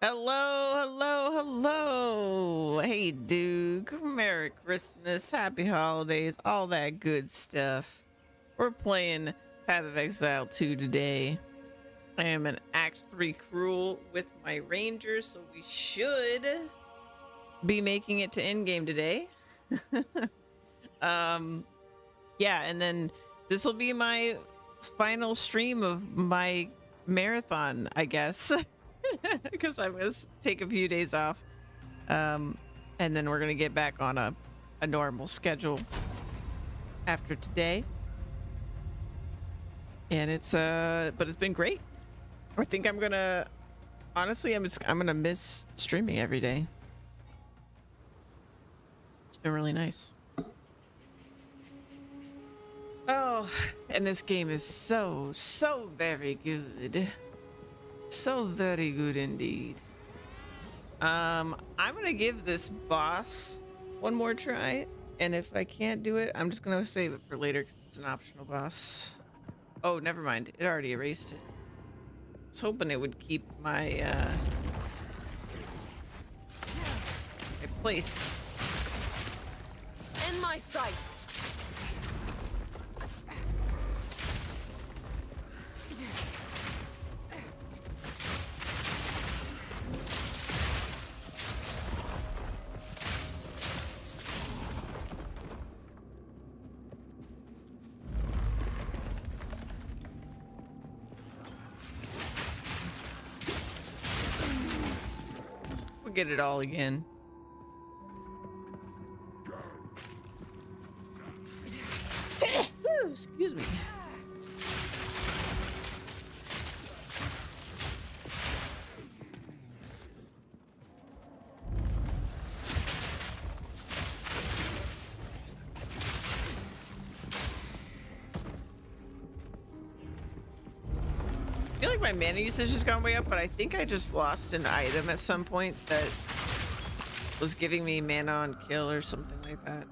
Hello, hello, hello. Hey, Duke. Merry Christmas, Happy Holidays, all that good stuff. We're playing Path of Exile 2 today. I am an Act 3 Cruel with my Rangers, so we should be making it to endgame today. Yeah, and then this will be my final stream of my marathon, I guess. Because I'm going to take a few days off. And then we're going to get back on a normal schedule after today. And it's but it's been great. I think I'm going to Honestly, I'm gonna miss streaming every day. It's been really nice. Oh, and this game is so very good. So very good indeed. I'm gonna give this boss one more try, and if I can't do it, I'm just gonna save it for later because it's an optional boss. Oh, never mind. It already erased it. I was hoping it would keep my my place. In my sights. We'll get it all again. Ooh, excuse me. I feel like my mana usage has gone way up, but I think I just lost an item at some point that was giving me mana on kill or something like that.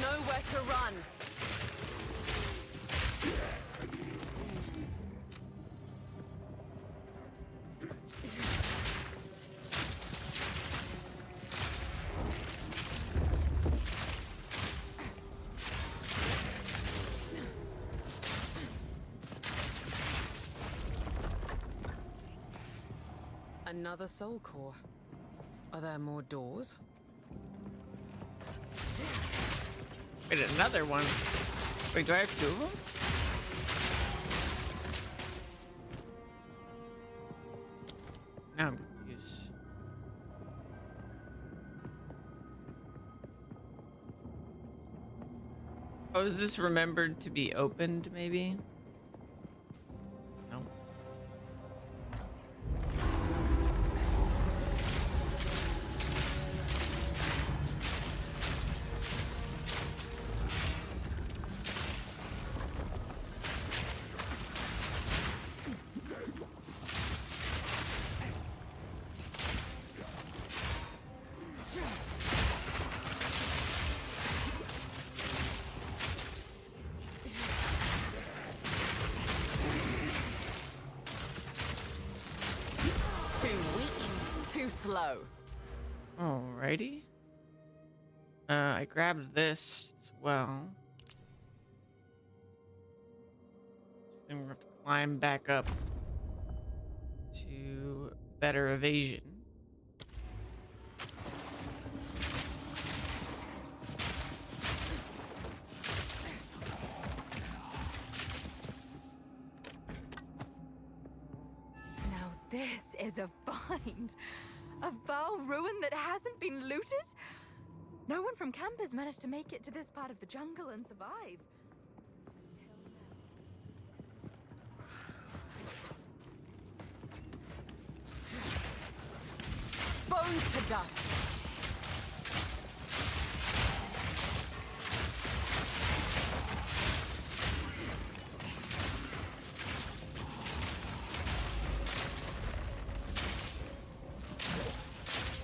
Nowhere to run. Another soul core. Are there more doors? Wait, another one. Wait, do I have two of them? Now I'm confused. Oh, is this remembered to be opened, maybe? No. Too slow. Alrighty. I grabbed this as well. So then we're gonna have to climb back up to better evasion. Now this is a find. A Baal ruin that hasn't been looted? No one from camp has managed to make it to this part of the jungle and survive. Bones to dust.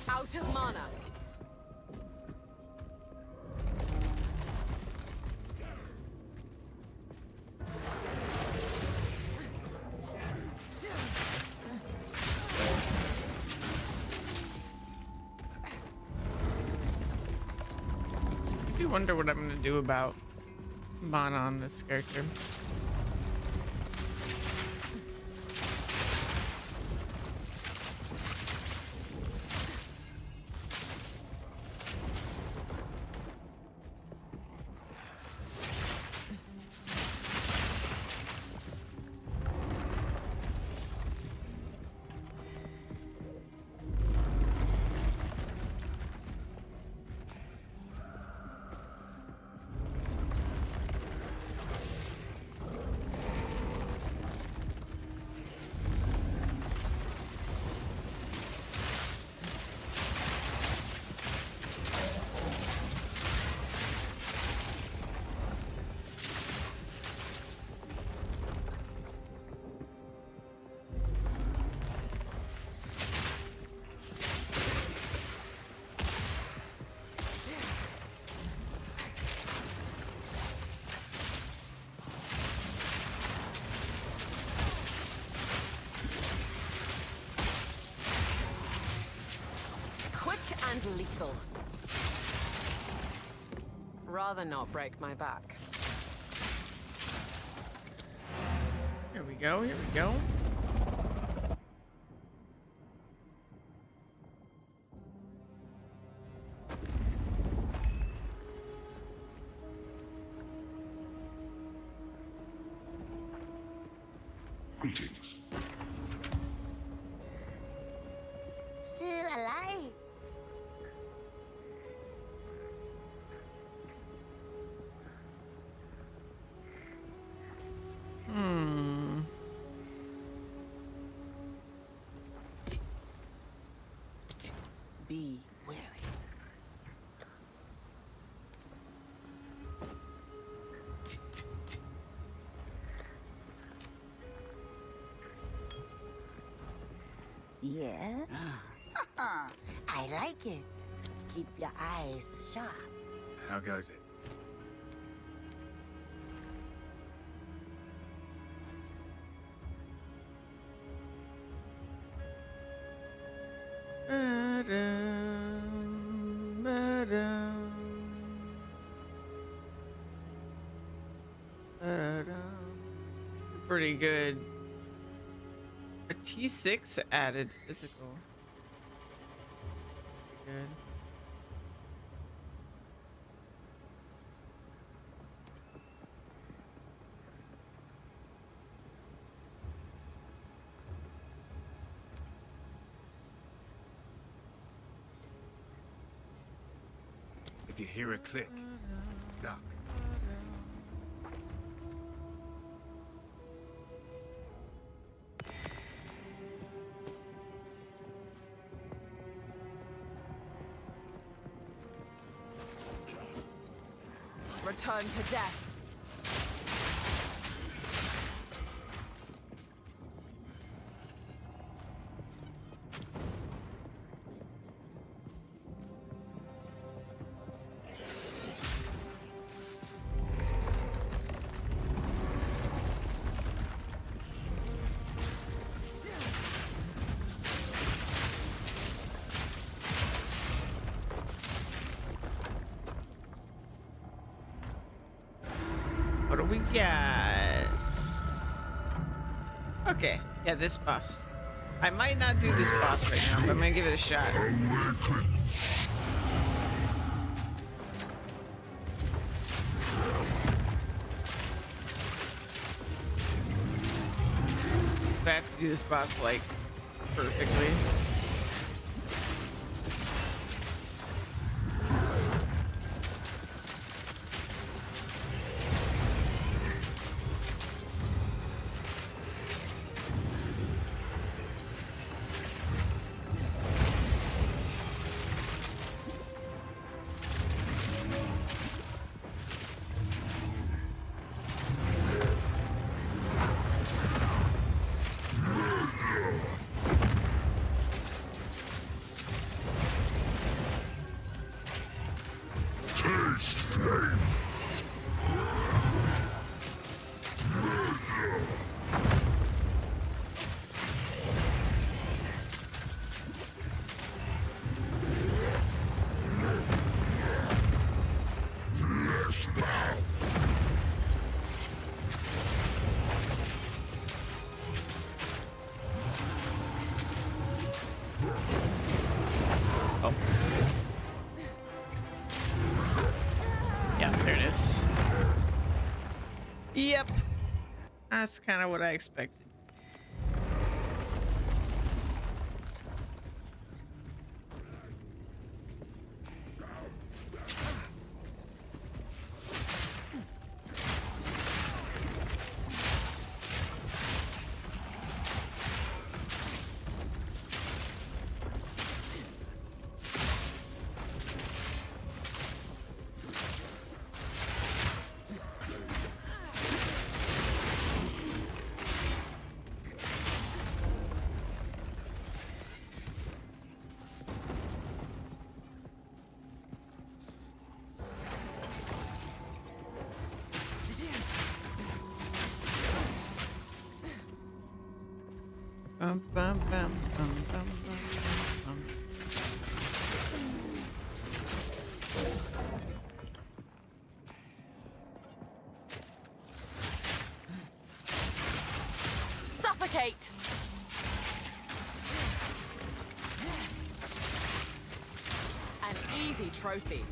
Out of mana. I do wonder what I'm gonna do about mana on this character. Rather not break my back. Here we go. Here we go. Greetings. Still alive. Hmm. Be wary. Yeah? I like it. Keep your eyes sharp. How goes it? Ba-dum, ba-dum, ba-dum. Pretty good. A T6 added physical. Good. If you hear a click, duck. Return to death. What do we got? Okay, yeah, this boss. I might not do this boss right now, but I'm gonna give it a shot. I have to do this boss like perfectly. Oh. Yeah, there it is. Yep. That's kind of what I expected. Bum, bum, bum, bum, bum, bum, bum. Suffocate! An easy trophy.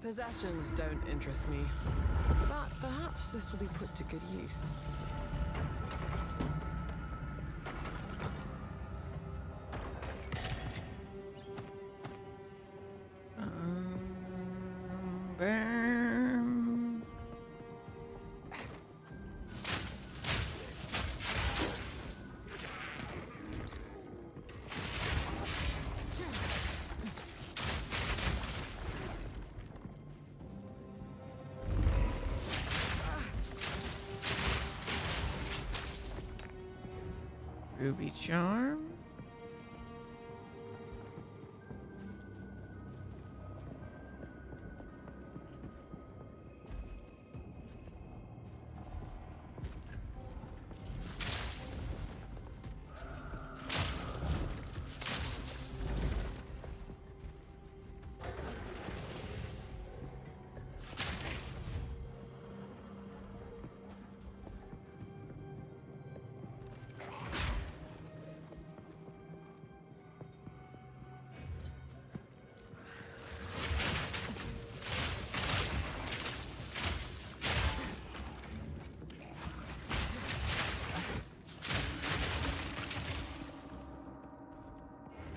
Possessions don't interest me, but perhaps this will be put to good use. Bam. Ruby charm.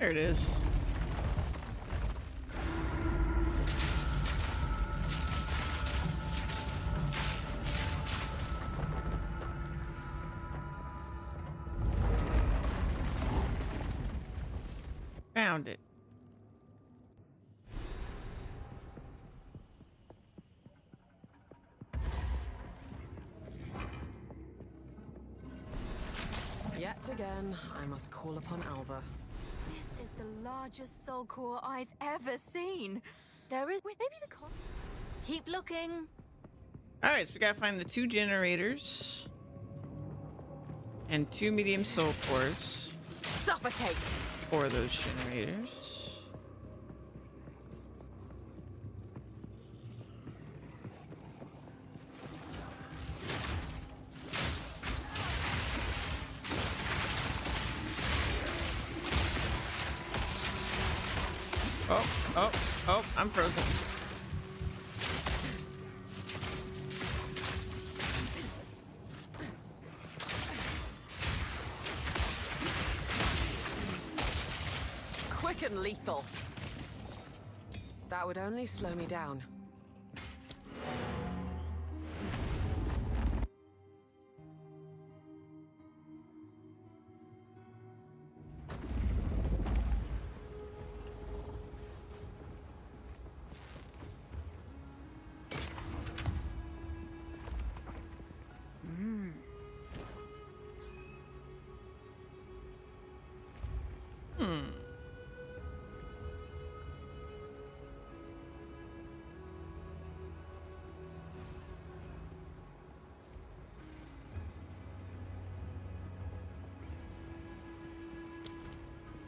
There it is. Found it. Yet again, I must call upon Alva. This is the largest soul core I've ever seen. There is... Wait, maybe the con... Keep looking. All right, so we gotta find the 2 generators and 2 medium soul cores Suffocate! for those generators. Oh, I'm frozen. Quick and lethal. That would only slow me down.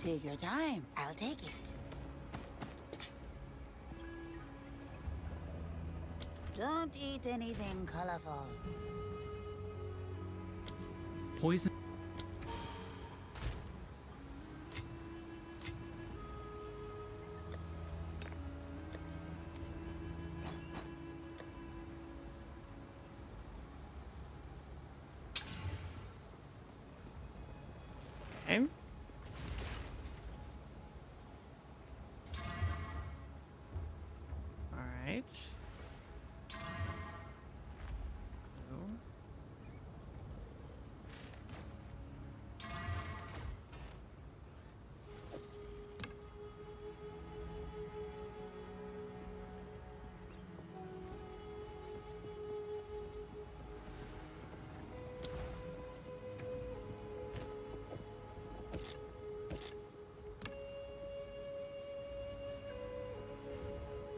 Take your time. I'll take it. Don't eat anything colorful. Poison. Okay.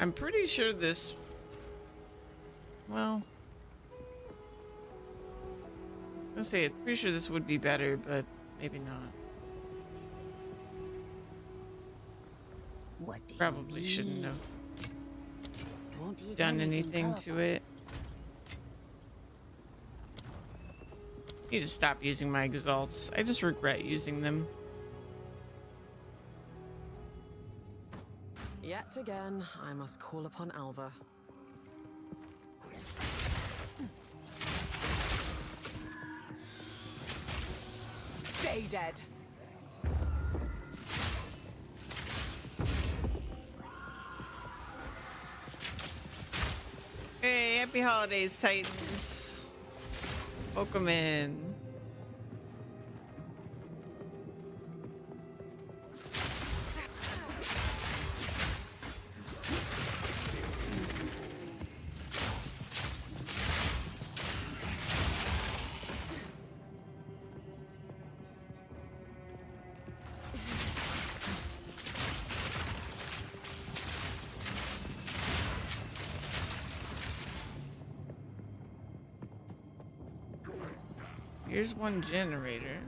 I'm pretty sure this... Well... I was gonna say, I'm pretty sure this would be better, but maybe not. What do you Probably shouldn't need? have Don't eat done anything to colorful. it. Need to stop using my exalts. I just regret using them. Yet again, I must call upon Alva. Stay dead. Hey, happy holidays, Titans. Welcome in. Here's one generator.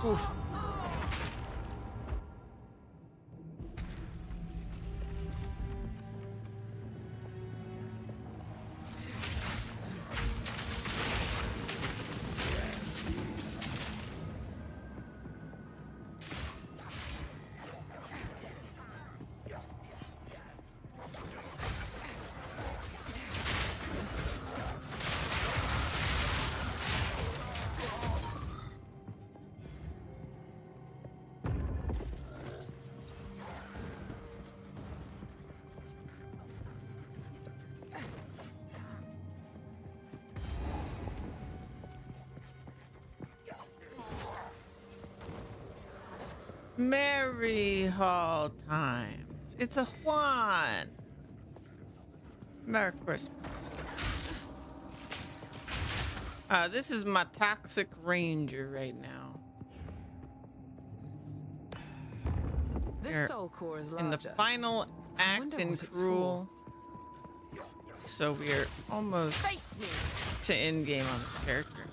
Oof. Merry Hall times. It's a Juan. Merry Christmas. This is my toxic ranger right now. This Here, soul core is larger. in the final I act wonder in what it's Cruel. So we're almost Face me! to end game on this character.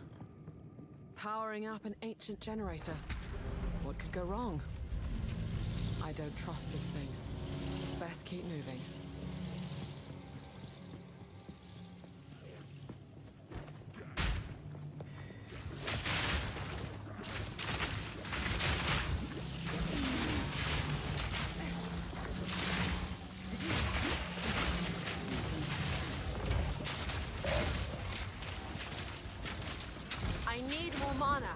Powering up an ancient generator. What could go wrong? I don't trust this thing. Best keep moving. I need more mana.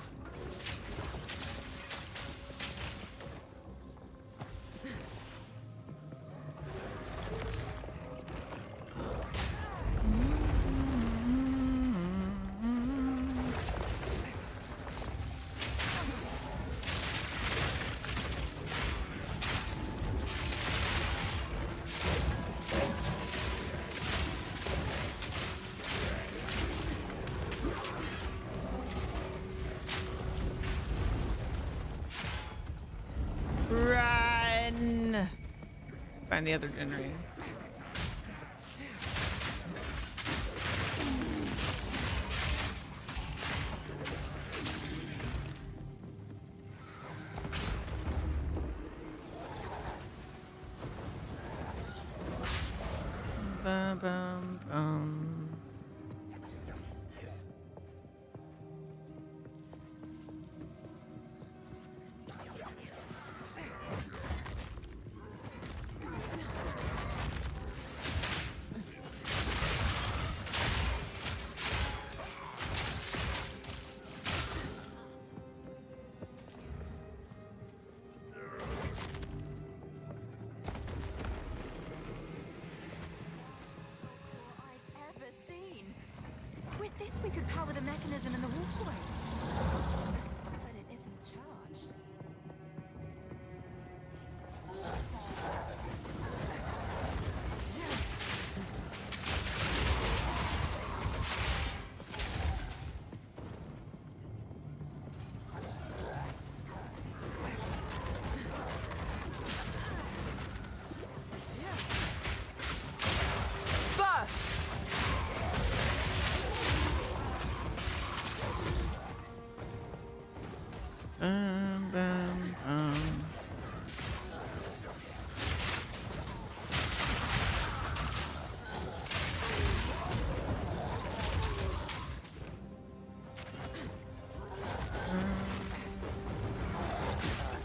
Run! Find the other generator. Bum, bum, bum. I've ever could power the mechanism in the waterways. But it isn't charged. Burst! Bum, bum, bum.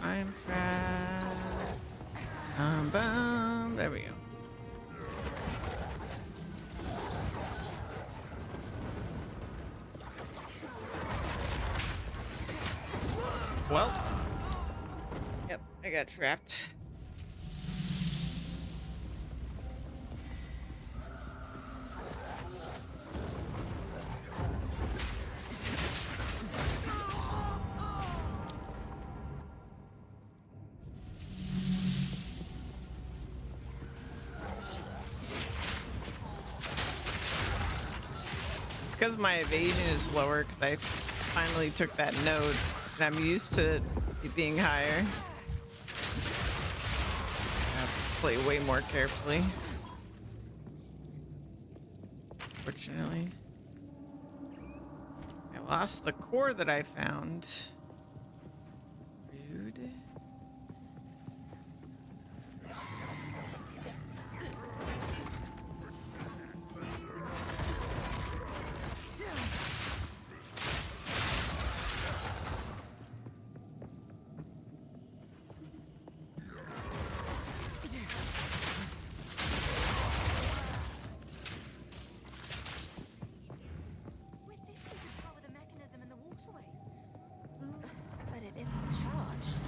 I'm trapped. Bum. There we go. Well. Yep, I got trapped. It's because my evasion is lower because I finally took that node and I'm used to it being higher. I have to play way more carefully. Fortunately. I lost the core that I found. Rude. With this, you could power the mechanism in the waterways. But it isn't charged.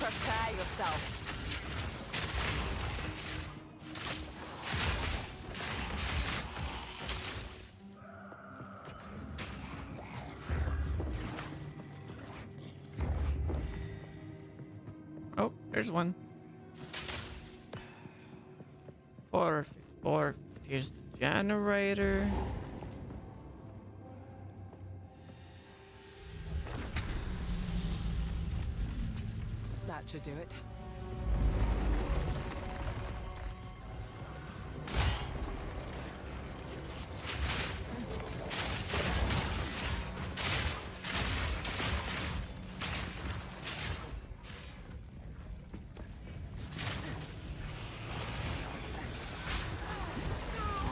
Prepare yourself. Oh, there's one. Or here's the generator. That should do it.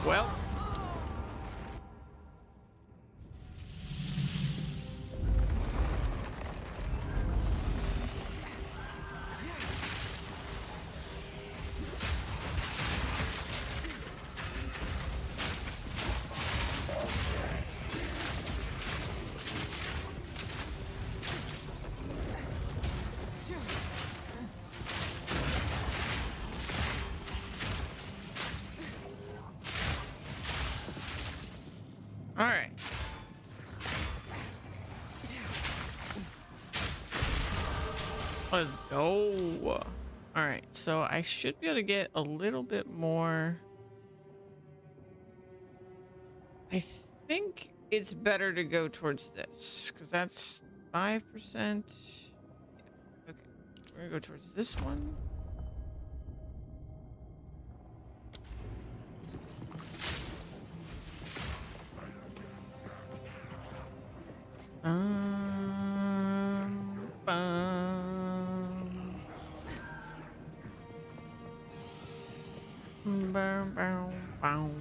Well. All right. Let's go. All right, so I should be able to get a little bit more. I think it's better to go towards this because that's 5%. Okay, we're gonna go towards this one. Bum. Bum, bum, bum.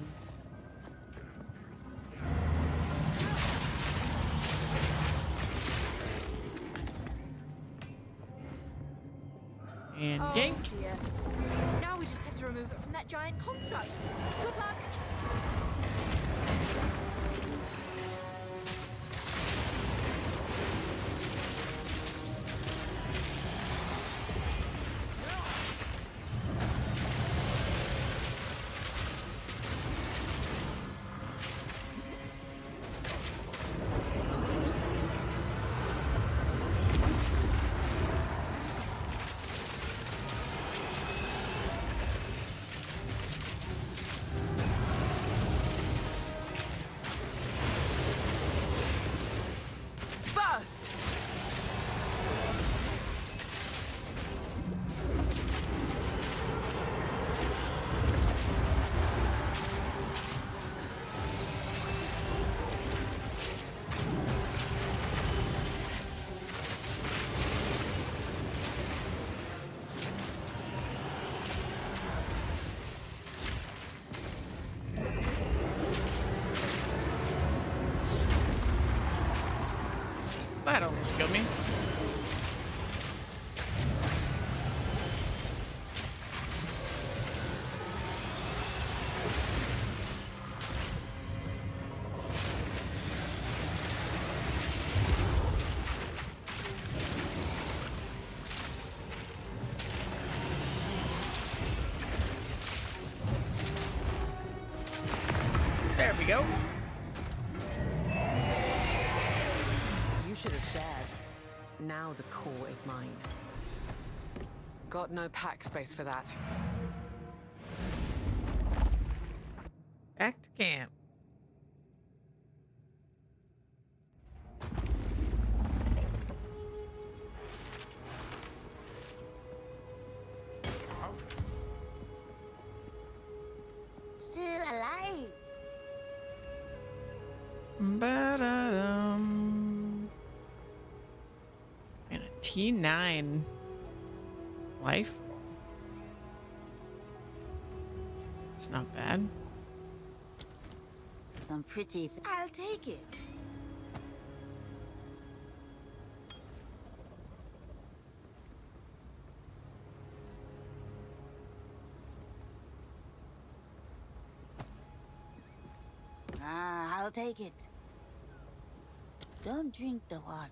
And Oh yank. dear. Now we just have to remove it from that giant construct. Good luck. Burst! That almost killed me. There we go. You should have shared. Now the core is mine. Got no pack space for that. Back to camp. Still alive. Ba-da-dum. And a T9 life. It's not bad. Some pretty. I'll take it. I'll take it. Don't drink the water.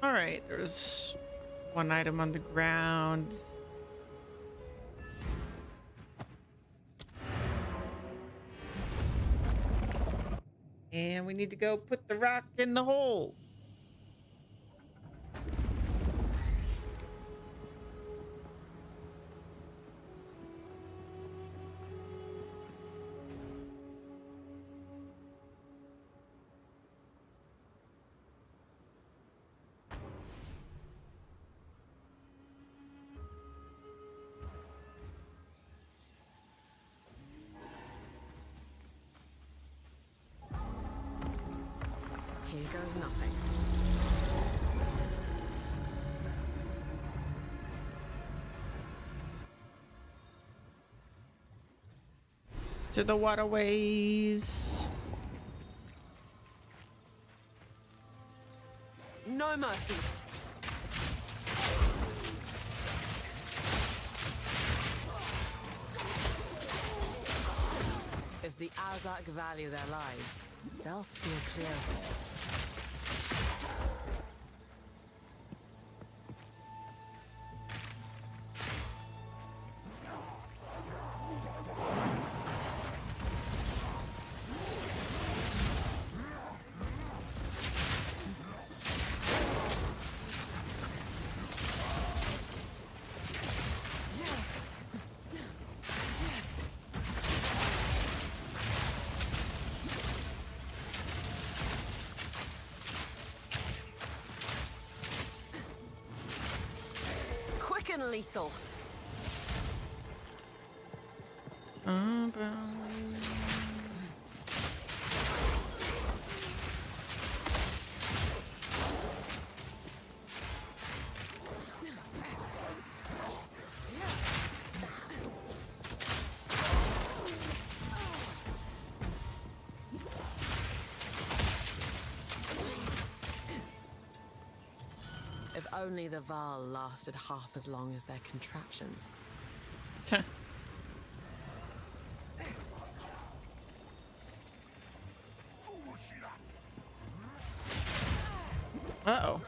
All right, there's one item on the ground. And we need to go put the rock in the hole. Here goes nothing. To the waterways. No mercy. If the Azak value their lives, they'll steer clear of it. Dragon lethal. If only the Val lasted half as long as their contraptions. Uh-oh.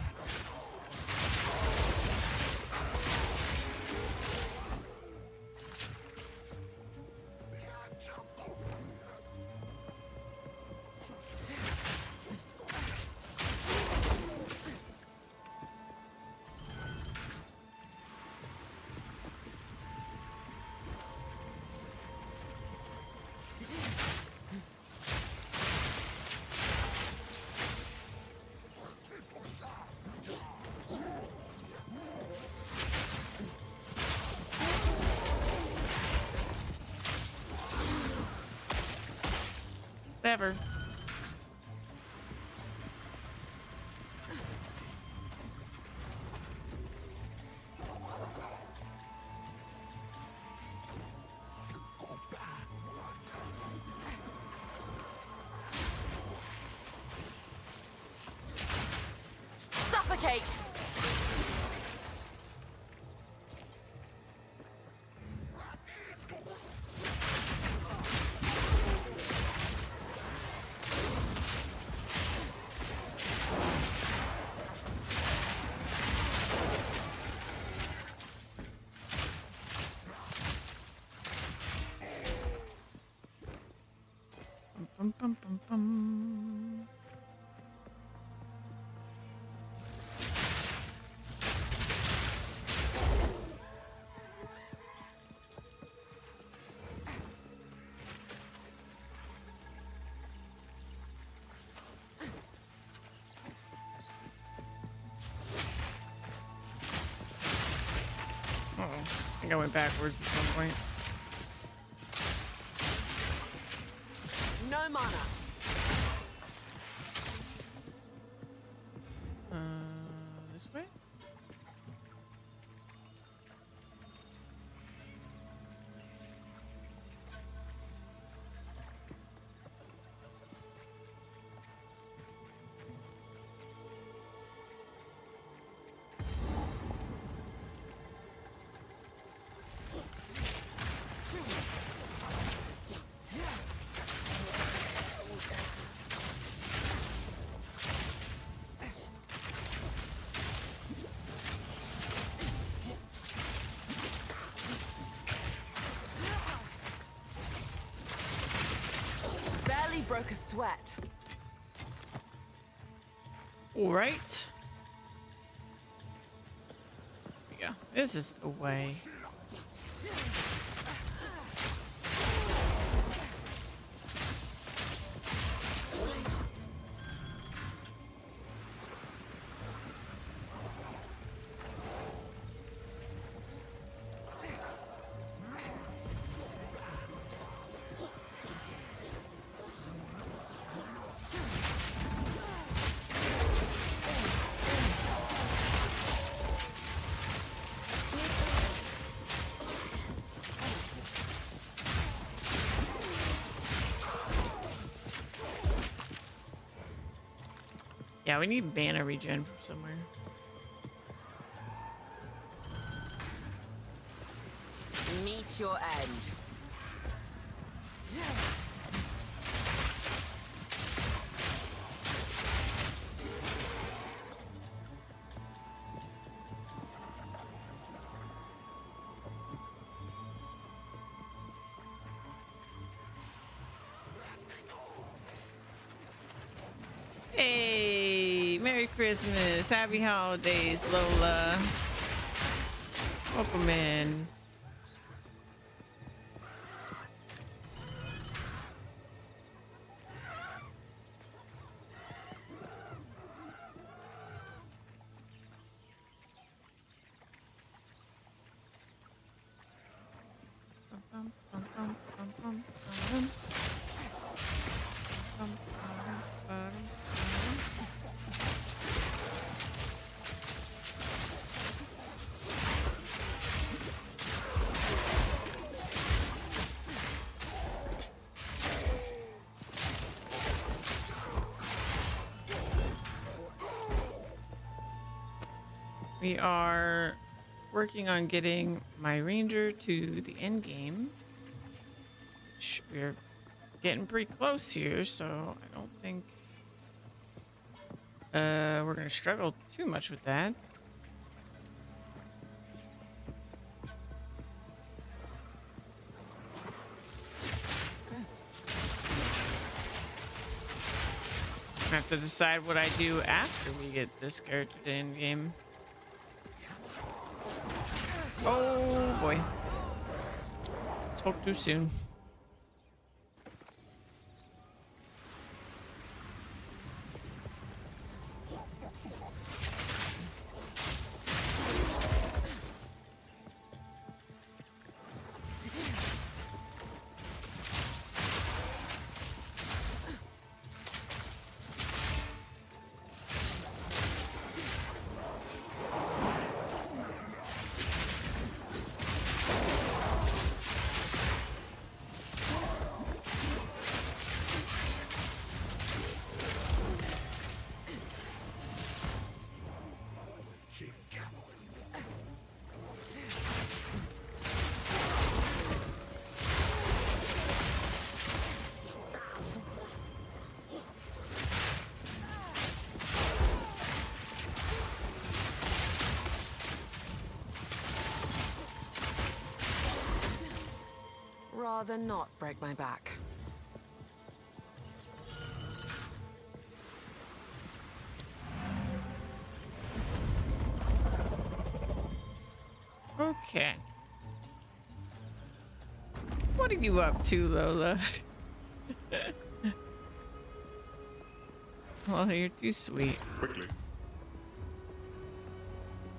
Whatever. Suffocate! Bum, bum, bum, bum. Uh-oh. I think I went backwards at some point. No mana. This way? Barely broke a sweat. All right. Here we go. This is the way. Yeah, we need mana regen from somewhere. Meet your end. Hey, Merry Christmas, Happy Holidays, Lola. Welcome in. We are working on getting my ranger to the end game. We're getting pretty close here, so I don't think we're gonna struggle too much with that. I have to decide what I do after we get this character to end game. Oh boy. Spoke too soon. Rather not break my back. Okay. What are you up to, Lola? Well, you're too sweet. Quickly.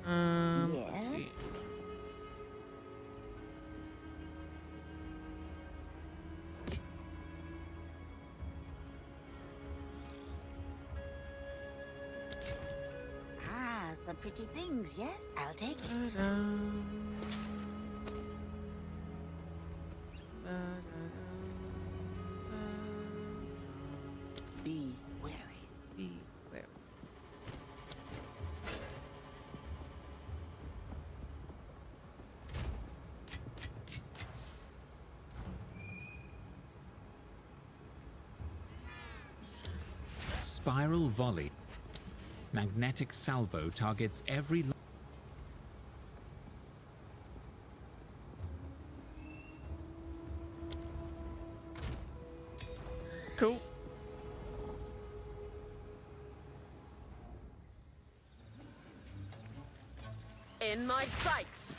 Let's Yes? see. Ah, some pretty things, yes? I'll take it. Da-dum. Be wary. Be wary. Spiral volley. Magnetic salvo targets every. Cool. In my sights!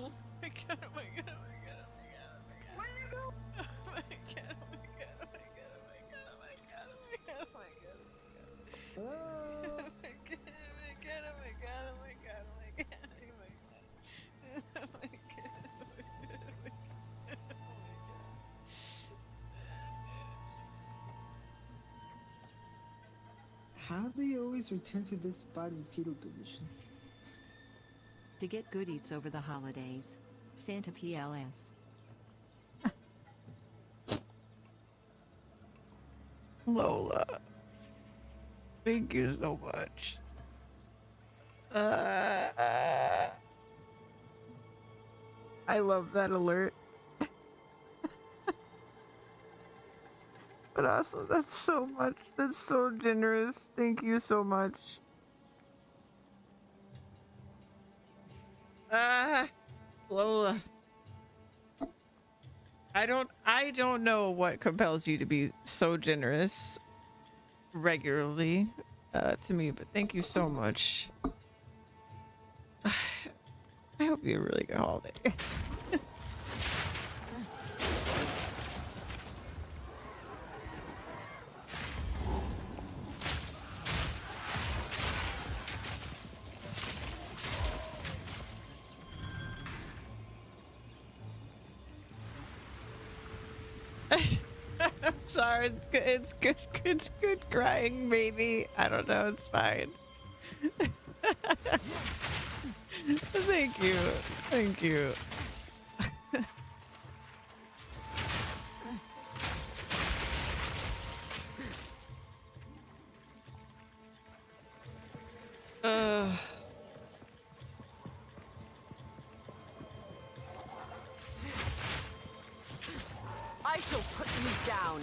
Oh my god, oh my god, oh my god, oh my god, oh my god. Where you go? Oh my god, oh my god, oh my god, oh my god, oh my god, oh my god, oh my god, oh my god. Oh my god, oh my god, oh my god, oh my god, oh my god, oh my god. Oh my god, oh my god, oh my god, oh my god. How do you always return to this spot in fetal position? To get goodies over the holidays. Santa PLS. Lola, thank you so much. I love that alert. But also, that's so much. That's so generous. Thank you so much. Lola. I don't know what compels you to be so generous regularly to me, but thank you so much. I hope you have a really good holiday. I'm sorry. It's good. It's good. It's good crying, baby. I don't know. It's fine. Thank you. Thank you. Uh. I shall put you down.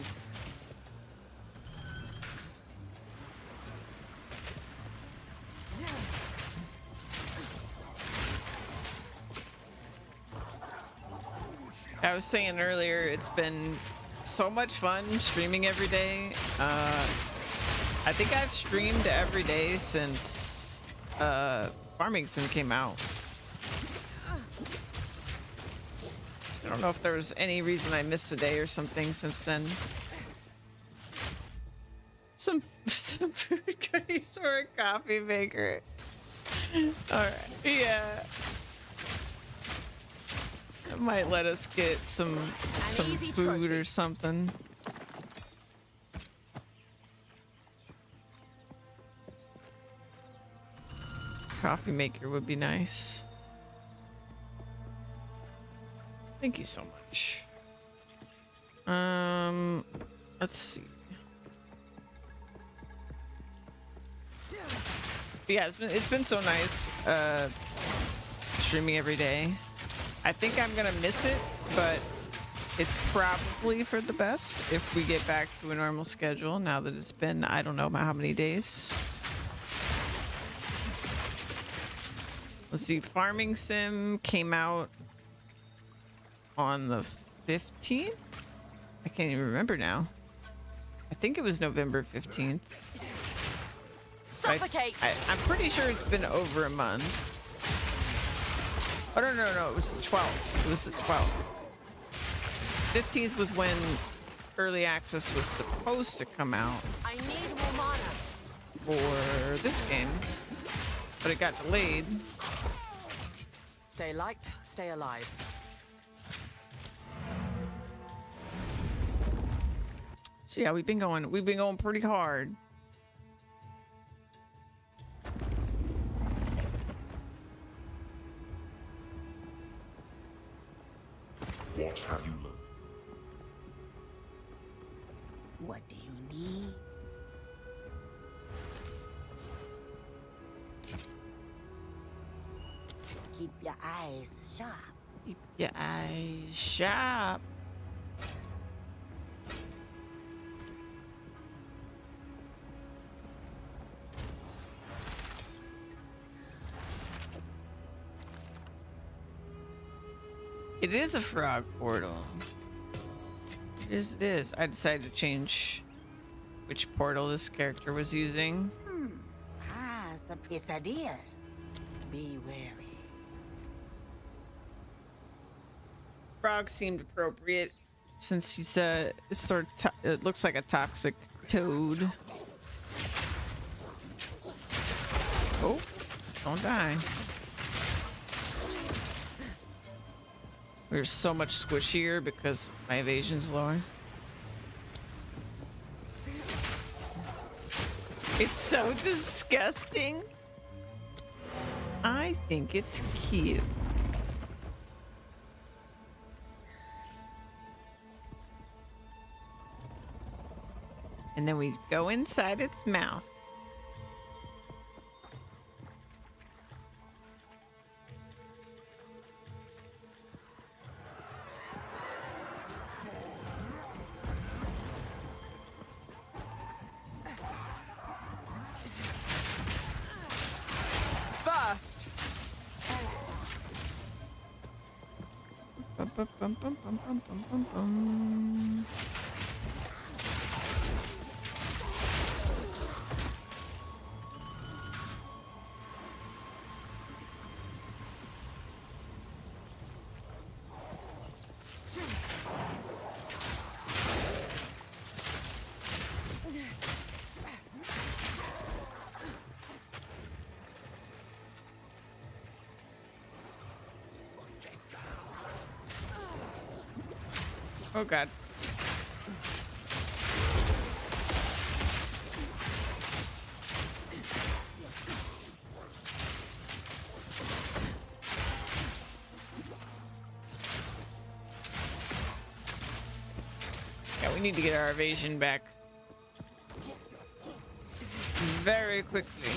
I was saying earlier, it's been so much fun streaming every day. I think I've streamed every day since Farming Sim came out. I don't know if there was any reason I missed a day or something since then. Some food goodies or a coffee maker. All right, yeah. It might let us get some food or something. Coffee maker would be nice. Thank you so much. Let's see. But yeah, it's been so nice streaming every day. I think I'm gonna miss it, but it's probably for the best if we get back to a normal schedule now that it's been, I don't know how many days. Let's see, Farming Sim came out on the 15th? I can't even remember now. I think it was November 15th. Suffocate! I'm pretty sure it's been over a month. Oh, no, it was the 12th. It was the 12th. 15th was when early access was supposed to come out I need more mana. for this game, but it got delayed. Stay light, stay alive. So yeah, we've been going pretty hard. What have you learned? What do you need? Keep your eyes sharp. Keep your eyes sharp. It is a frog portal. It is. I decided to change which portal this character was using. It's a pizzadia. Be wary. Frog seemed appropriate since she said it's sort of it looks like a toxic toad. Oh, don't die. We're so much squishier because my evasion's lower. It's so disgusting. I think it's cute. And then we go inside its mouth. Oh god. Yeah, we need to get our evasion back very quickly.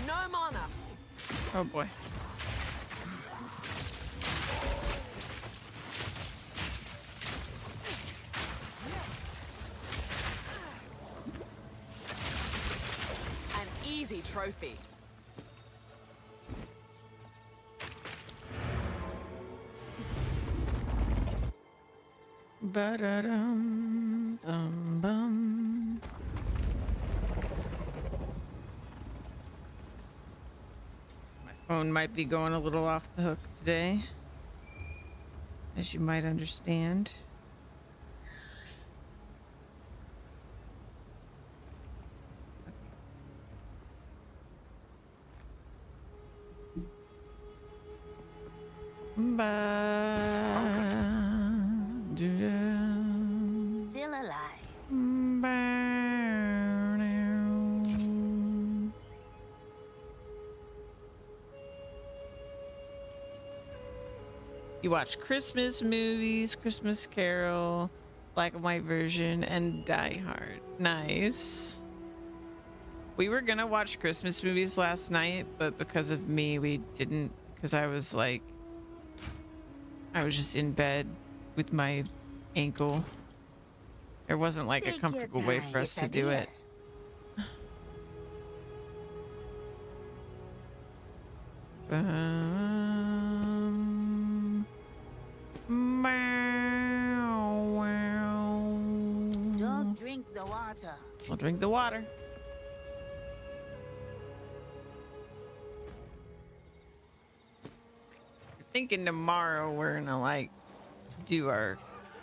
No mana. Oh boy. An easy trophy. Ba-da-dum, bum, bum. My phone might be going a little off the hook today, as you might understand. Ba-do-da. Still alive. You watch Christmas movies, Christmas Carol, black and white version, and Die Hard. Nice. We were gonna watch Christmas movies last night, but because of me, we didn't, because I was just in bed with my ankle. There wasn't like a Take comfortable your way time, for us it's to a do deal. it. Don't drink the water. I'll drink the water. Thinking tomorrow we're gonna like do our,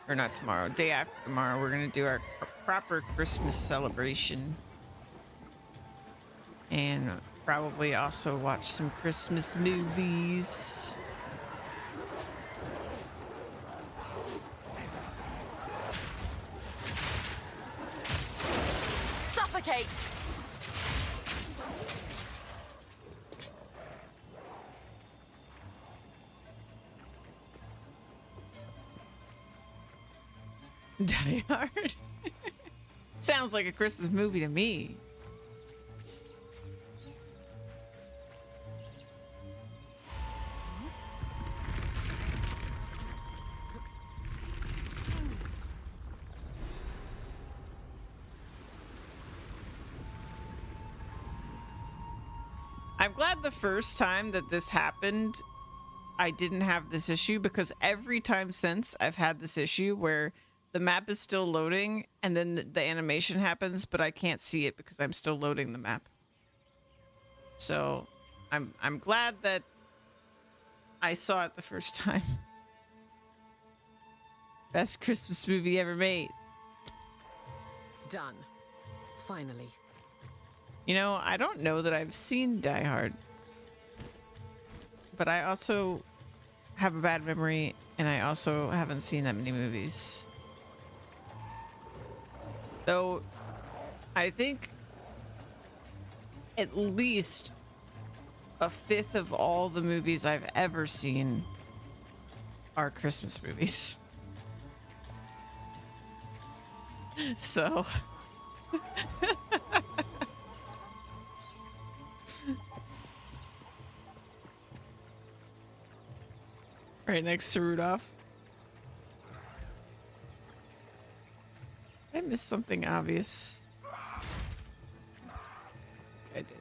or not tomorrow, day after tomorrow, we're gonna do our proper Christmas celebration. And probably also watch some Christmas movies. Suffocate. Die Hard. Sounds like a Christmas movie to me. I'm glad the first time that this happened, I didn't have this issue, because every time since I've had this issue where the map is still loading and then the animation happens, but I can't see it because I'm still loading the map. So I'm glad that I saw it the first time. Best Christmas movie ever made. Done. Finally. You know, I don't know that I've seen Die Hard, but I also have a bad memory, and I also haven't seen that many movies. Though, I think at least a fifth of all the movies I've ever seen are Christmas movies. So... Right next to Rudolph. I missed something obvious. I did.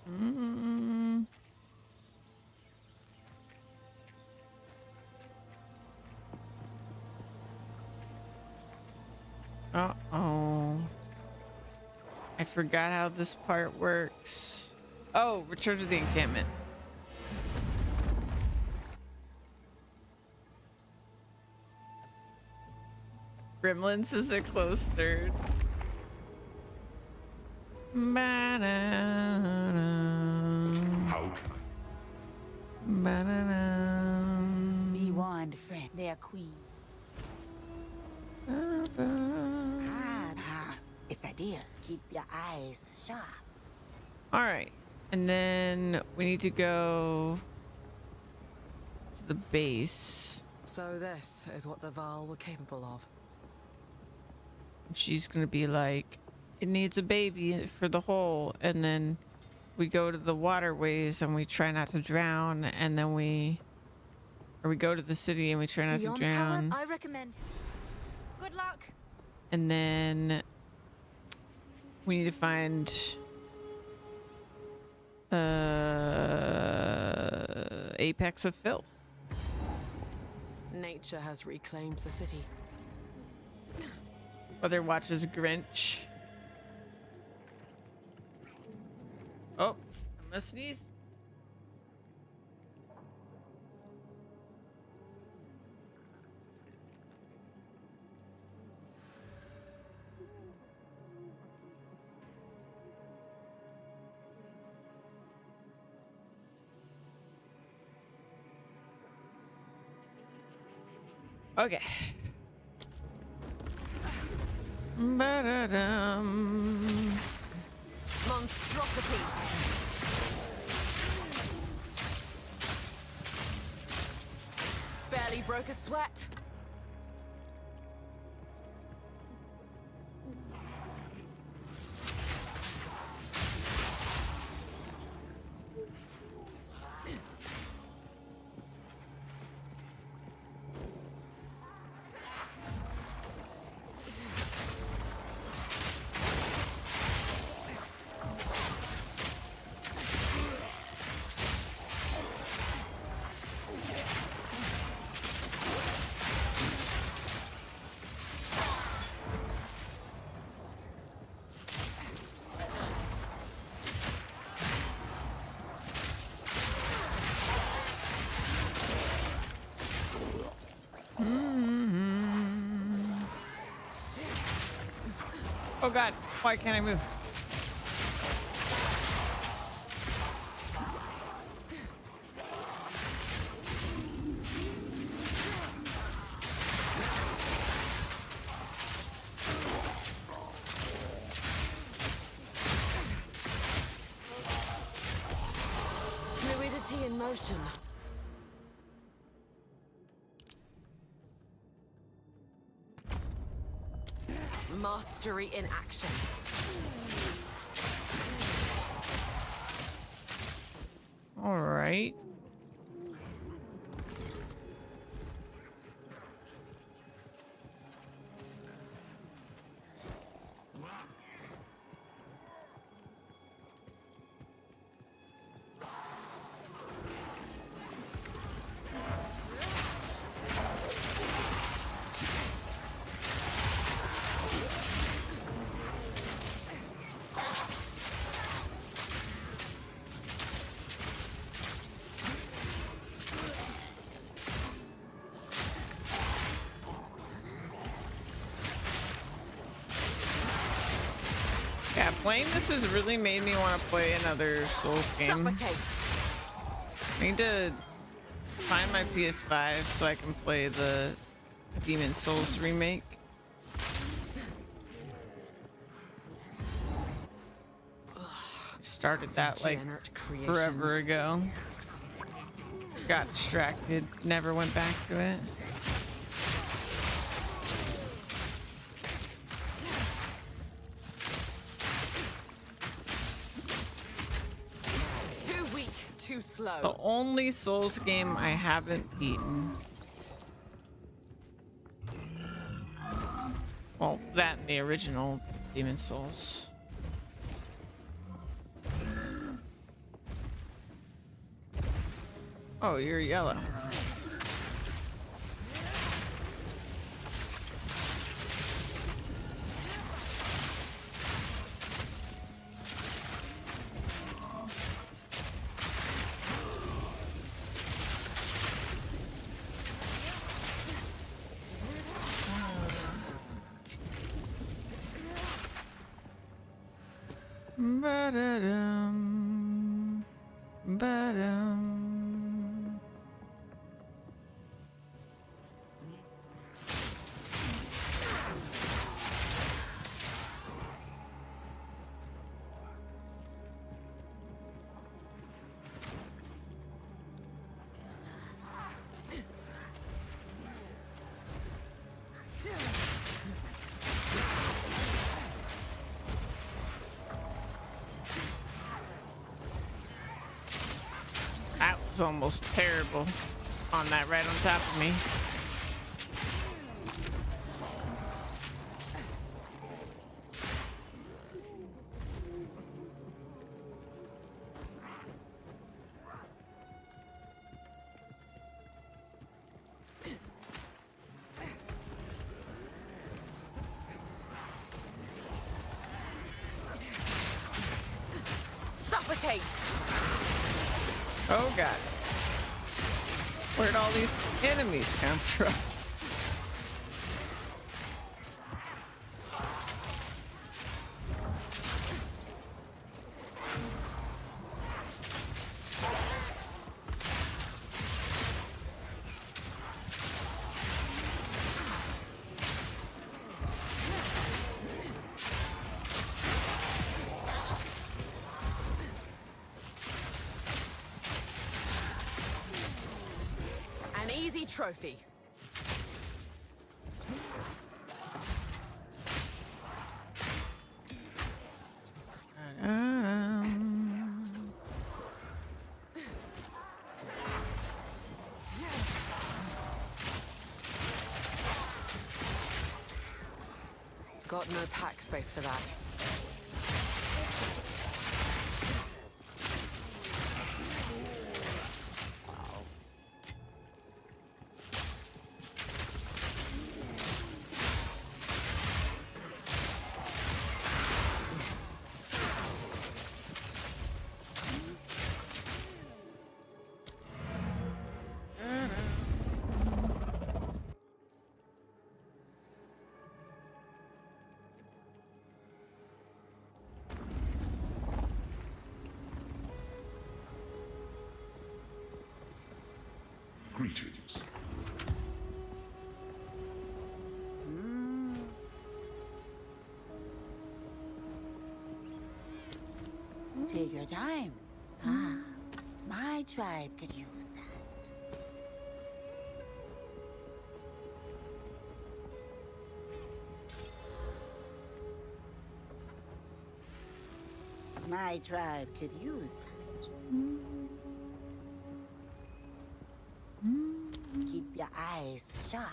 Mm. Uh-oh. I forgot how this part works. Oh, return to the encampment. Gremlins is a close third. Ba-da-da. How can Ba-da-da. Be warned, friend. Their queen. It's a deal. Keep your eyes sharp. All right. And then we need to go to the base. So this is what the Val were capable of. She's going to be like, it needs a baby for the hole. And then we go to the waterways and we try not to drown. And then we go to the city and we try not to drown. I recommend. Good luck. And then we need to find Apex of Filth. Nature has reclaimed the city. Other watches Grinch. Oh, I'm gonna sneeze. Okay. Ba-da-dum. Monstrosity! Barely broke a sweat. Oh god, why can't I move? Fluidity in motion. Mastery in action. All right. Yeah, playing this has really made me want to play another Souls game. Suffocate. I need to find my PS5 so I can play the Demon Souls remake. Started that like Degenerate forever creations. ago. Got distracted, never went back to it. too The slow. only Souls game I haven't beaten. Well, that and the original Demon Souls. Oh, you're yellow. Ba-da-dum, ba-dum. That was almost terrible. On that right on top of me. Suffocate! Oh god. Where'd all these enemies come from? An easy trophy. Got no pack space for that. Greetings. Take your time. Ah, my tribe could use that. My tribe could use that. Keep your eyes sharp.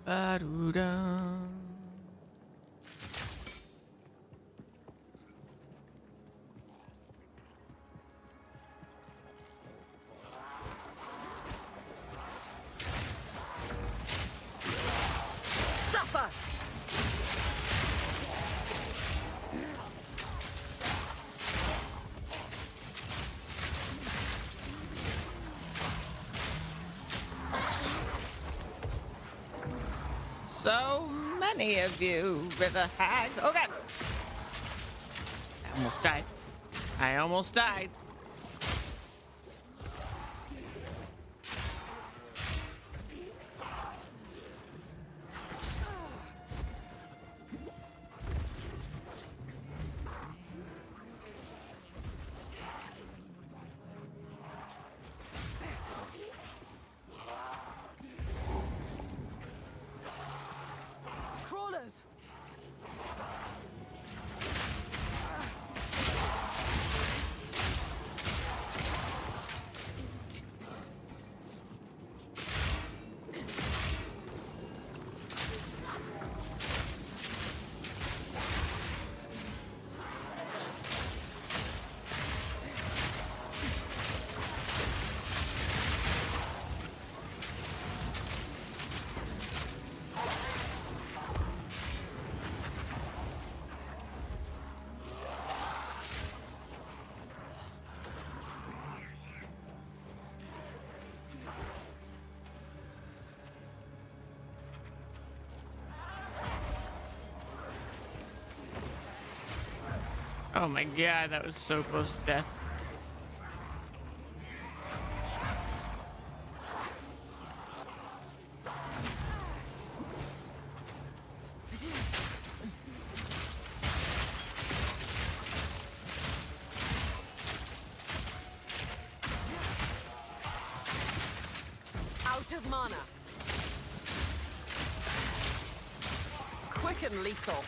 Ba-doo-dum. Suffer! So many of you, river hags. Oh god! I almost died. I almost died. Oh my god, that was so close to death. Out of mana. Quick and lethal.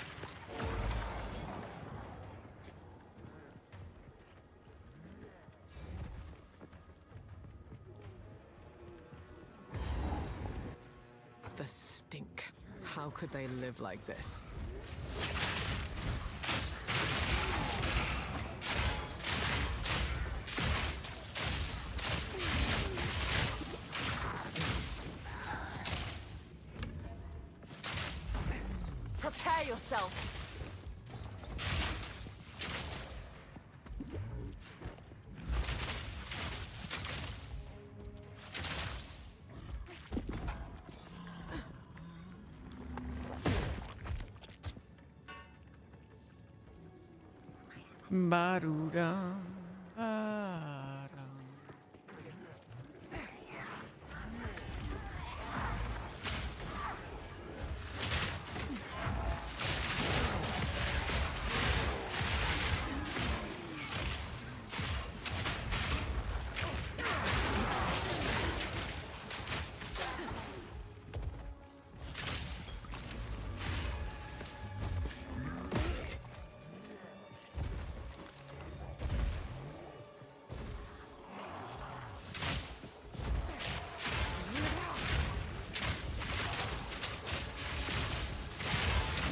The stink. How could they live like this? Prepare yourself. Ba-doo-dum, ba-dum.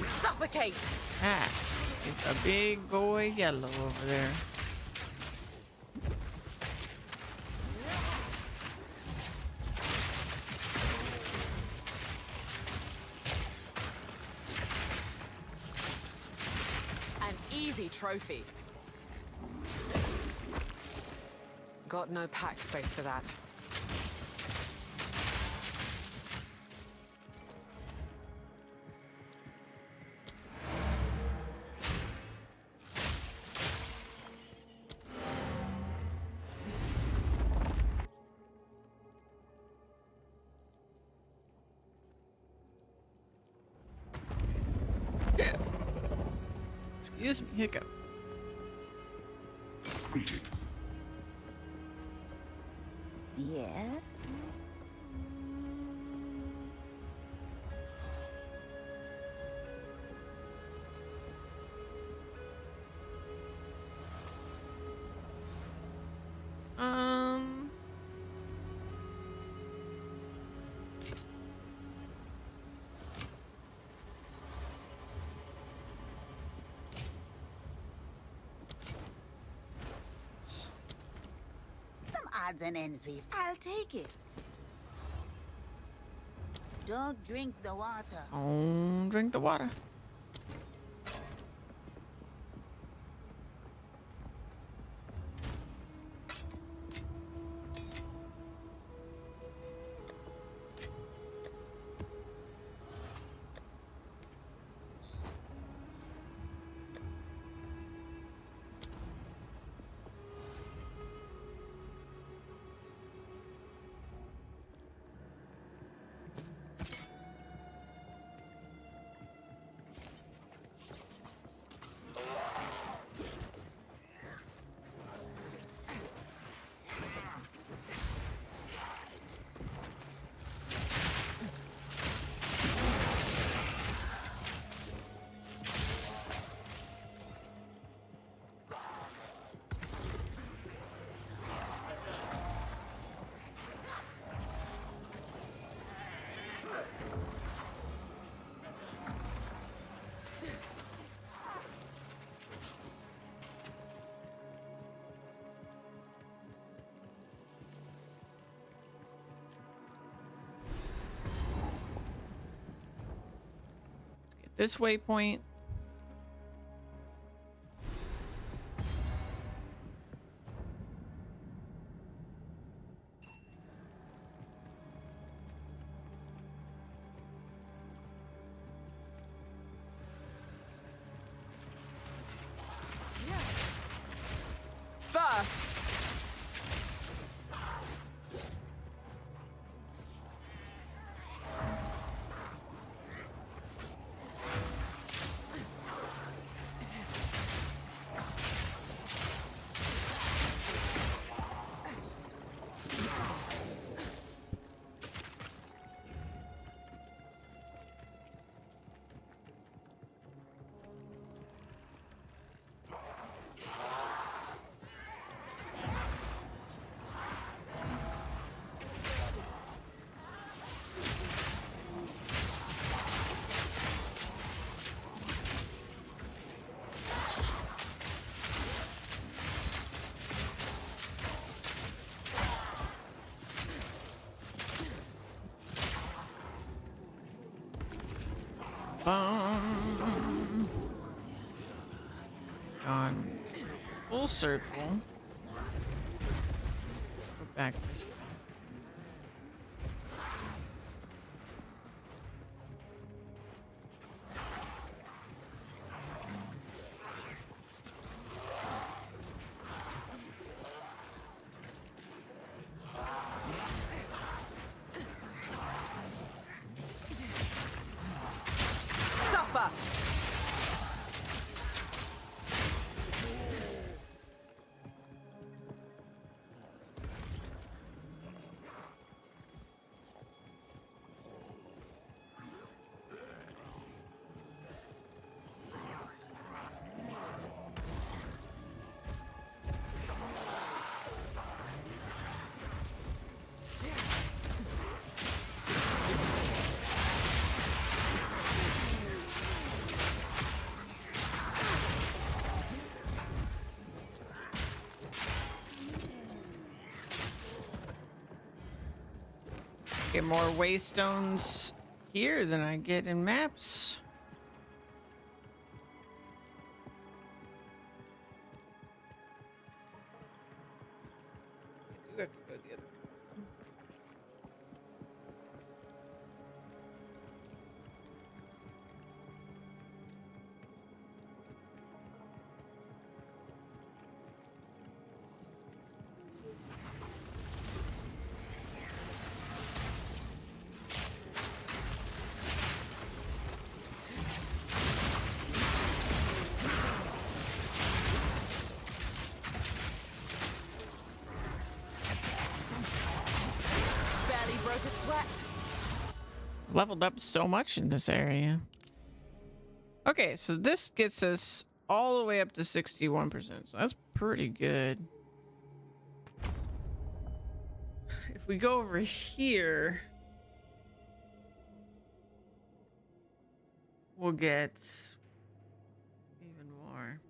Suffocate. Ah, it's a big boy yellow over there. An easy trophy. Got no pack space for that. Excuse me, hiccup. Greeting. Yes? Um. Some odds and ends we've. I'll take it. Don't drink the water. Oh, drink the water. This waypoint. first. Gone full circle. Go back this way. Supper. Get more waystones here than I get in maps. I do have to go the other way. Barely broke a sweat. Leveled up so much in this area. Okay, so this gets us all the way up to 61%. So that's pretty good. If we go over here, we'll get even more.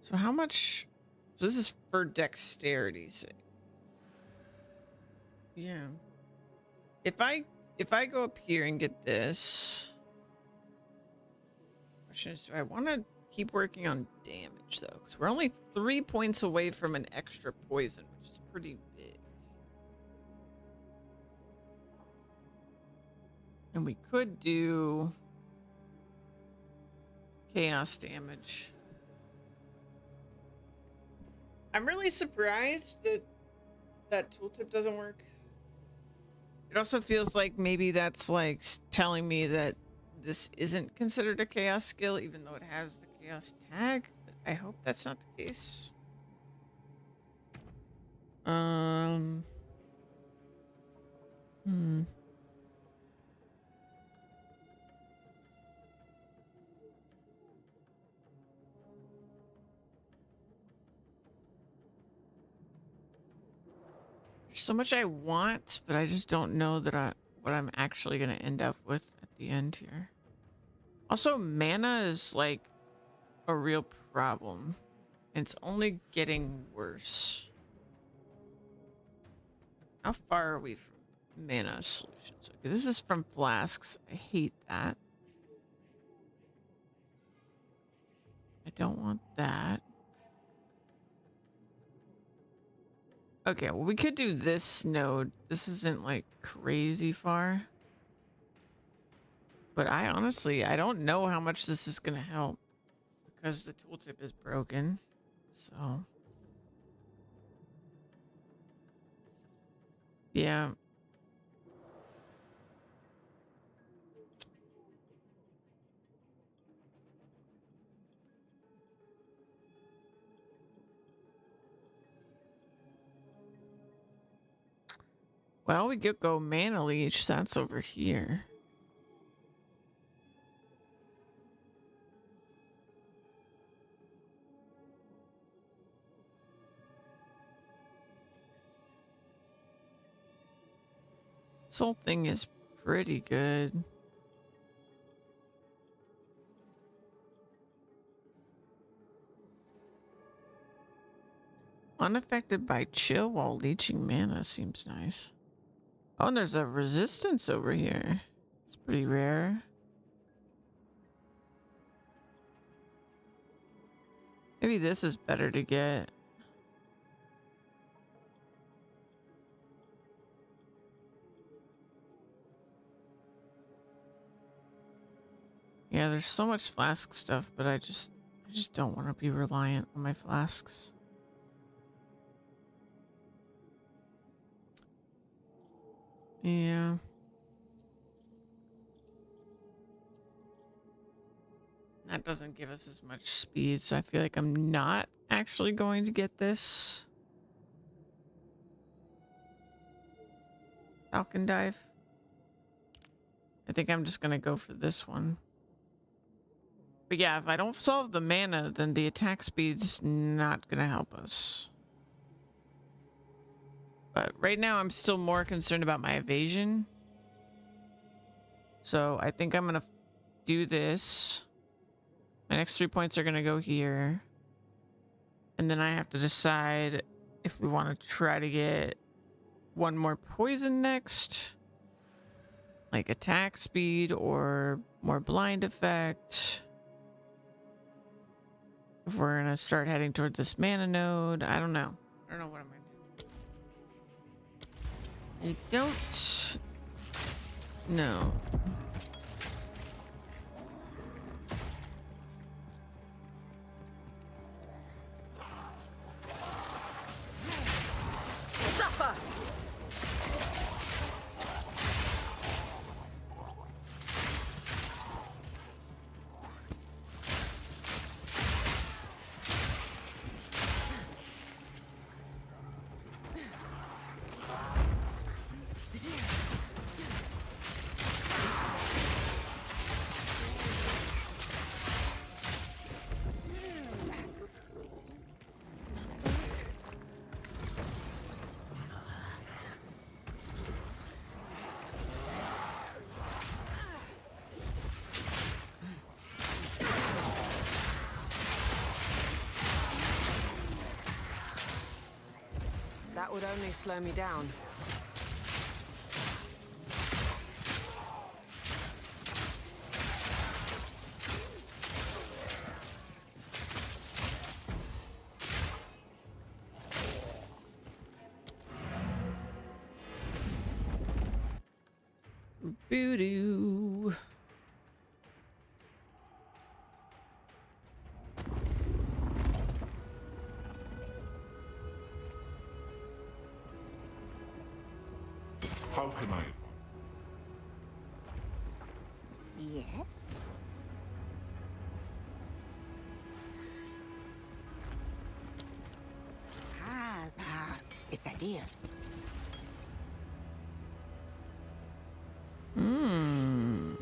So how much? So this is for dexterity sake. Yeah. If I go up here and get this, question is, do I want to keep working on damage though? Because we're only 3 points away from an extra poison, which is pretty big. And we could do chaos damage. I'm really surprised that that tooltip doesn't work. It also feels like maybe that's like telling me that this isn't considered a chaos skill, even though it has the chaos tag. But I hope that's not the case. There's so much I want, but I just don't know that what I'm actually gonna end up with at the end here. Also, mana is like a real problem. And it's only getting worse. How far are we from mana solutions? Okay, this is from flasks. I hate that. I don't want that. Okay, well, we could do this node. This isn't like crazy far. But I honestly don't know how much this is going to help because the tooltip is broken. So, yeah. Well, we could go mana leech. That's over here. This whole thing is pretty good. Unaffected by chill while leeching mana seems nice. Oh, and there's a resistance over here. It's pretty rare. Maybe this is better to get. Yeah, there's so much flask stuff, but I just don't want to be reliant on my flasks. Yeah. That doesn't give us as much speed, so I feel like I'm not actually going to get this. Falcon dive. I think I'm just gonna go for this one. But yeah, if I don't solve the mana, then the attack speed's not gonna help us. But right now I'm still more concerned about my evasion. So I think I'm gonna do this. My next 3 points are gonna go here. And then I have to decide if we want to try to get one more poison next. Like attack speed or more blind effect. If we're gonna start heading towards this mana node. I don't know. I don't know what I'm gonna do. I don't know. Suffer! That would only slow me down. Boo-doo. How can I? Yes? It's a deal. Hmm.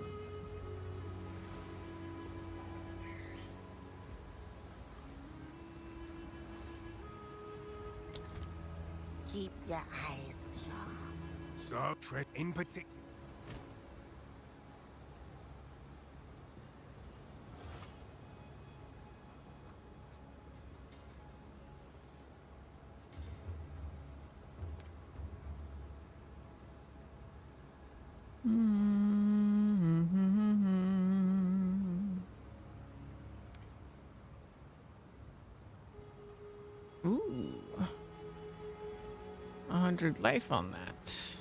Keep your eyes sharp. Sir, tread in particular. Ooh. 100 life on that.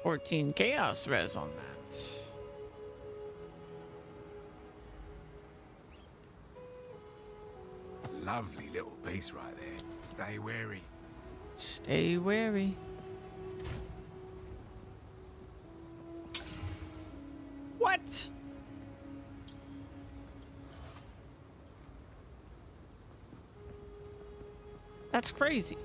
14 chaos res on that. Lovely little piece right there. Stay wary. Stay wary. What? That's crazy.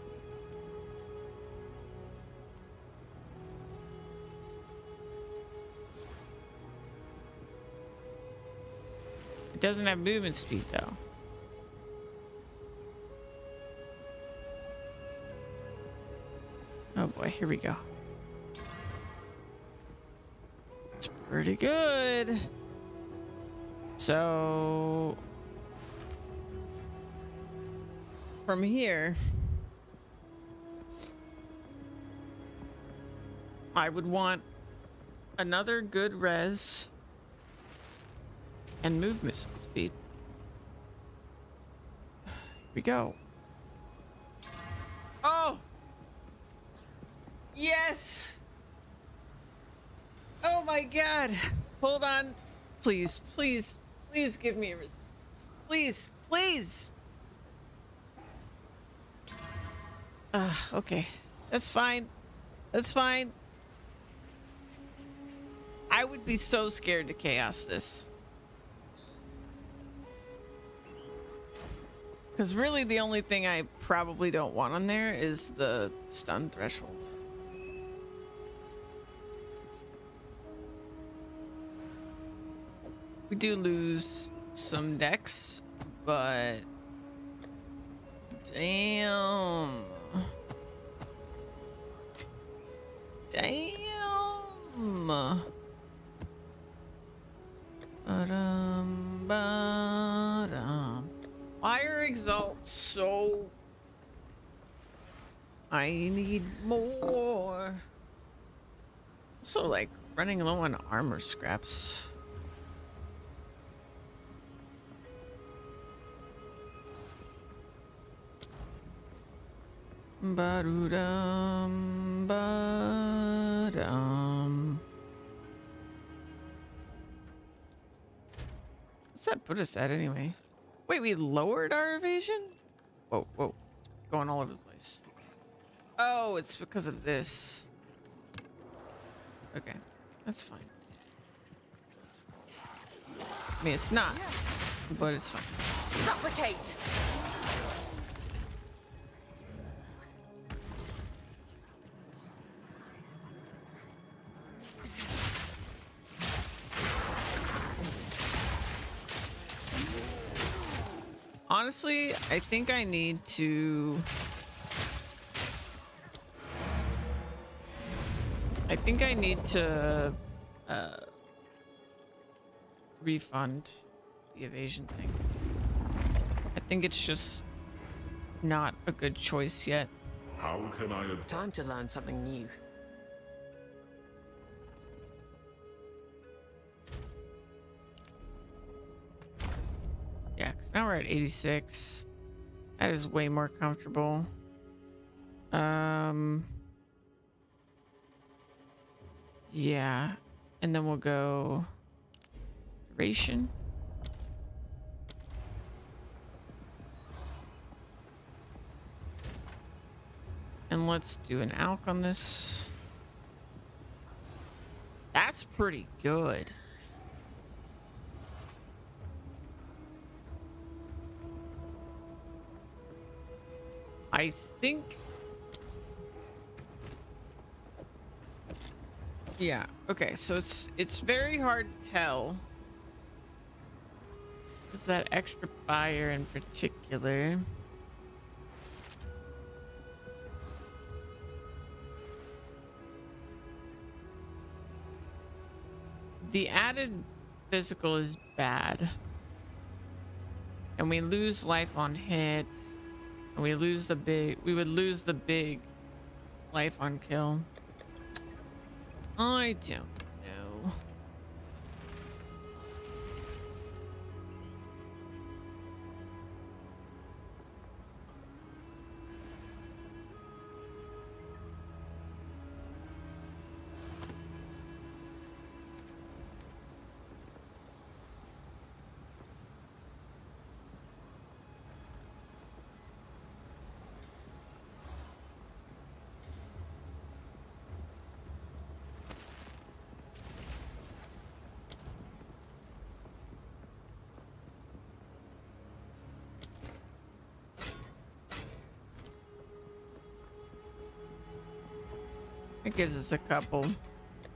It doesn't have movement speed though. Oh boy, here we go. It's pretty good. So from here, I would want another good res and movement speed. Here we go. Oh! Yes! Oh my god! Hold on. Please, please, please give me a resistance. Please, please! Okay. That's fine. That's fine. I would be so scared to chaos this. Because really the only thing I probably don't want on there is the stun threshold. We do lose some decks, but damn. Damn. Ba-dum. Fire Exalt so... I need more. Also, like, running low on armor scraps. Ba-doo-dum, ba-dum. What's that put us at anyway? Wait, we lowered our evasion? Whoa, whoa. It's going all over the place. Oh, it's because of this. Okay, that's fine. I mean, it's not, but it's fine. Supplicate! Honestly, I think I need to... refund the evasion thing. I think it's just not a good choice yet. How can I advise? Time to learn something new. Yeah, because now we're at 86. That is way more comfortable. Yeah. And then we'll go duration. And let's do an alch on this. That's pretty good. I think... Yeah, okay, so it's very hard to tell. Is that extra fire in particular? The added physical is bad. And we lose life on hit. And we would lose the big life on kill. I don't know. It gives us a couple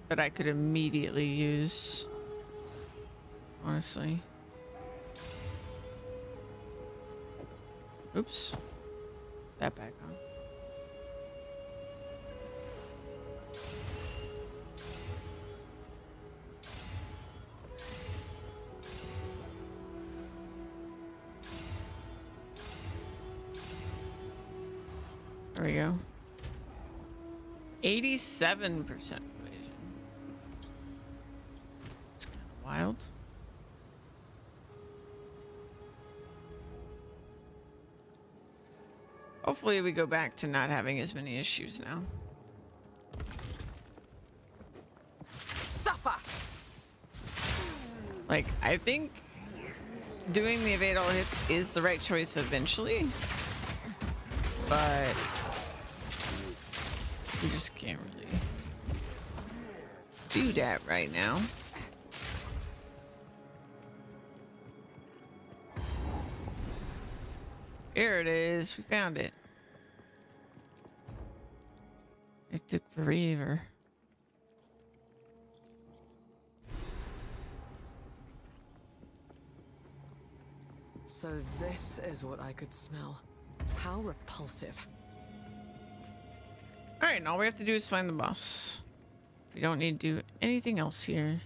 that I could immediately use. Honestly. Oops. That back on. There we go. 87% evasion. It's kind of wild. Hopefully we go back to not having as many issues now. Suffer! Like, I think doing the evade all hits is the right choice eventually, but we just can't really do that right now. Here it is. We found it. It took forever. So this is what I could smell. How repulsive. All right, and all we have to do is find the boss. We don't need to do anything else here.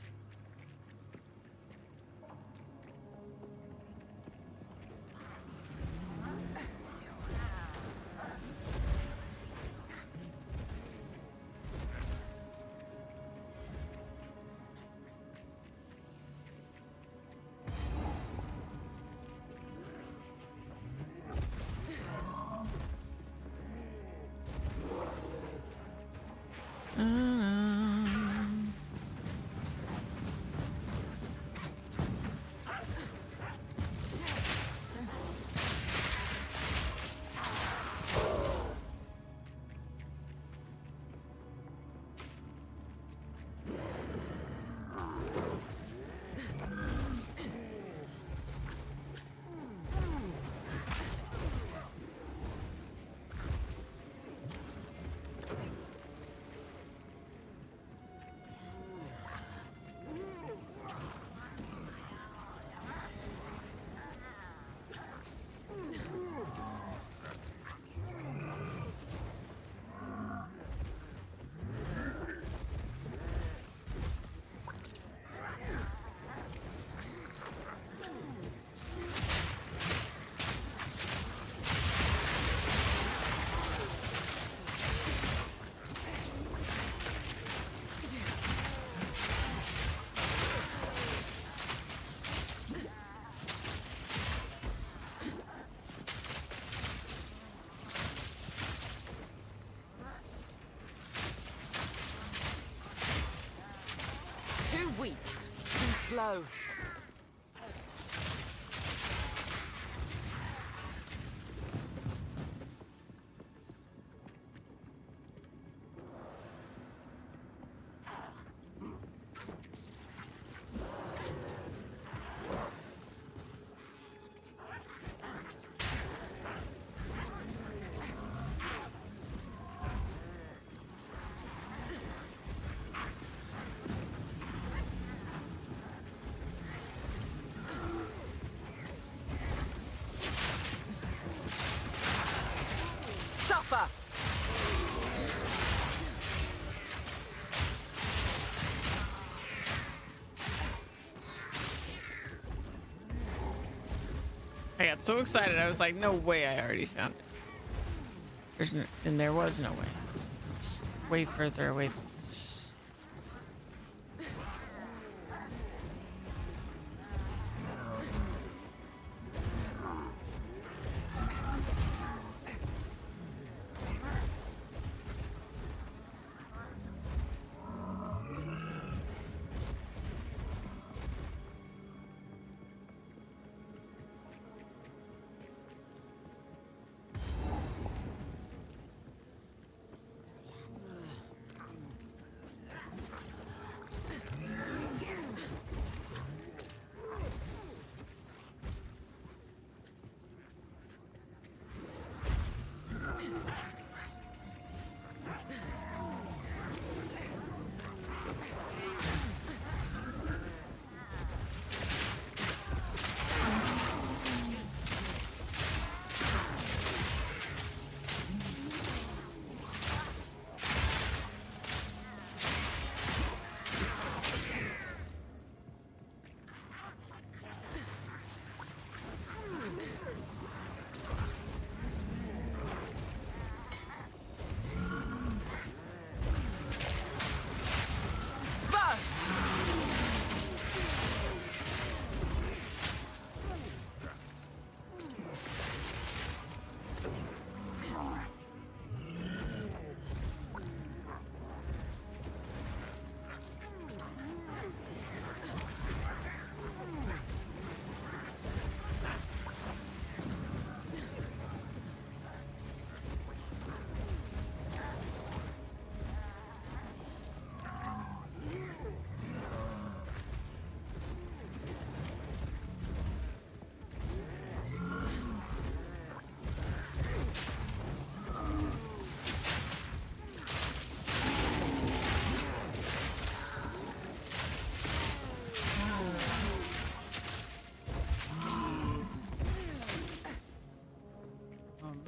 Too weak. Too slow. Suffer! I got so excited. I was like, no way, I already found it. There's no, and there was no way. It's way further away from us.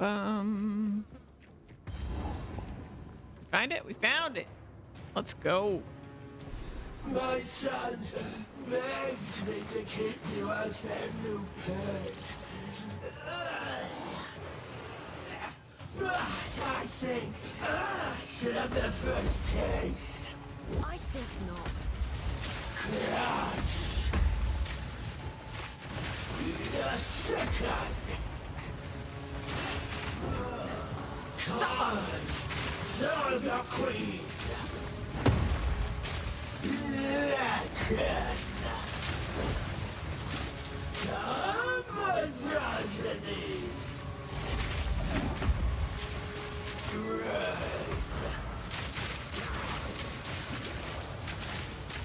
bum. Find it? We found it. Let's go. My sons begged me to keep you as their new pet. I think I should have the first taste. I think not. Crunch. The second. Saga Queen. Legend. Common progeny.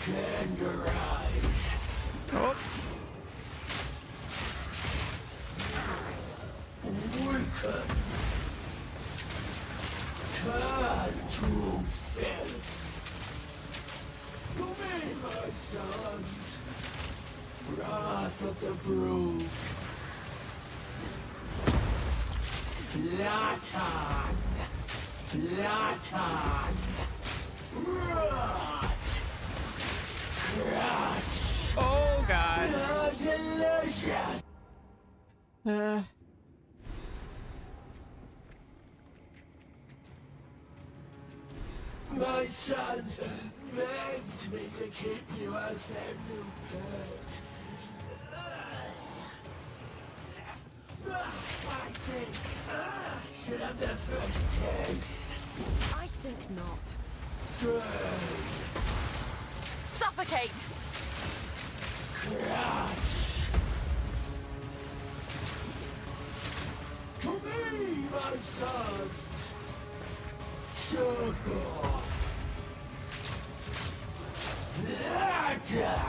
Tenderize. Oh. Weaken. Turn to filth. To me, my sons. Wrath of the brood. Flatten. Flatten. Rot. Crush. Oh God. Delicious. My sons begged me to keep you as their new pet. I think I should have the first taste. I think not. Suffocate! Crush. To me, my sons. Sugar. Flatten.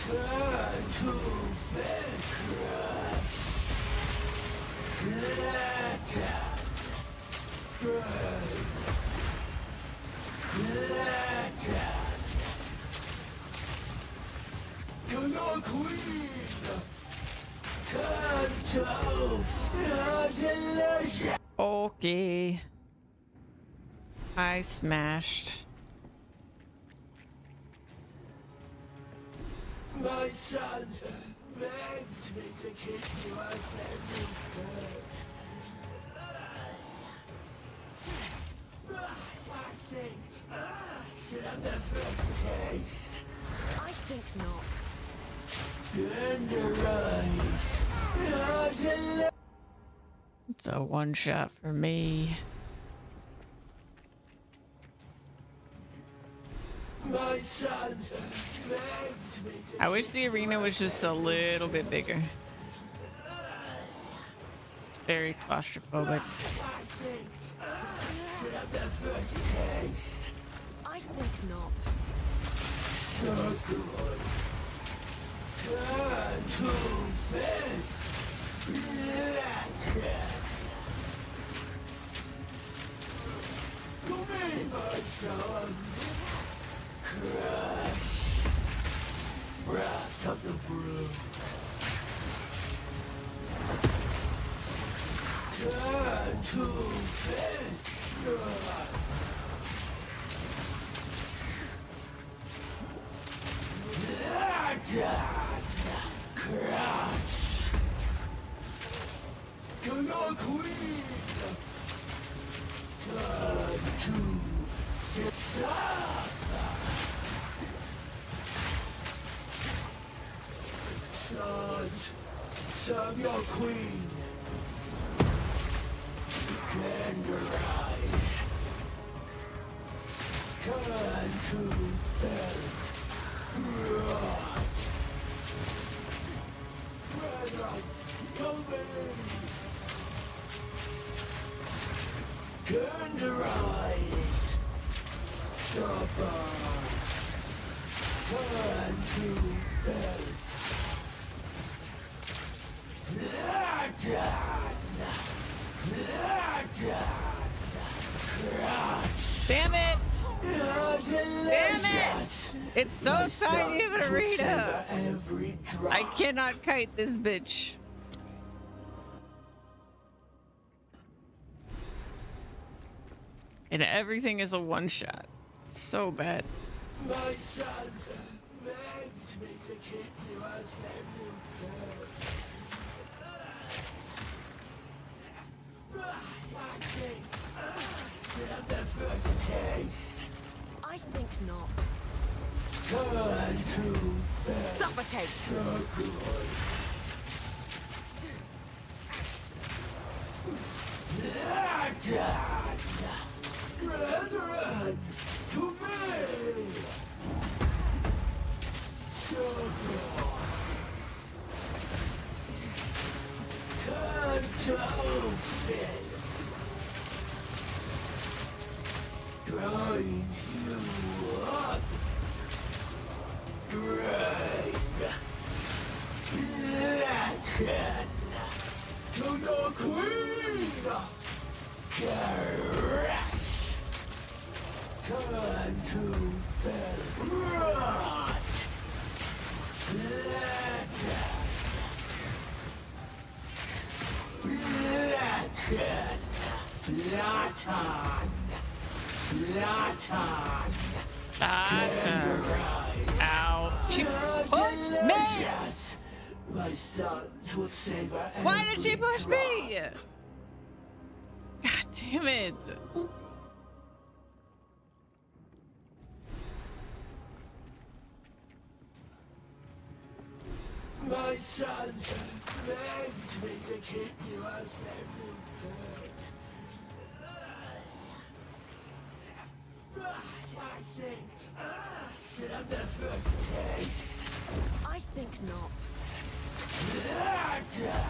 Turn to fat crush. Flatten. Burn. Flatten. To your queen. Turn to delicious. Okay. I smashed. My sons begged me to keep you as their new pet. I think I should have the first taste. I think not. Tenderize. It's a one shot for me. My sons begged me to I wish the arena was just a little bit bigger. It's very claustrophobic. I think I should have the first taste. I think not. So good. Turn to fish. Legend. To me, my sons. Crush. Wrath of the brood. Turn to fish. Legend. Crush. To your queen. Turn to fish. Sons, serve your queen. Tenderize. Turn to filth. Rot. Brethren, come in. Tenderize. Suffer. Turn to filth. Damn it! Damn it! It's so tiny of an arena. I cannot kite this bitch. And everything is a one-shot. So bad. My sons begged me to keep you as their new pet. I think should have the first taste. I think not. Turn to Suffocate! so good. Brethren, to me! So good. Turn to filth. Grind you up. Drain. Latin. To your queen. Caress. Turn to filth. Rot. Latin. Platon! Platon! Platon! Ow. She pushed me! Yes! My sons will savor Why did she push me? God damn it. My sons begged me to keep you as their new pet. I think should have the first taste. I think not. Latin!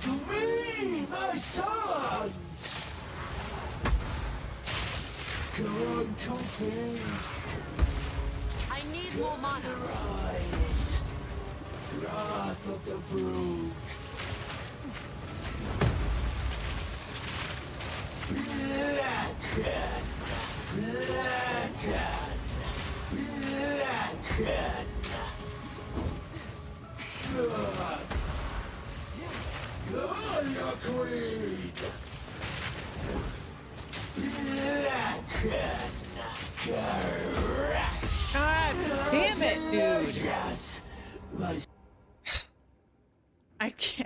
To me, my sons! Come to feast. I need more mana. Rise. Wrath of the brood. Latin! Latin! Latin! Shut! Your creed! Latin! Caress! God damn it, dude. Yes!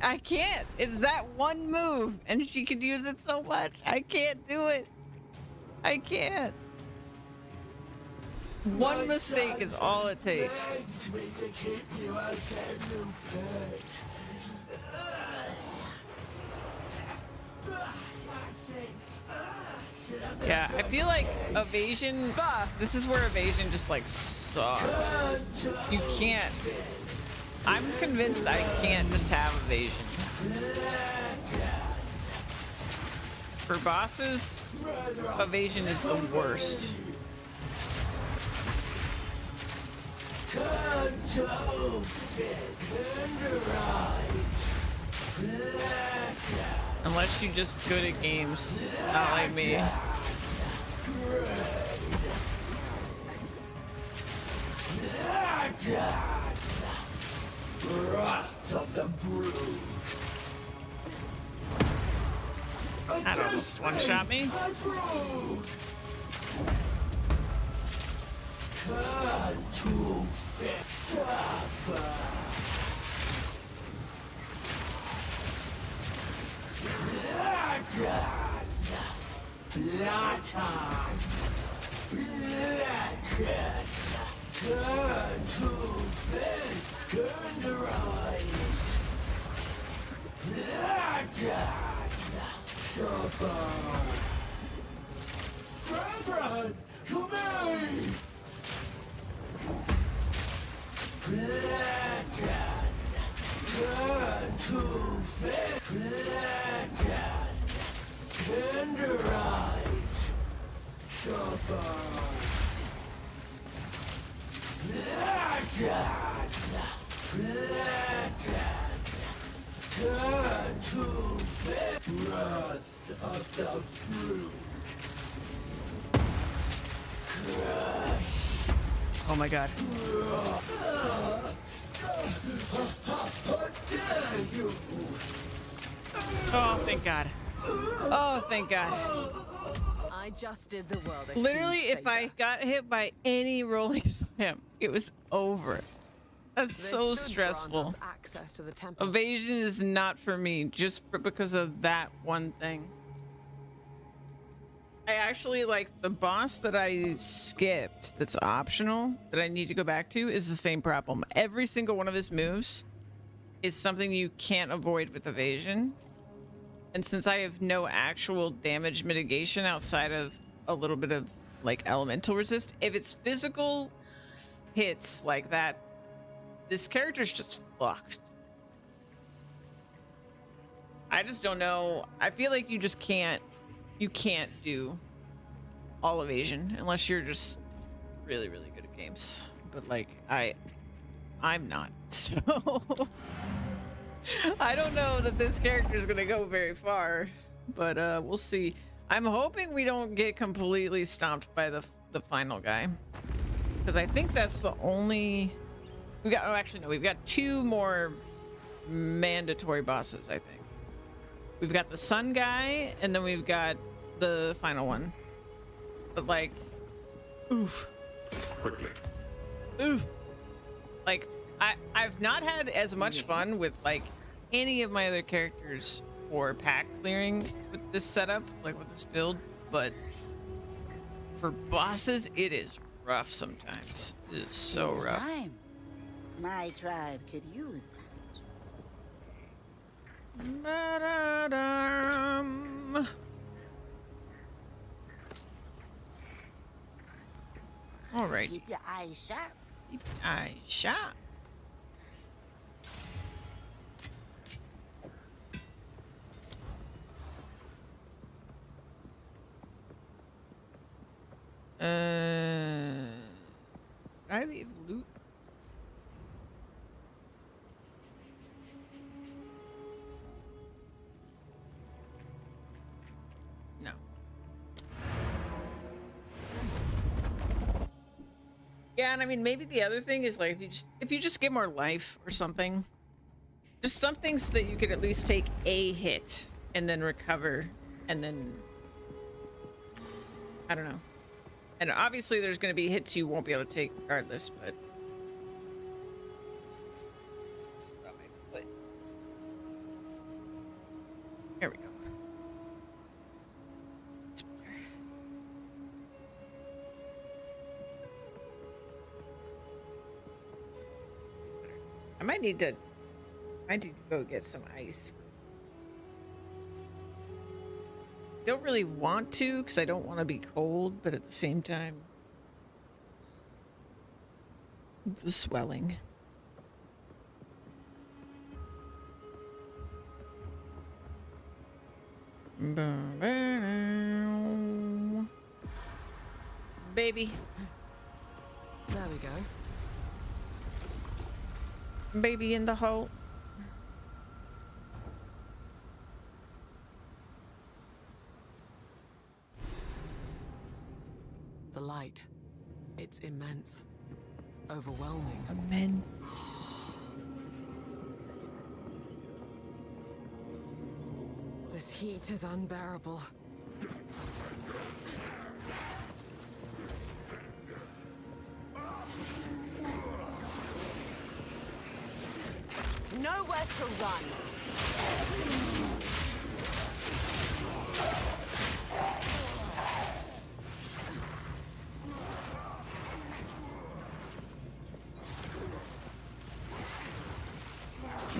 I can't. It's that one move, and she could use it so much. I can't do it. I can't. One mistake is all it takes. Begged me to keep you as their new pet. Yeah, I feel like evasion. This is where evasion just like sucks. You can't. I'm convinced I can't just have evasion. For bosses, evasion is the worst. Turn to fit and rise. Unless you're just good at games, not like me. Wrath of the brood. That almost one-shot me. Turn to fit suffer. Platon! Platon! Platon! Turn to faith, turn to rise. Platon! Suffer! Brethren, to me! Platon! Turn to faith, Platon! Tenderize! Suffer! Platon! Platon! Turn to faith, wrath of the brood! Crush! Oh my god. Oh, thank god. Oh, thank god. I just did the world a Literally, huge if I favor. got hit by any rolling slam, it was over. That's This so should stressful. grant us access to the temple. Evasion is not for me, just because of that one thing. I actually, like, the boss that I skipped that's optional that I need to go back to is the same problem. Every single one of his moves is something you can't avoid with evasion. And since I have no actual damage mitigation outside of a little bit of, like, elemental resist, if it's physical hits like that, this character's just fucked. I just don't know. I feel like you just can't do all evasion unless you're just really, really good at games. But like I'm not. So I don't know that this character is gonna go very far, but we'll see. I'm hoping we don't get completely stomped by the final guy, because I think that's the only we got. Oh, actually no, we've got 2 more mandatory bosses. I think we've got the sun guy, and then we've got the final one. But like, oof. Quickly. Oof. Like, I've not had as much fun with like any of my other characters for pack clearing with this setup, like with this build, but for bosses, it is rough sometimes. It is so Take your rough. time. My tribe could use that. Ba-da-dum. All right. Keep your eyes sharp. Keep your eyes sharp. Did I leave loot? No. Yeah, and I mean, maybe the other thing is like if you just get more life or something, just something so that you could at least take a hit and then recover, and then I don't know. And obviously, there's going to be hits you won't be able to take regardless, but. Oh, my foot. There we go. It's better. It's better. I might need to go get some ice. Don't really want to because I don't want to be cold, but at the same time, the swelling. Baby. There we go. Baby in the hole. The light. It's immense. Overwhelming. Immense. This heat is unbearable. Nowhere to run.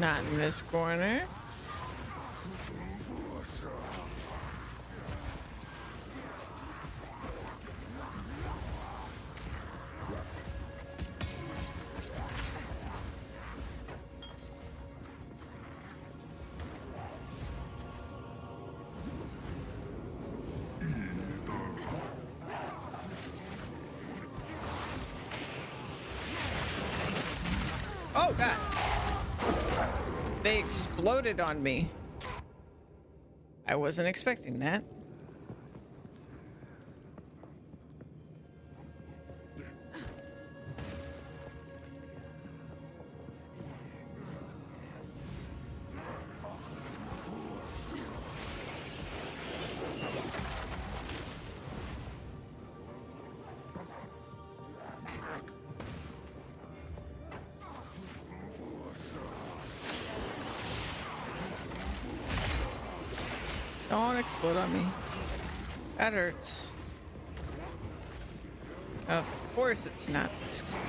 Not in this corner. Oh, God. They exploded on me. I wasn't expecting that. Don't explode on me. That hurts. Of course it's not this cool.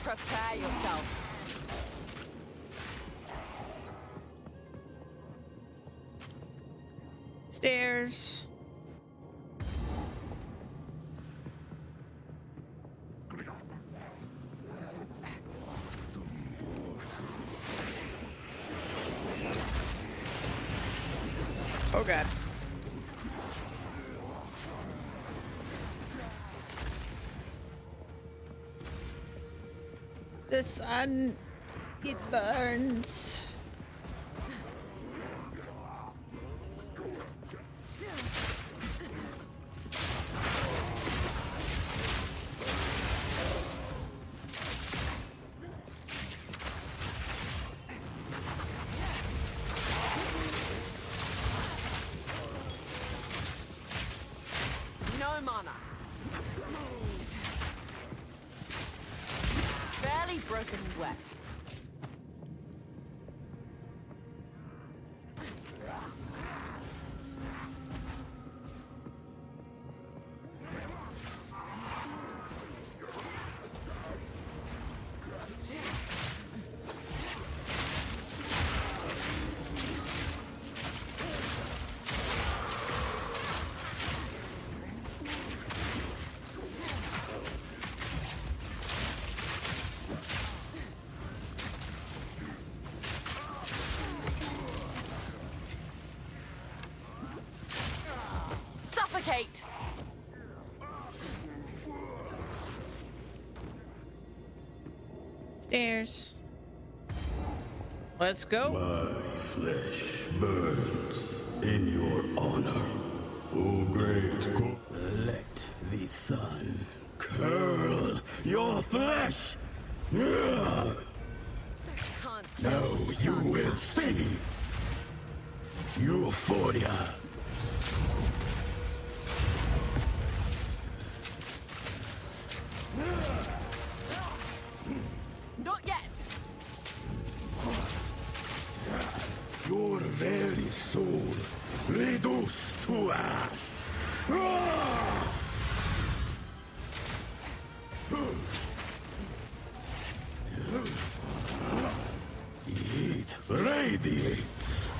Prepare yourself. Stairs. Oh god. The sun, it burns. No mana. Barely broke a sweat. Suffocate! Stairs. Let's go. My flesh burns in your honor. O great God, let the sun curl your flesh. Can't Now you will see Euphoria. Not yet! Your very soul reduced to ash. It radiates.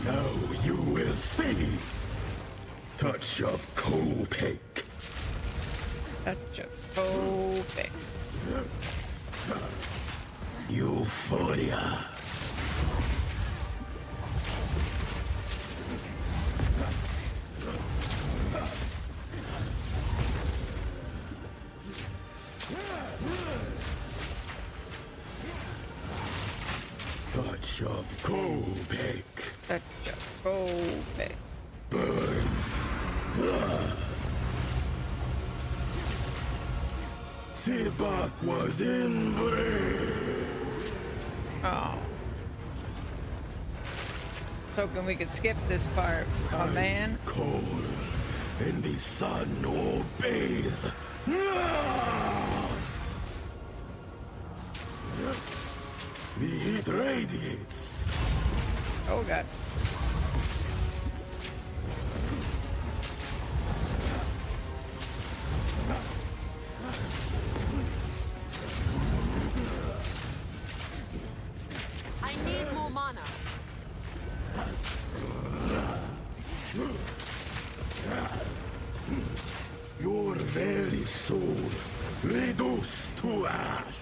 Now you will see. Touch of Copic. Touch of Copic. Euphoria. Touch of Copic. Touch of Copic. Burn. Sibak was embraced. Oh. So hoping we could skip this part. Oh man. Cold, and the sun obeys. The heat radiates. Oh god. I need more mana. Your very soul reduced to ash.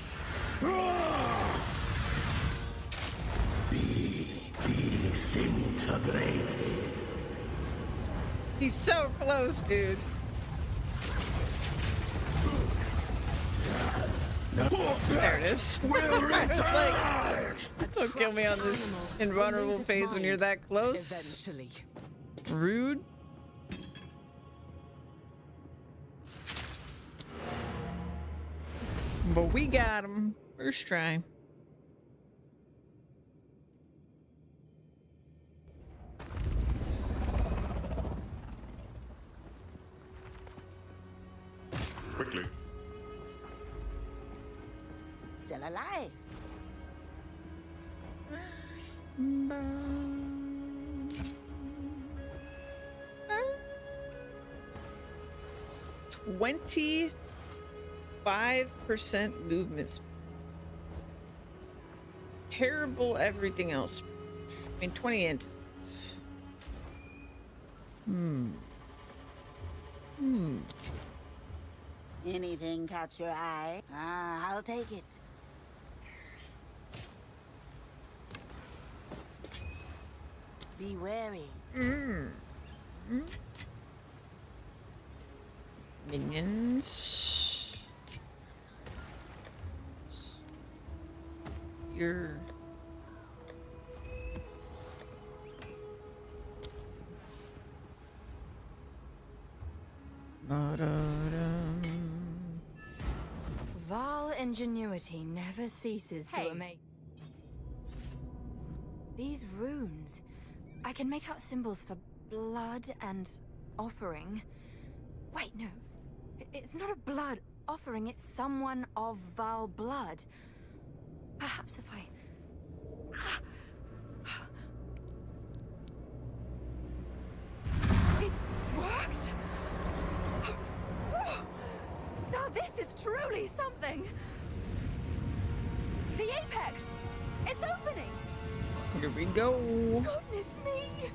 Be disintegrated. He's so close, dude. Now There it is. will I was like, return. Don't kill me on this invulnerable phase when you're that close. Eventually. Rude. But we got him. First try. Quickly. Still alive. 25% movement speed. Terrible everything else. I mean, 20 entities. Anything catch your eye? Ah, I'll take it. Be wary. Minions. You're... Val ingenuity never ceases to amaze. These runes. I can make out symbols for blood and offering. Wait, no. It's not a blood offering, it's someone of Val blood. Perhaps if I... It worked! Now this is truly something! The apex! It's opening! Here we go. Goodness me!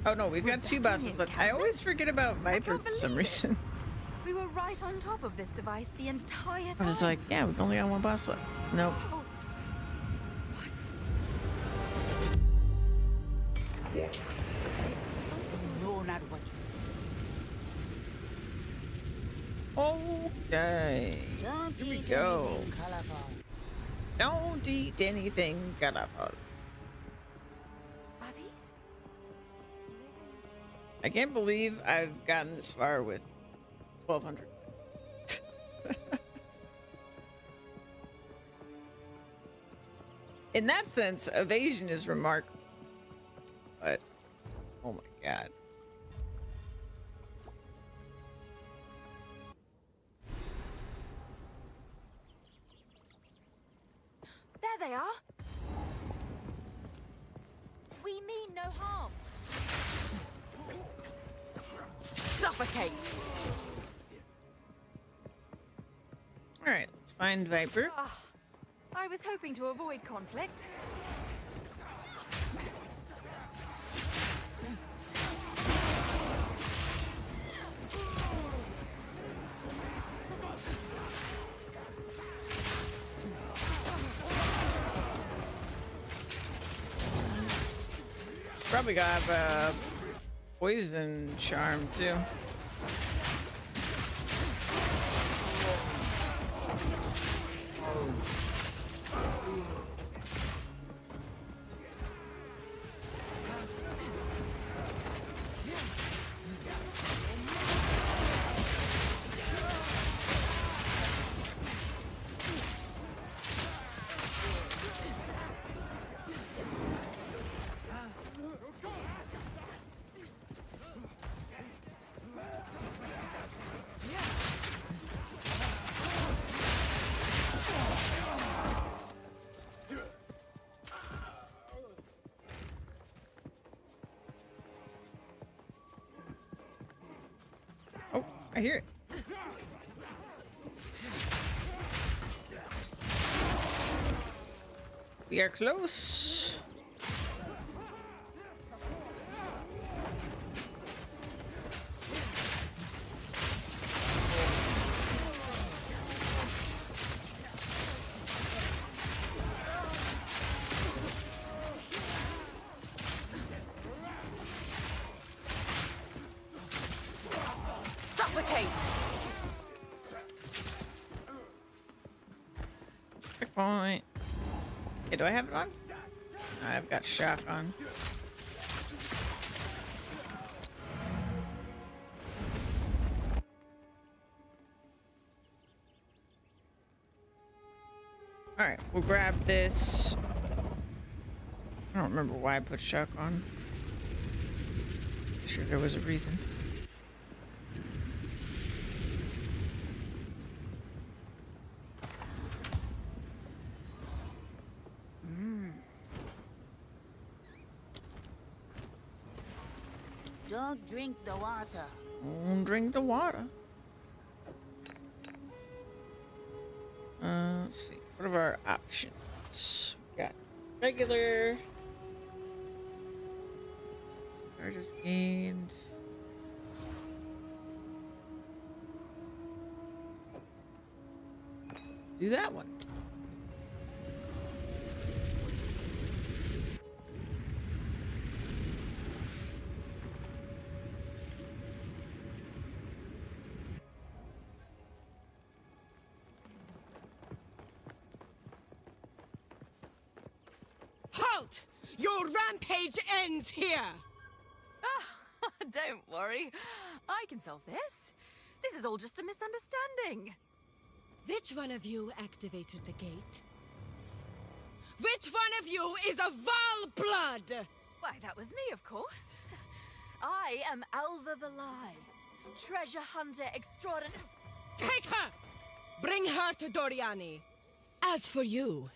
Oh no, we've got two bosses left. I always forget about Viper for some reason. We were right on top of this device the entire time. I was like, yeah, we've only got one boss left. Nope. Oh. What? What? It's some sort No, not what Okay. Don't Here we eat go. anything colorful. Don't eat anything colorful. Are these? I can't believe I've gotten this far with 1200. In that sense, evasion is remarkable. But, oh my god. There they are. We mean no harm. Suffocate! Alright, let's find Viper. I was hoping to avoid conflict. Probably got a poison charm too. Oh, I hear it. We are close. gate. Checkpoint. Okay, do I have it on? I've got shock on. Alright, we'll grab this. I don't remember why I put shock on. Sure there was a reason. Don't drink the water. Don't drink the water. Let's see. What are our options? We got regular. I just gained. Do that one. Halt! Your rampage ends here! Don't worry. I can solve this. This is all just a misunderstanding. Which one of you activated the gate? Which one of you is a Val blood? Why, that was me, of course. I am Alva Valai, treasure hunter extraordinary. Take her! Bring her to Doriani. As for you,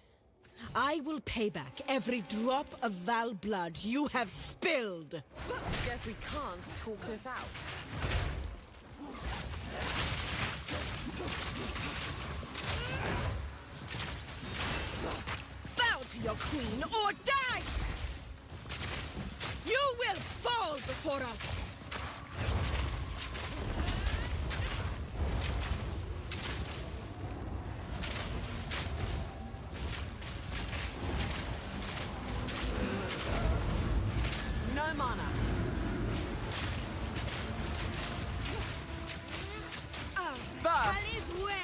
I will pay back every drop of Val blood you have spilled. Guess we can't talk this out. Bow to your queen or die! You will fall before us! No mana. Ali's web!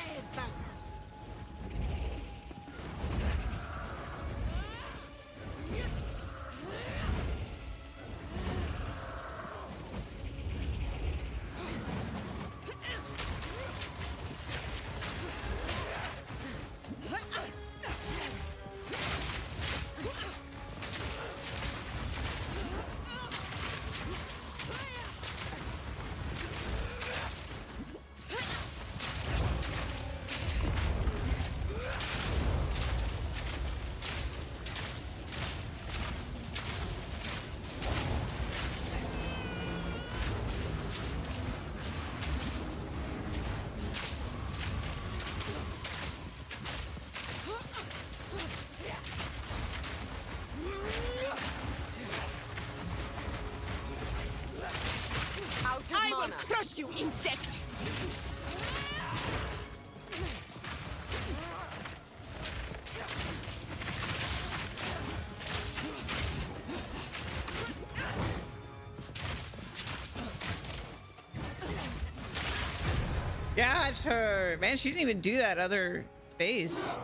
Out of I will mana. crush you, insect! Got her! Man, she didn't even do that other face.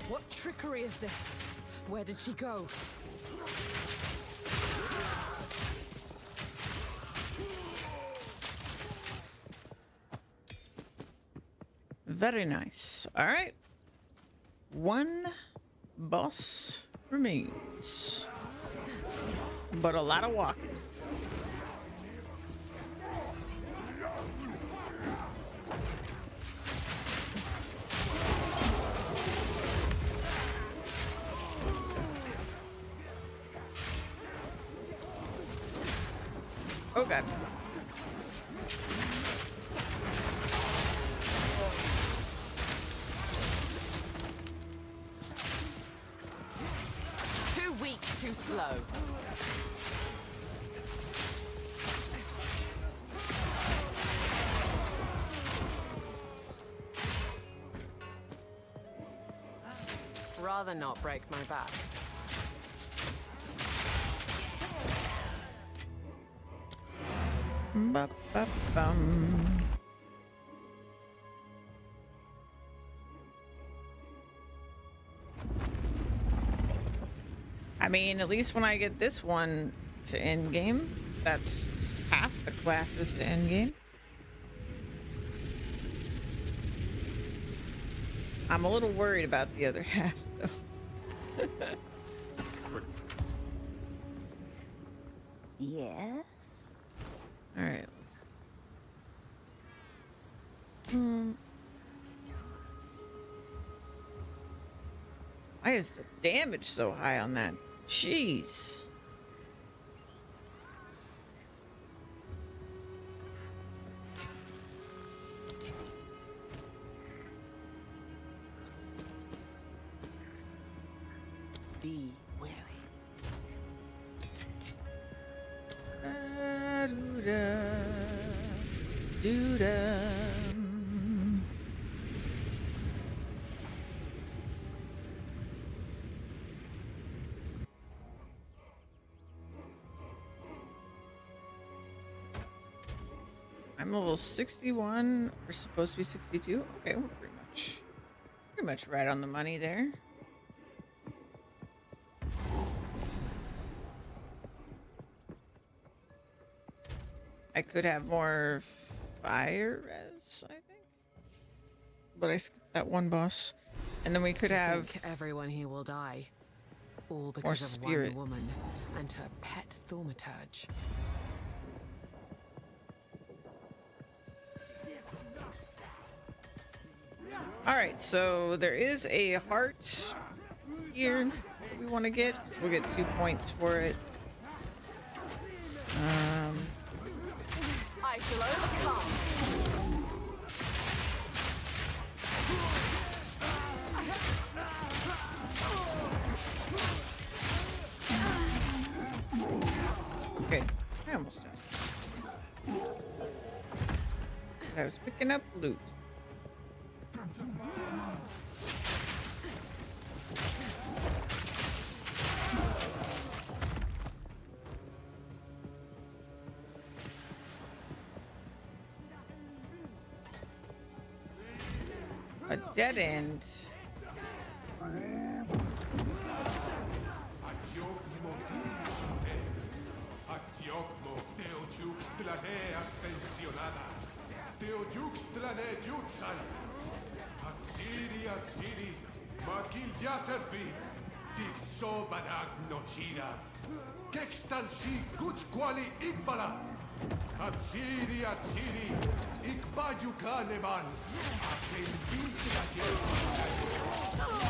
What trickery is this? Where did she go? Very nice. Alright. One boss remains. But a lot of walking. Oh god. Too weak, too slow. Rather not break my back. Ba-ba-bum. I mean, at least when I get this one to end game, that's half the classes to end game. I'm a little worried about the other half, though. Yes? All right. Why is the damage so high on that? Jeez. Be wary. Doo-da. I'm level 61. We're supposed to be 62. Okay, we're pretty much right on the money there. I could have more fire res, I think. But I skipped that one boss. And then we could have everyone here will die. All more because of spirit. one woman and her pet thaumaturge. Alright, so there is a heart here that we want to get. We'll get 2 points for it. I shall overcome. Okay, I almost died. I was picking up loot. A dead end. Atsiri, Atsiri, Ikbaju Kaneban, Aten Bilplayer,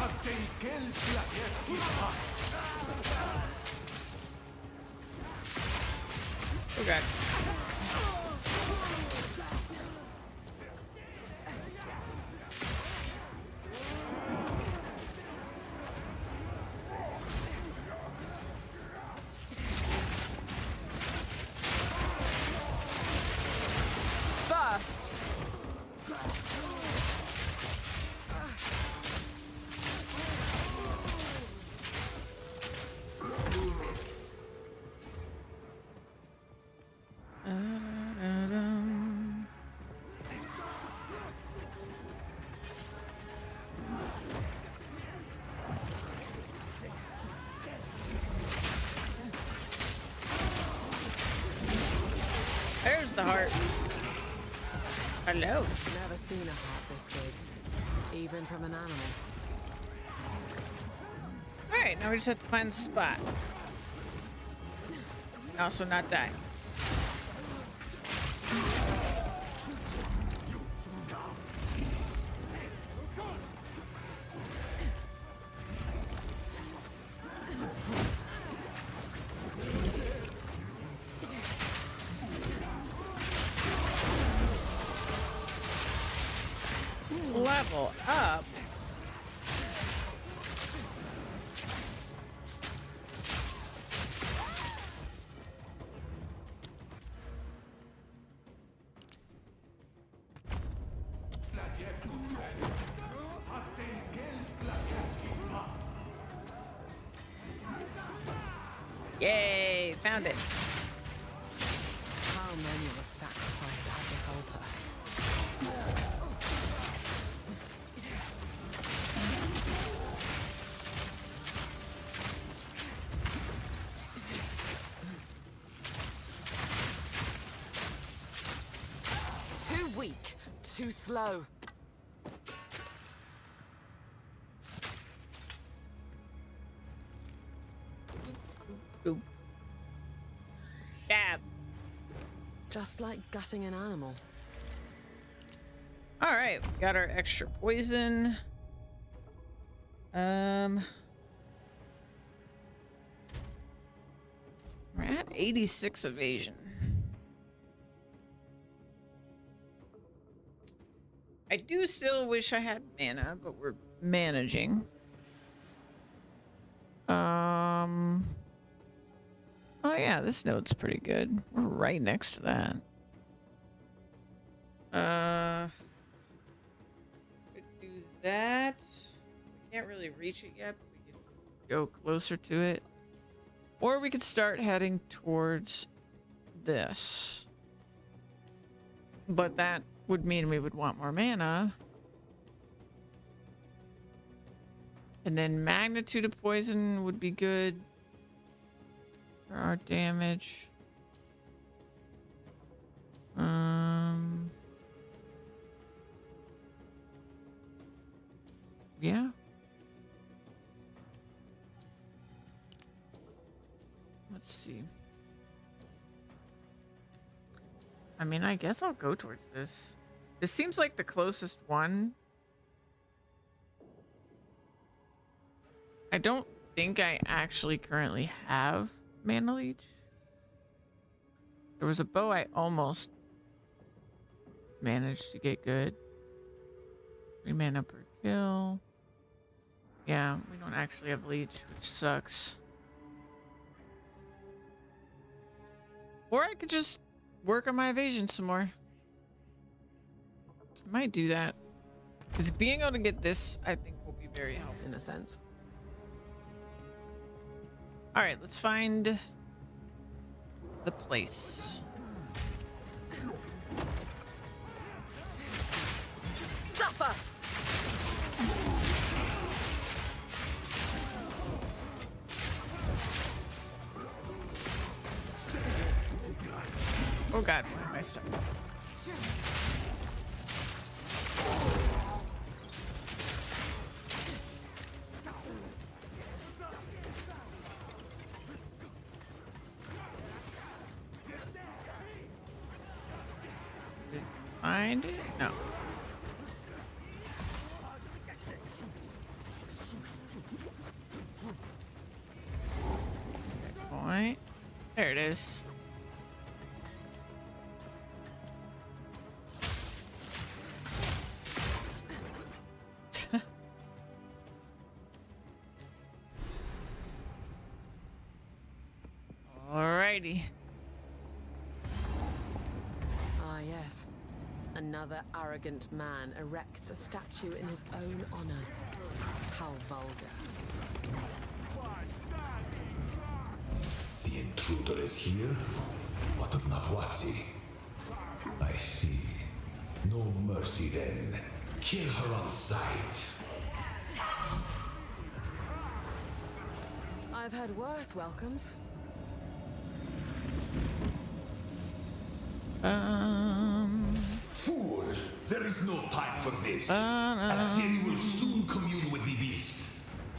Aten Kel Player Kipa. Okay. First. There's the heart. Hello. Never seen a heart this big, even from an animal. All right, now we just have to find the spot. And also not die. Level up. Yay, found it. How many were sacrificed at this altar? too slow. Boop. Stab. Just like gutting an animal. All right, we got our extra poison. We're at 86 evasion. I do still wish I had mana, but we're managing. Oh yeah, this note's pretty good. We're right next to that. Could do that. We can't really reach it yet, but we could go closer to it. Or we could start heading towards this. But that would mean we would want more mana. And then magnitude of poison would be good for our damage. Yeah. Let's see. I mean, I guess I'll go towards this. This seems like the closest one. I don't think I actually currently have mana leech. There was a bow I almost managed to get good. 3 mana per kill. Yeah, we don't actually have leech, which sucks. Or I could just work on my evasion some more. I might do that. Because being able to get this, I think, will be very helpful. In a sense. Alright, let's find the place. Suffer! Oh god, why am I stuck? Did I find it? No. Point. There it is. Alrighty. Ah, yes. Another arrogant man erects a statue in his own honor. How vulgar. The intruder is here? What of Natwatsi? I see. No mercy then. Kill her on sight. I've had worse welcomes. Fool! There is no time for this. Alziri will soon commune with the beast.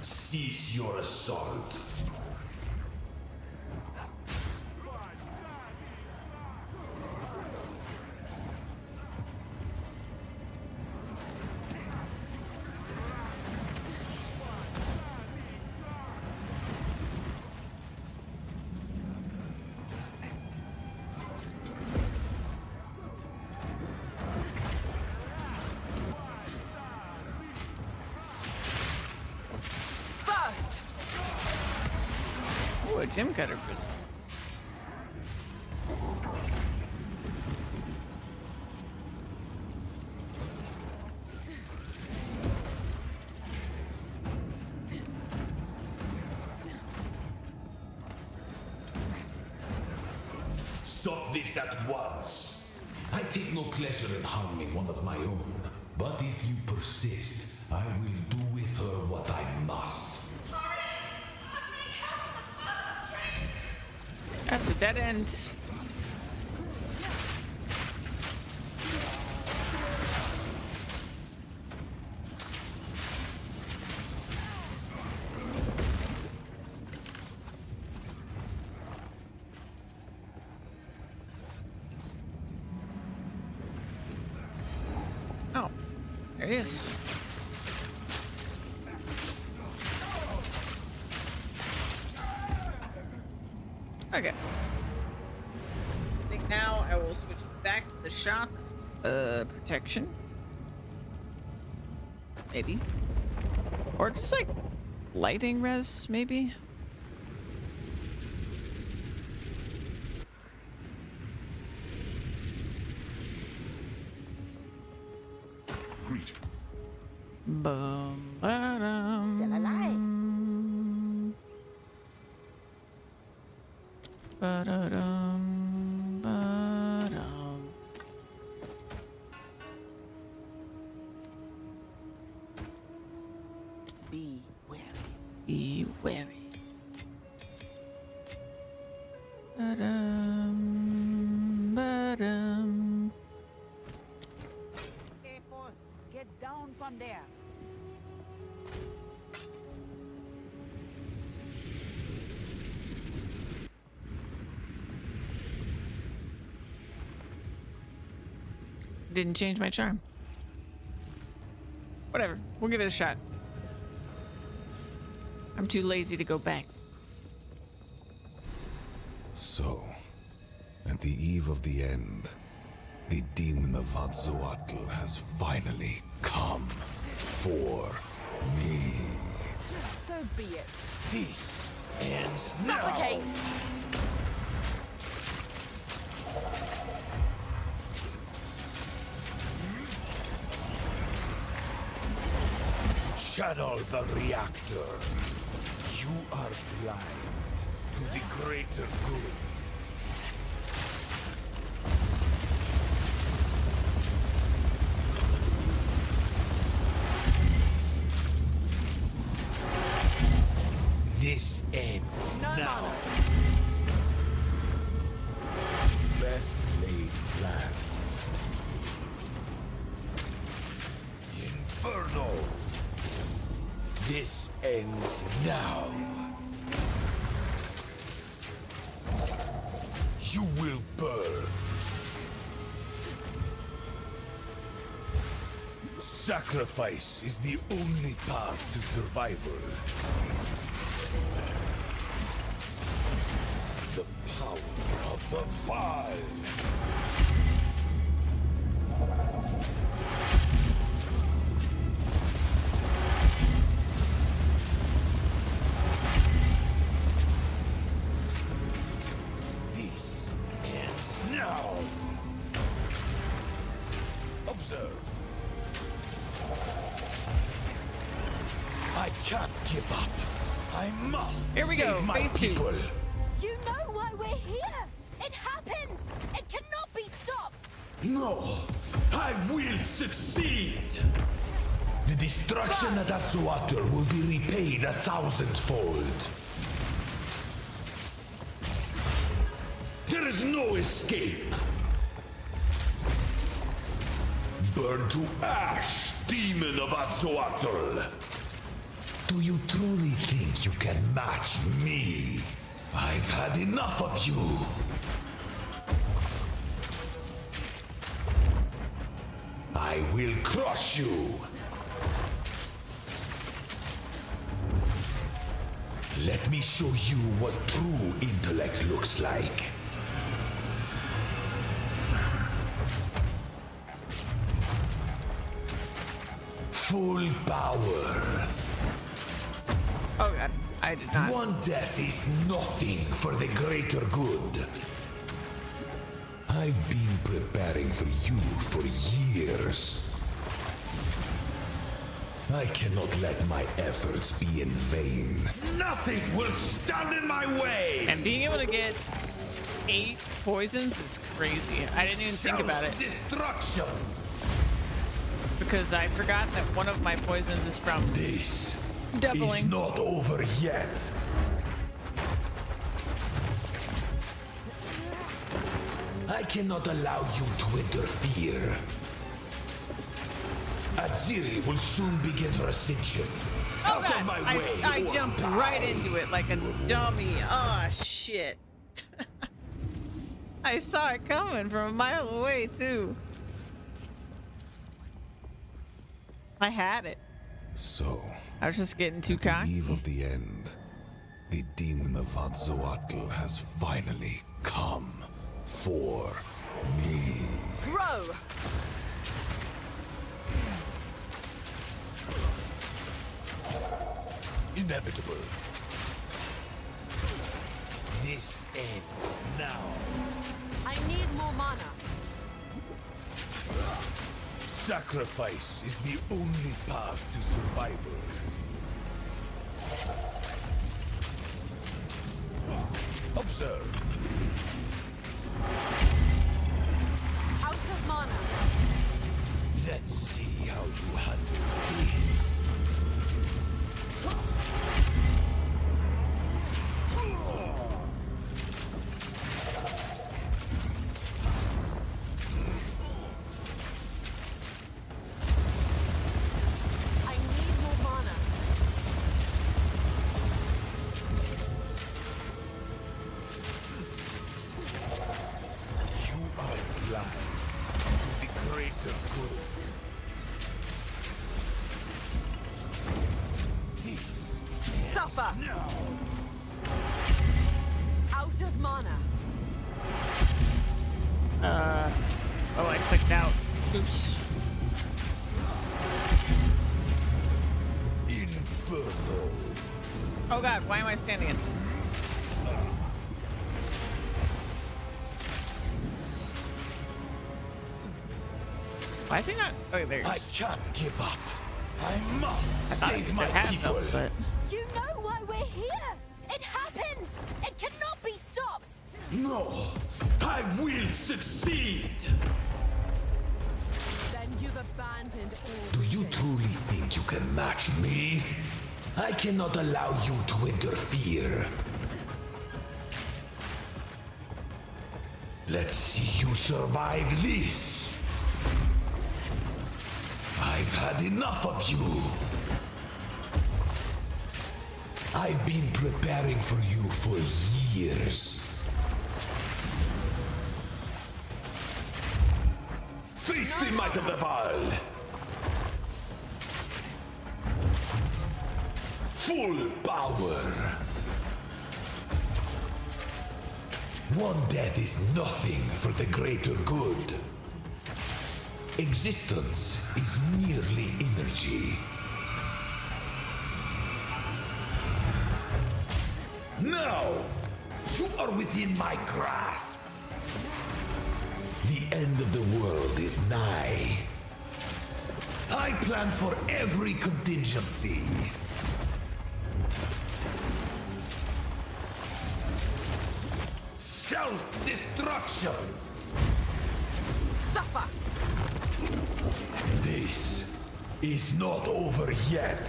Cease your assault. Oh, a gem cutter prison. Stop this at once. I take no pleasure in harming one of my own. But if you persist, I will do with her what I must. That's a dead end. Nice. Okay. I think now I will switch back to the shock protection. Maybe. Or just like lighting res, maybe. Greet. Bum, ba-dum. Still alive. Ba-da-dum, ba-dum. Be wary. Be wary. Ba-dum, ba-dum. Hey, boss, get down from there. Didn't change my charm. Whatever. We'll give it a shot. I'm too lazy to go back. So, at the eve of the end, the demon of Atzoatl has finally come for me. So be it. This ends Suffocate! Channel the reactor. You are blind to the greater good. This ends No now. mana. Best laid plans. Inferno. This ends now. You will burn. Sacrifice is the only path to survival. The power of the vile. This ends now. Observe. I can't give up. I must Here we go, save my phase two. people. You know why we're here! It happened! It cannot be stopped! No, I will succeed. The destruction at Atzoatl will be repaid 1,000-fold. There is no escape. Burn to ash, demon of Atzoatl. Do you truly think you can match me? I've had enough of you. I will crush you. Let me show you what true intellect looks like. Full power. Oh god, I did not. One death is nothing for the greater good. I've been preparing for you for years. I cannot let my efforts be in vain. Nothing will stand in my way! And being able to get 8 poisons is crazy. I didn't even think about it. Destruction! Because I forgot that one of my poisons is from This doubling. is not over yet. I cannot allow you to interfere. Aziri will soon begin her ascension. Oh Out god, of my I way, or jumped die. right into it like a dummy. Oh shit. I saw it coming from a mile away too. I had it. So, I was just getting too at the cocky. eve of the end, the demon of Azzoatl has finally come for me. Grow! Inevitable. This ends now. I need more mana. Sacrifice is the only path to survival. Observe. Out of mana. Let's see how you handle this. I need more mana. You are blind to the greater good. This Suffer! Out of mana. Oh, I clicked out. Oops. Inferno. Oh god, why am I standing in? Why is he not? Oh, I there's. can't give up. I must I thought he save said my half people. health, but You know why we're here! It happened! It cannot be stopped! No, I will succeed. Then you've abandoned all. Do you faith. truly think you can match me? I cannot allow you to interfere. Let's see you survive this. I've had enough of you. I've been preparing for you for years. Face the might of the Val. Full power. One death is nothing for the greater good. Existence is merely energy. Now, you are within my grasp. The end of the world is nigh. I plan for every contingency. Self-destruction! Suffer! This is not over yet.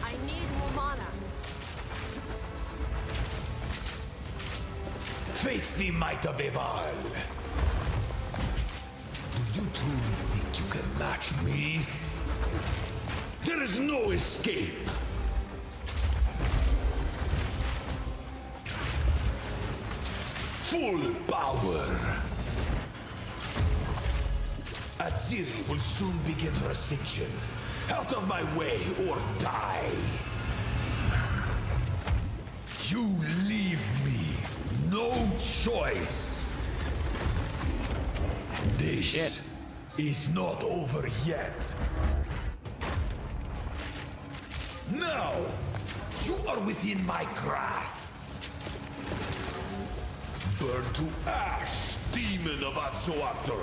I need more mana. Face the might of Eval. Do you truly think you can match me? There is no escape. Full power. Aziri will soon begin her ascension. Out of my way or die. You leave me no choice. This is not over yet. Now, you are within my grasp. Burn to ash, demon of Azzoatl.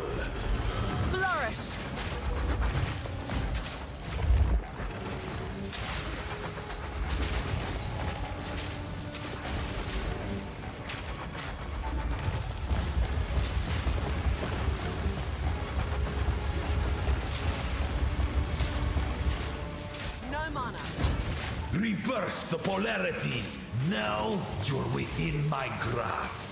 Flourish! No mana. Reverse the polarity. Now you're within my grasp.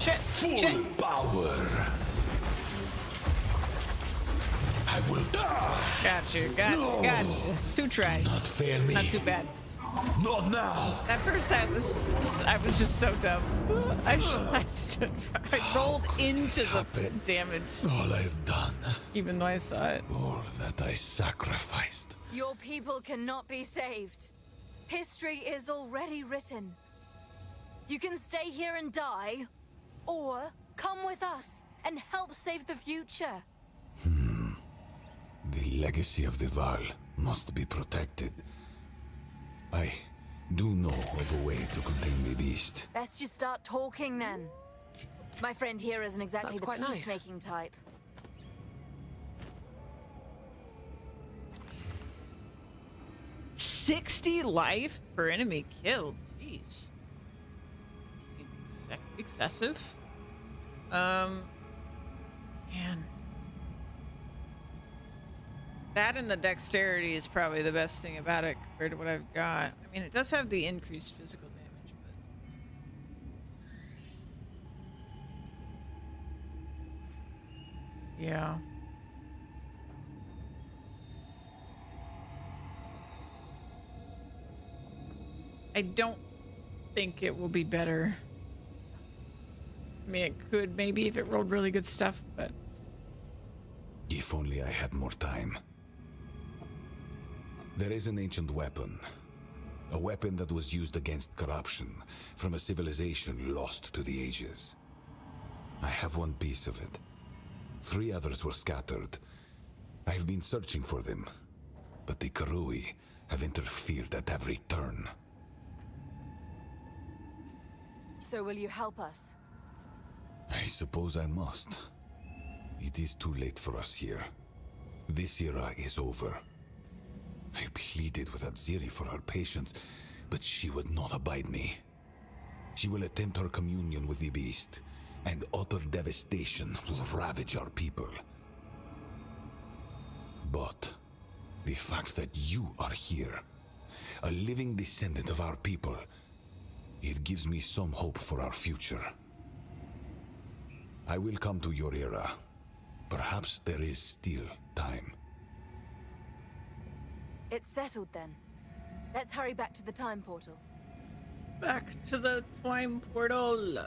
shit, Full shit. power. I will. Got you. Got you. 2 tries. Not fail me. Not too bad. Not now. That first time I was just so dumb. I rolled into the damage. All I've done. Even though I saw it. All that I sacrificed. Your people cannot be saved. History is already written. You can stay here and die, or come with us and help save the future. The legacy of the Val must be protected. I do know of a way to contain the beast. Best you start talking then. My friend here isn't exactly That's the quite nice. peacemaking type. $60 life per enemy killed. Jeez. Seems excessive. Man. That and the dexterity is probably the best thing about it compared to what I've got. I mean, it does have the increased physical damage, but... Yeah. I don't think it will be better. I mean, it could maybe if it rolled really good stuff, but... If only I had more time. There is an ancient weapon. A weapon that was used against corruption from a civilization lost to the ages. I have one piece of it. 3 others were scattered. I've been searching for them, but the Karui have interfered at every turn. So will you help us? I suppose I must. It is too late for us here. This era is over. I pleaded with Atziri for her patience, but she would not abide me. She will attempt her communion with the beast, and utter devastation will ravage our people. But the fact that you are here, a living descendant of our people, it gives me some hope for our future. I will come to your era. Perhaps there is still time. It's settled then. Let's hurry back to the time portal. Back to the time portal.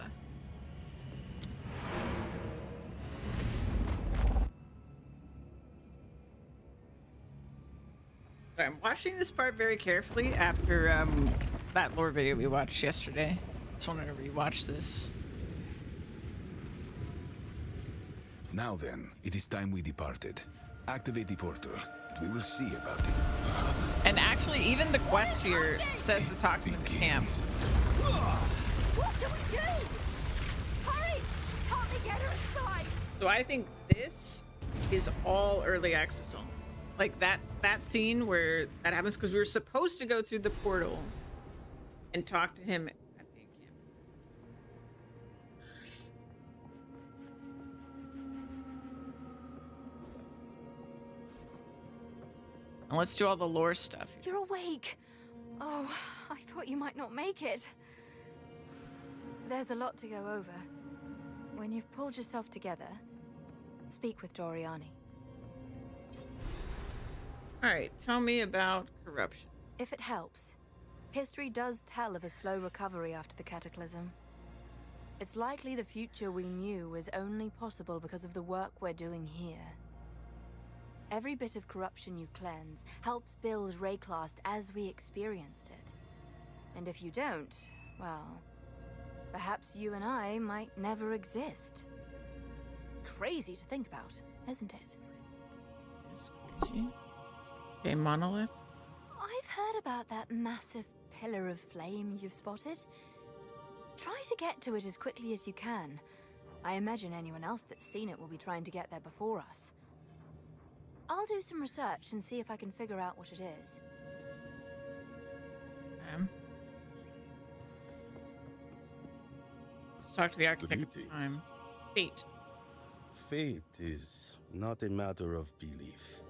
So I'm watching this part very carefully after that lore video we watched yesterday. Just wanted to rewatch this. Now then, it is time we departed. Activate the portal. We will see about it. And actually, even the quest here says to talk to him in the camp. What do we do? Hurry! Help me get her inside! So I think this is all early access only. Like that scene where that happens, because we were supposed to go through the portal and talk to him at the camp. And let's do all the lore stuff. You're awake. Oh, I thought you might not make it. There's a lot to go over. When you've pulled yourself together, speak with Doriani. Alright, tell me about corruption. If it helps, history does tell of a slow recovery after the cataclysm. It's likely the future we knew was only possible because of the work we're doing here. Every bit of corruption you cleanse helps build Rayclast as we experienced it. And if you don't, well, perhaps you and I might never exist. Crazy to think about, isn't it? It's crazy. Okay, monolith. I've heard about that massive pillar of flame you've spotted. Try to get to it as quickly as you can. I imagine anyone else that's seen it will be trying to get there before us. I'll do some research and see if I can figure out what it is. Let's talk to the architect of time. Fate. Fate is not a matter of belief.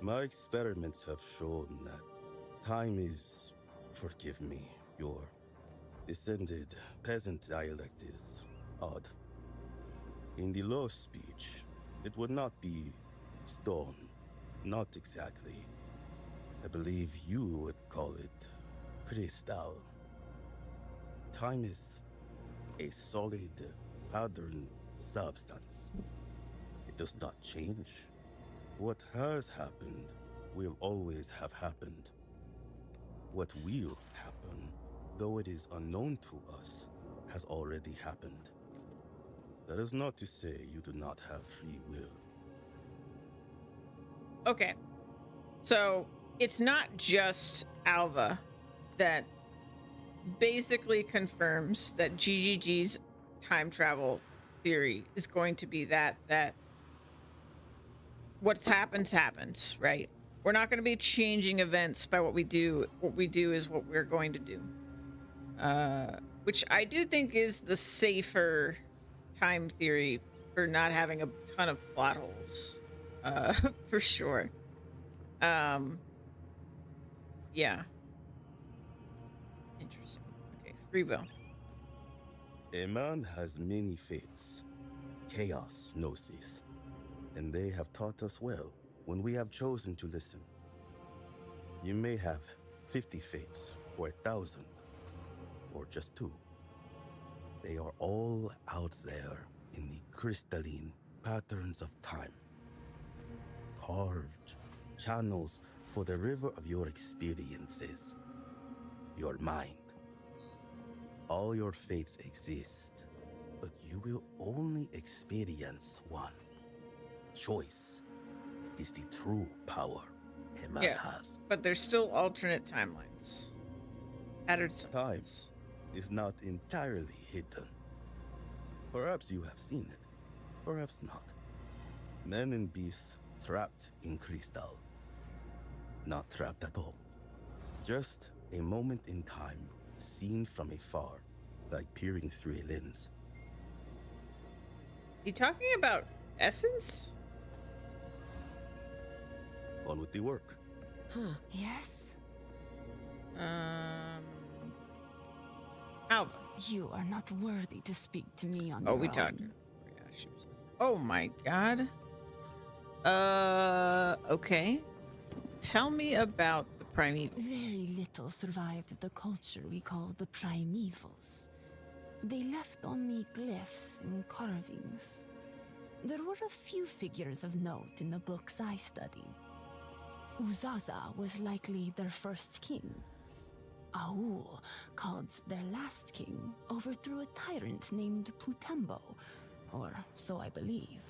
My experiments have shown that time is, forgive me, your descended peasant dialect is odd. In the law speech, it would not be Stone. Not exactly. I believe you would call it crystal. Time is a solid pattern substance. It does not change. What has happened will always have happened. What will happen, though it is unknown to us, has already happened. That is not to say you do not have free will. Okay. So it's not just Alva that basically confirms that GGG's time travel theory is going to be that what's happened, right? We're not going to be changing events by what we do. What we do is what we're going to do. Which I do think is the safer time theory for not having a ton of plot holes. For sure. Yeah. Interesting. Okay, free will. A man has many fates. Chaos knows this, and they have taught us well when we have chosen to listen. You may have 50 fates, or 1,000, or just 2. They are all out there in the crystalline patterns of time. Carved channels for the river of your experiences, your mind. All your fates exist, but you will only experience one. Choice is the true power a man has. But there's still alternate timelines. Patterned Time is not entirely hidden. Perhaps you have seen it, perhaps not. Men and beasts trapped in crystal. Not trapped at all. Just a moment in time, seen from afar, like peering through a lens. Is he talking about essence? On with the work. Huh. Yes? Alva. You are not worthy to speak to me on Oh, your we own. talked. Yeah, she was like, oh my god. Okay. Tell me about the primeval. Very little survived of the culture we call the primevals. They left only glyphs and carvings. There were a few figures of note in the books I studied. Uzaza was likely their first king. Aul, called their last king, overthrew a tyrant named Putembo, or so I believe.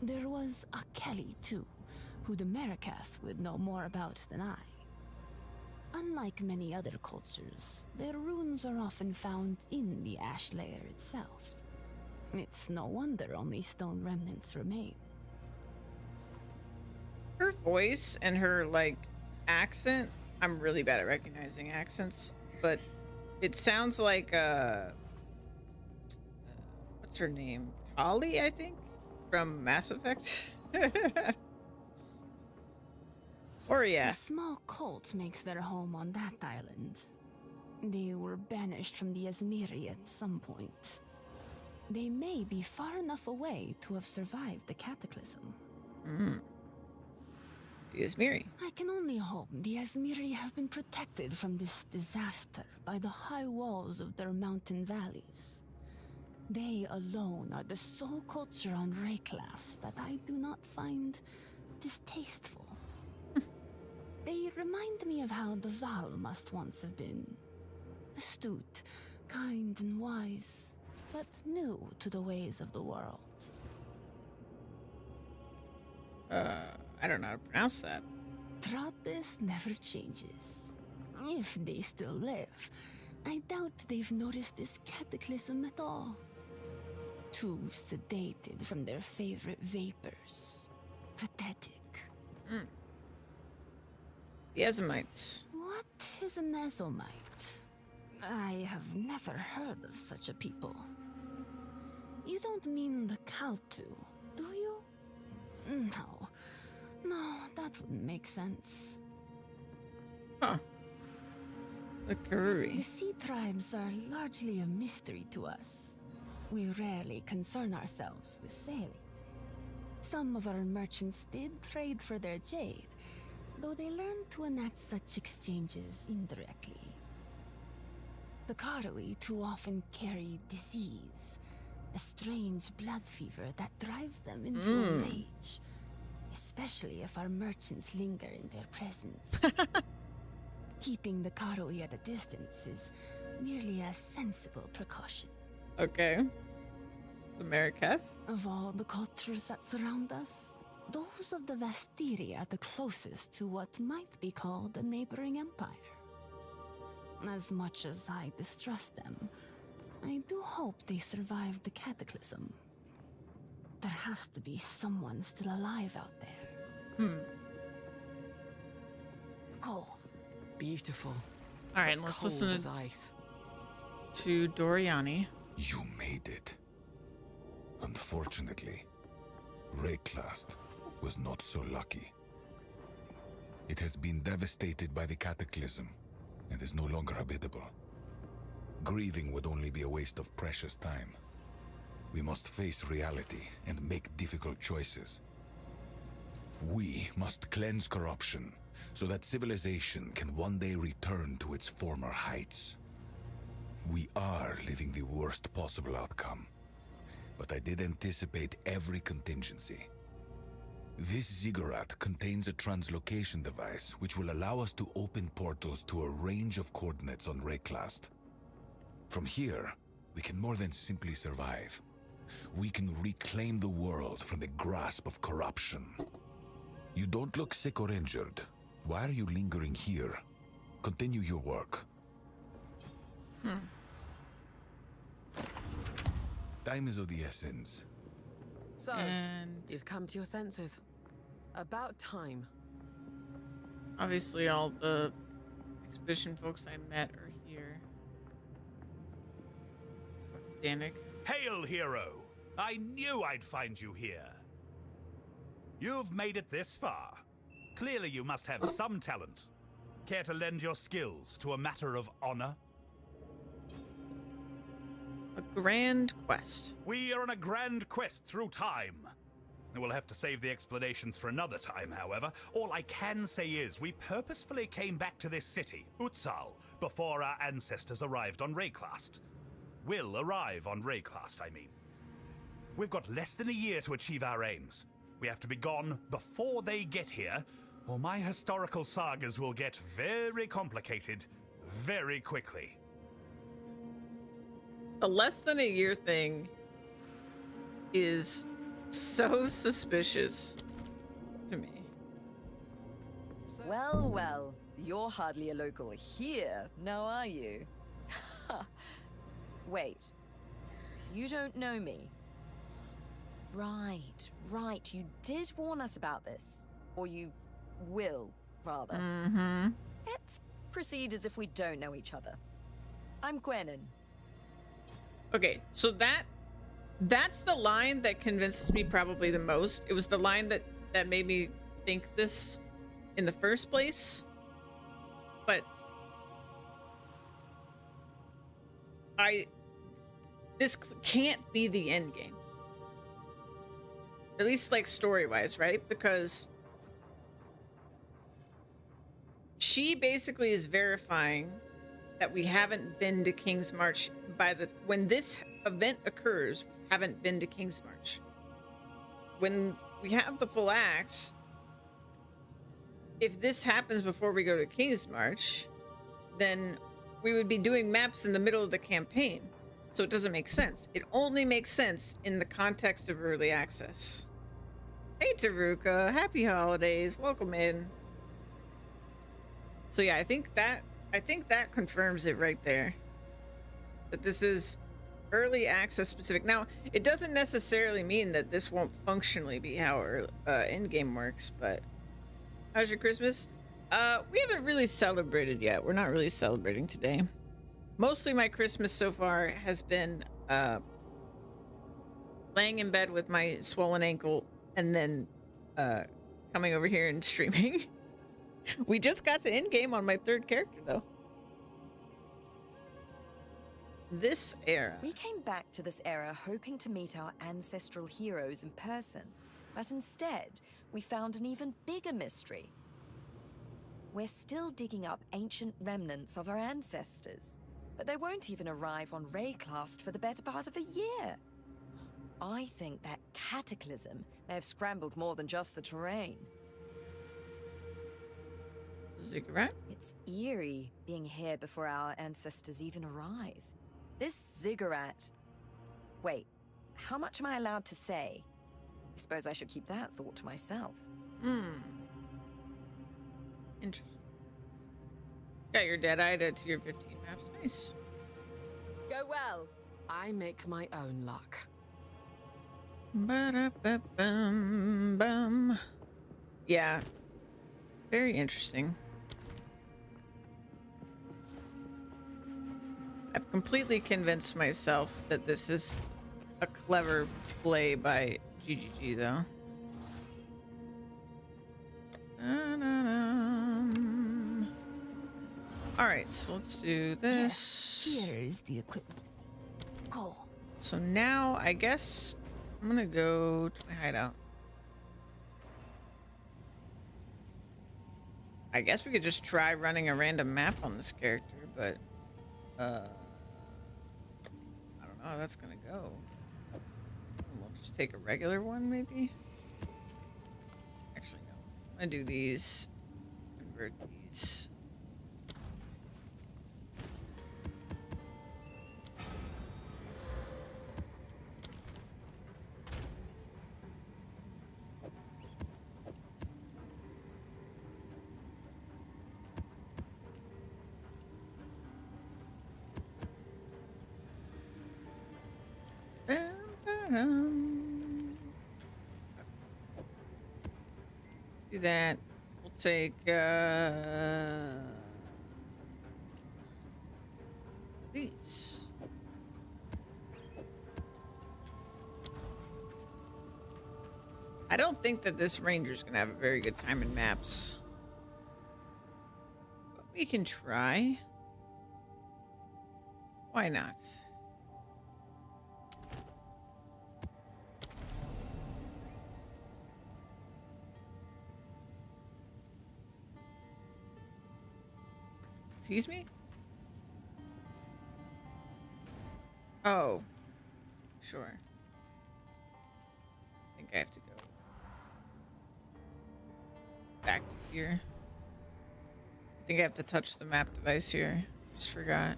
There was Akeli, too, who the Marikath would know more about than I. Unlike many other cultures, their runes are often found in the ash layer itself. It's no wonder only stone remnants remain. Her voice and her, like, accent, I'm really bad at recognizing accents, but it sounds like, what's her name? Tali, I think? From Mass Effect? Or yeah. A small cult makes their home on that island. They were banished from the Asmiri at some point. They may be far enough away to have survived the cataclysm. The Asmiri. I can only hope the Asmiri have been protected from this disaster by the high walls of their mountain valleys. They alone are the sole culture on Rayclass that I do not find distasteful. They remind me of how the Val must once have been. Astute, kind and wise, but new to the ways of the world. I don't know how to pronounce that. Trates never changes. If they still live, I doubt they've noticed this cataclysm at all. Too sedated from their favorite vapors. Pathetic. The Ezamites. What is an Ezomite? I have never heard of such a people. You don't mean the Kaltu, do you? No, that wouldn't make sense. Huh. The Karuri. The sea tribes are largely a mystery to us. We rarely concern ourselves with sailing. Some of our merchants did trade for their jade, though they learned to enact such exchanges indirectly. The Karoi too often carry disease, a strange blood fever that drives them into a rage, especially if our merchants linger in their presence. Keeping the Karoi at a distance is merely a sensible precaution. Okay. The Mariketh? Of all the cultures that surround us, those of the Vastiri are the closest to what might be called a neighboring empire. As much as I distrust them, I do hope they survived the cataclysm. There has to be someone still alive out there. Go. Beautiful. All right, let's Cold listen as ice. to Doriani. You made it. Unfortunately, Rayclast was not so lucky. It has been devastated by the cataclysm and is no longer habitable. Grieving would only be a waste of precious time. We must face reality and make difficult choices. We must cleanse corruption so that civilization can one day return to its former heights. We are living the worst possible outcome, but I did anticipate every contingency. This ziggurat contains a translocation device which will allow us to open portals to a range of coordinates on Rayclast. From here, we can more than simply survive. We can reclaim the world from the grasp of corruption. You don't look sick or injured. Why are you lingering here? Continue your work. Time is of the essence. So, And you've come to your senses. About time. obviously all the expedition folks I met are here. Let's talk to Danik. Hail, hero! I knew I'd find you here. You've made it this far. Clearly you must have some talent. Care to lend your skills to a matter of honor? A grand quest. We are on a grand quest through time. We'll have to save the explanations for another time, however. All I can say is we purposefully came back to this city, Exile, before our ancestors arrived on Rayclast. Will arrive on Rayclast, I mean. We've got less than a year to achieve our aims. We have to be gone before they get here, or my historical sagas will get very complicated very quickly. The less than a year thing is so suspicious to me. Well, well, you're hardly a local here, now are you? Wait, you don't know me? Right, you did warn us about this. Or you will, rather. Mm-hmm. Let's proceed as if we don't know each other. I'm Gwennon. Okay, so that's the line that convinces me probably the most. It was the line that made me think this in the first place. But this can't be the end game. At least like story-wise, right? Because she basically is verifying that we haven't been to King's March when this event occurs, we haven't been to King's March. When we have the full axe, if this happens before we go to King's March, then we would be doing maps in the middle of the campaign. So it doesn't make sense. It only makes sense in the context of early access. Hey Taruka, happy holidays, welcome in. So yeah, I think that confirms it right there. That this is early access specific. Now, it doesn't necessarily mean that this won't functionally be how our endgame works, but how's your Christmas? We haven't really celebrated yet. We're not really celebrating today. Mostly my Christmas so far has been laying in bed with my swollen ankle and then coming over here and streaming. We just got to endgame on my third character, though. This era. We came back to this era hoping to meet our ancestral heroes in person. But instead, we found an even bigger mystery. We're still digging up ancient remnants of our ancestors, but they won't even arrive on Rayclast for the better part of a year. I think that cataclysm may have scrambled more than just the terrain. Ziggurat? It's eerie being here before our ancestors even arrive. This ziggurat... Wait, how much am I allowed to say? I suppose I should keep that thought to myself. Interesting. Got your dead-eye to tier 15 maps. Nice. Go well. I make my own luck. Ba-da-ba-bum-bum. Yeah. Very interesting. I've completely convinced myself that this is a clever play by GGG, though. Alright, so let's do this. Here is the equipment. Go. So now, I guess I'm gonna go to my hideout. I guess we could just try running a random map on this character, but I don't know how that's gonna go. We'll just take a regular one, maybe? Actually, no. I'm gonna do these. Convert these. Do that. We'll take these. I don't think that this ranger's gonna have a very good time in maps, but we can try. Why not? Excuse me? Oh. Sure. I think I have to go back to here. I think I have to touch the map device here. Just forgot.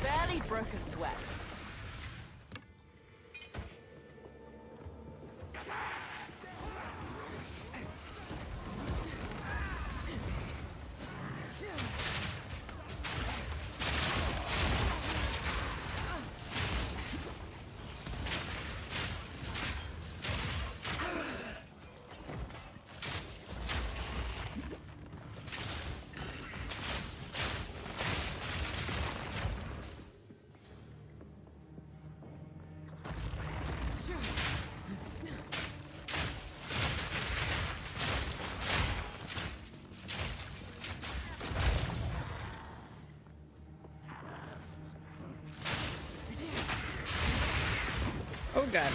Barely broke a sweat. Oh god.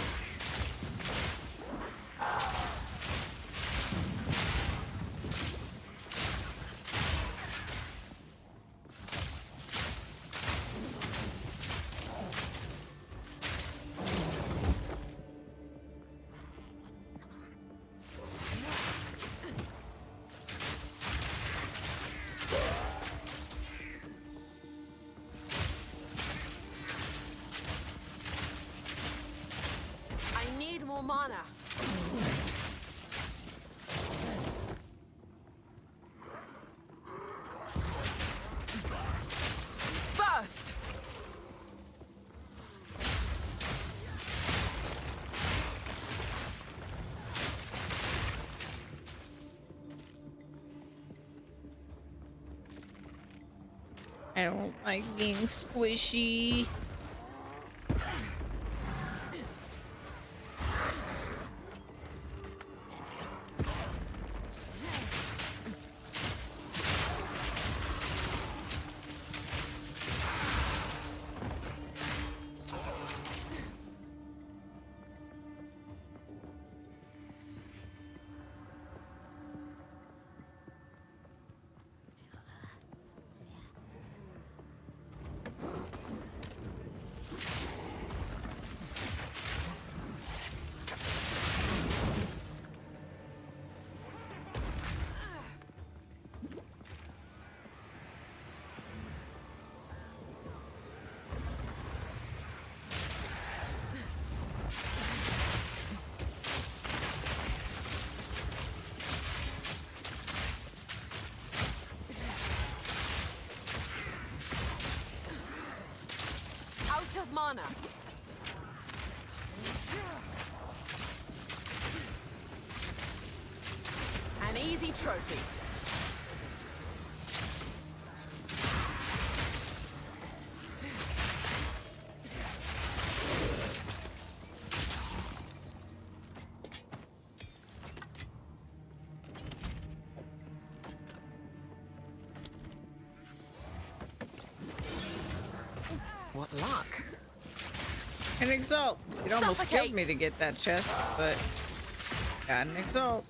mana. Burst! I don't like being squishy. Out of mana. An easy trophy. What luck. An exalt. It almost Suffocate. killed me to get that chest, but got an exalt.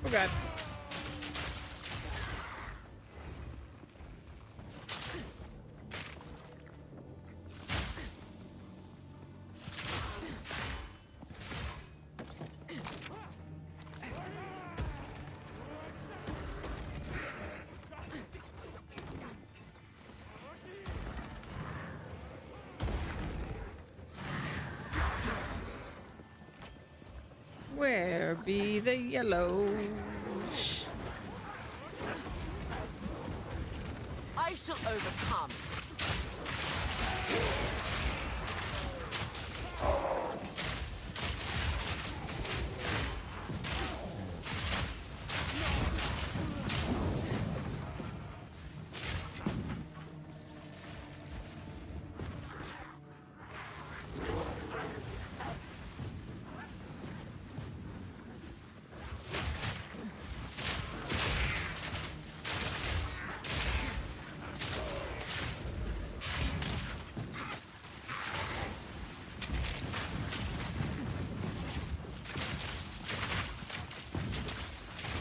Oh god. Where be the yellows? I shall overcome.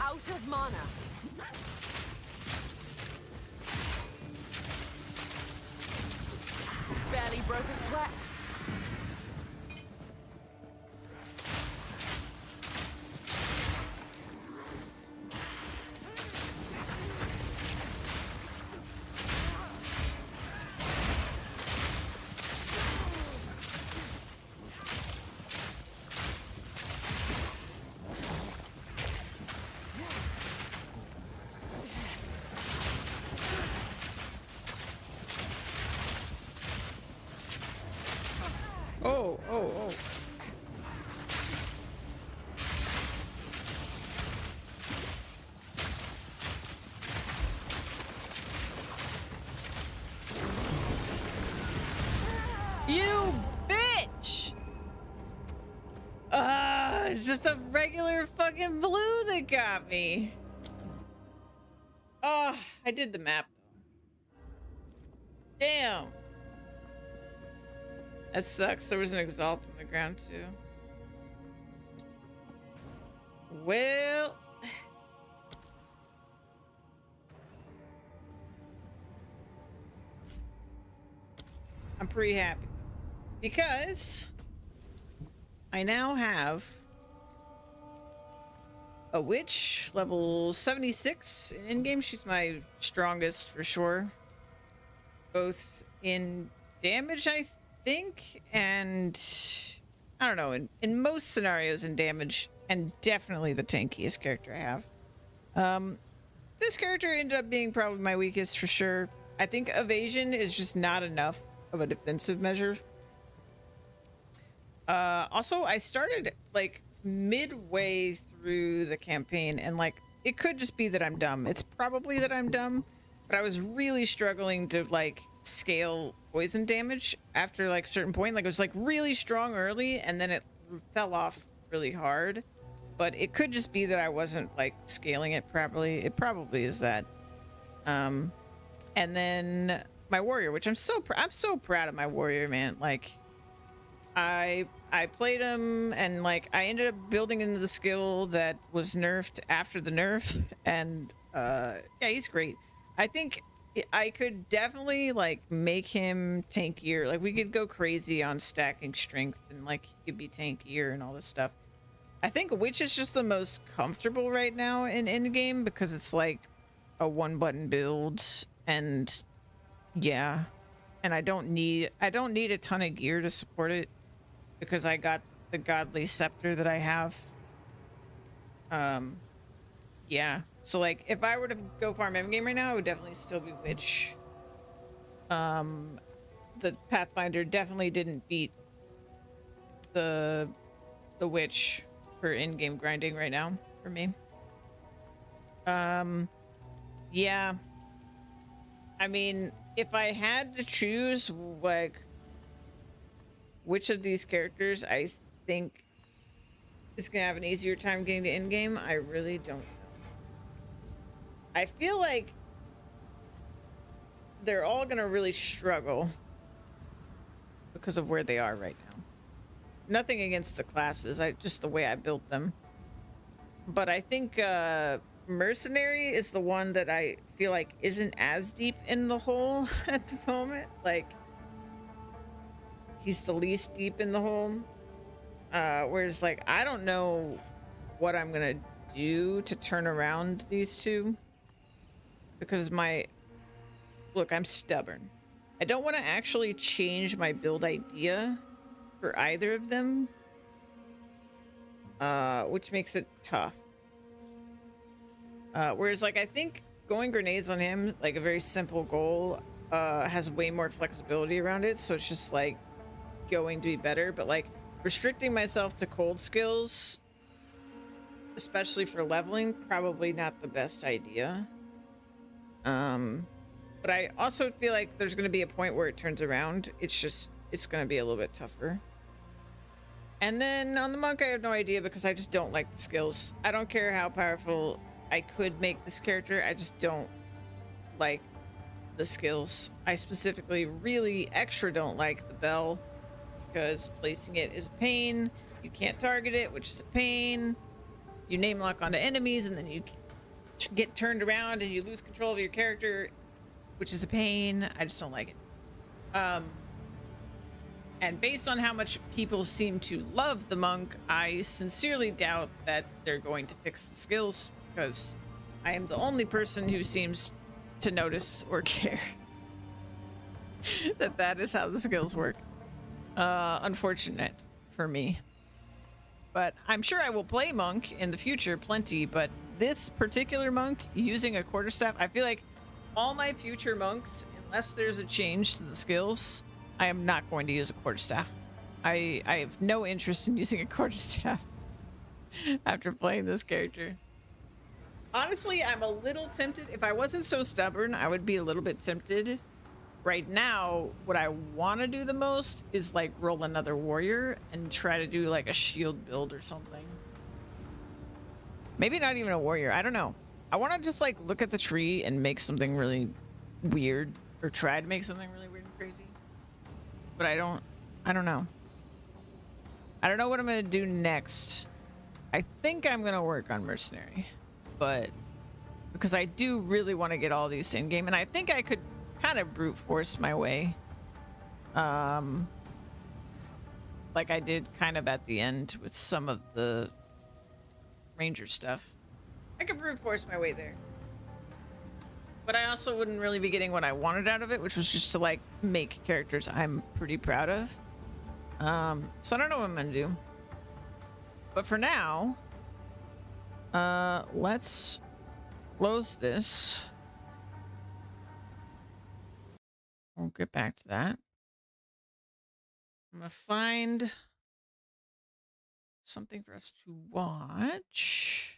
Out of mana. Barely broke a sweat. Oh, oh, oh. You bitch! It's just a regular fucking blue that got me. Oh, I did the map though. Damn. That sucks. There was an Exalt on the ground too. Well, I'm pretty happy because I now have a witch level 76 in game. She's my strongest for sure, both in damage I think, and I don't know, in most scenarios in damage, and definitely the tankiest character I have. This character ended up being probably my weakest for sure. I think evasion is just not enough of a defensive measure. Also, I started like midway through the campaign, and like it could just be that I'm dumb. It's probably that I'm dumb, but I was really struggling to like scale poison damage after like a certain point. Like it was like really strong early, and then it fell off really hard. But it could just be that I wasn't like scaling it properly. It probably is that. And then my warrior, which I'm so proud of my warrior, man. Like I played him, and like I ended up building into the skill that was nerfed after the nerf, and yeah, he's great. I think I could definitely like make him tankier. Like we could go crazy on stacking strength, and like he could be tankier and all this stuff. I think Witch is just the most comfortable right now in endgame because it's like a one-button build, and yeah, and I don't need a ton of gear to support it because I got the godly scepter that I have. Yeah. So like if I were to go farm endgame right now, it would definitely still be Witch. The Pathfinder definitely didn't beat the Witch for in-game grinding right now for me. Yeah. I mean, if I had to choose like which of these characters I think is gonna have an easier time getting to in-game, I really don't know. I feel like they're all gonna really struggle because of where they are right now. Nothing against the classes, just the way I built them. But I think Mercenary is the one that I feel like isn't as deep in the hole at the moment. Like he's the least deep in the hole. Whereas like I don't know what I'm gonna do to turn around these two, because look, I'm stubborn. I don't want to actually change my build idea for either of them, which makes it tough. Whereas like I think going grenades on him, like a very simple goal, has way more flexibility around it, so it's just like going to be better. But like restricting myself to cold skills, especially for leveling, probably not the best idea. But I also feel like there's going to be a point where it turns around. It's going to be a little bit tougher. And then on the monk, I have no idea because I just don't like the skills. I don't care how powerful I could make this character. I just don't like the skills. I specifically really extra don't like the bell because placing it is a pain. You can't target it, which is a pain. You name lock onto enemies and then you get turned around and you lose control of your character, which is a pain. I just don't like it. And based on how much people seem to love the monk, I sincerely doubt that they're going to fix the skills, because I am the only person who seems to notice or care that is how the skills work. Unfortunate for me. But I'm sure I will play monk in the future plenty, but this particular monk using a quarterstaff, I feel like all my future monks, unless there's a change to the skills, I am not going to use a quarterstaff. I have no interest in using a quarterstaff after playing this character. Honestly, I'm a little tempted. If I wasn't so stubborn, I would be a little bit tempted. Right now, what I want to do the most is like roll another warrior and try to do like a shield build or something. Maybe not even a warrior. I don't know. I want to just like look at the tree and make something really weird, or try to make something really weird and crazy. But I don't know. I don't know what I'm going to do next. I think I'm going to work on mercenary, but because I do really want to get all these in game, and I think I could kind of brute force my way. Like I did kind of at the end with some of the ranger stuff. I could brute force my way there. But I also wouldn't really be getting what I wanted out of it, which was just to like make characters I'm pretty proud of. So I don't know what I'm gonna do. But for now, let's close this. We'll get back to that. I'm gonna find something for us to watch.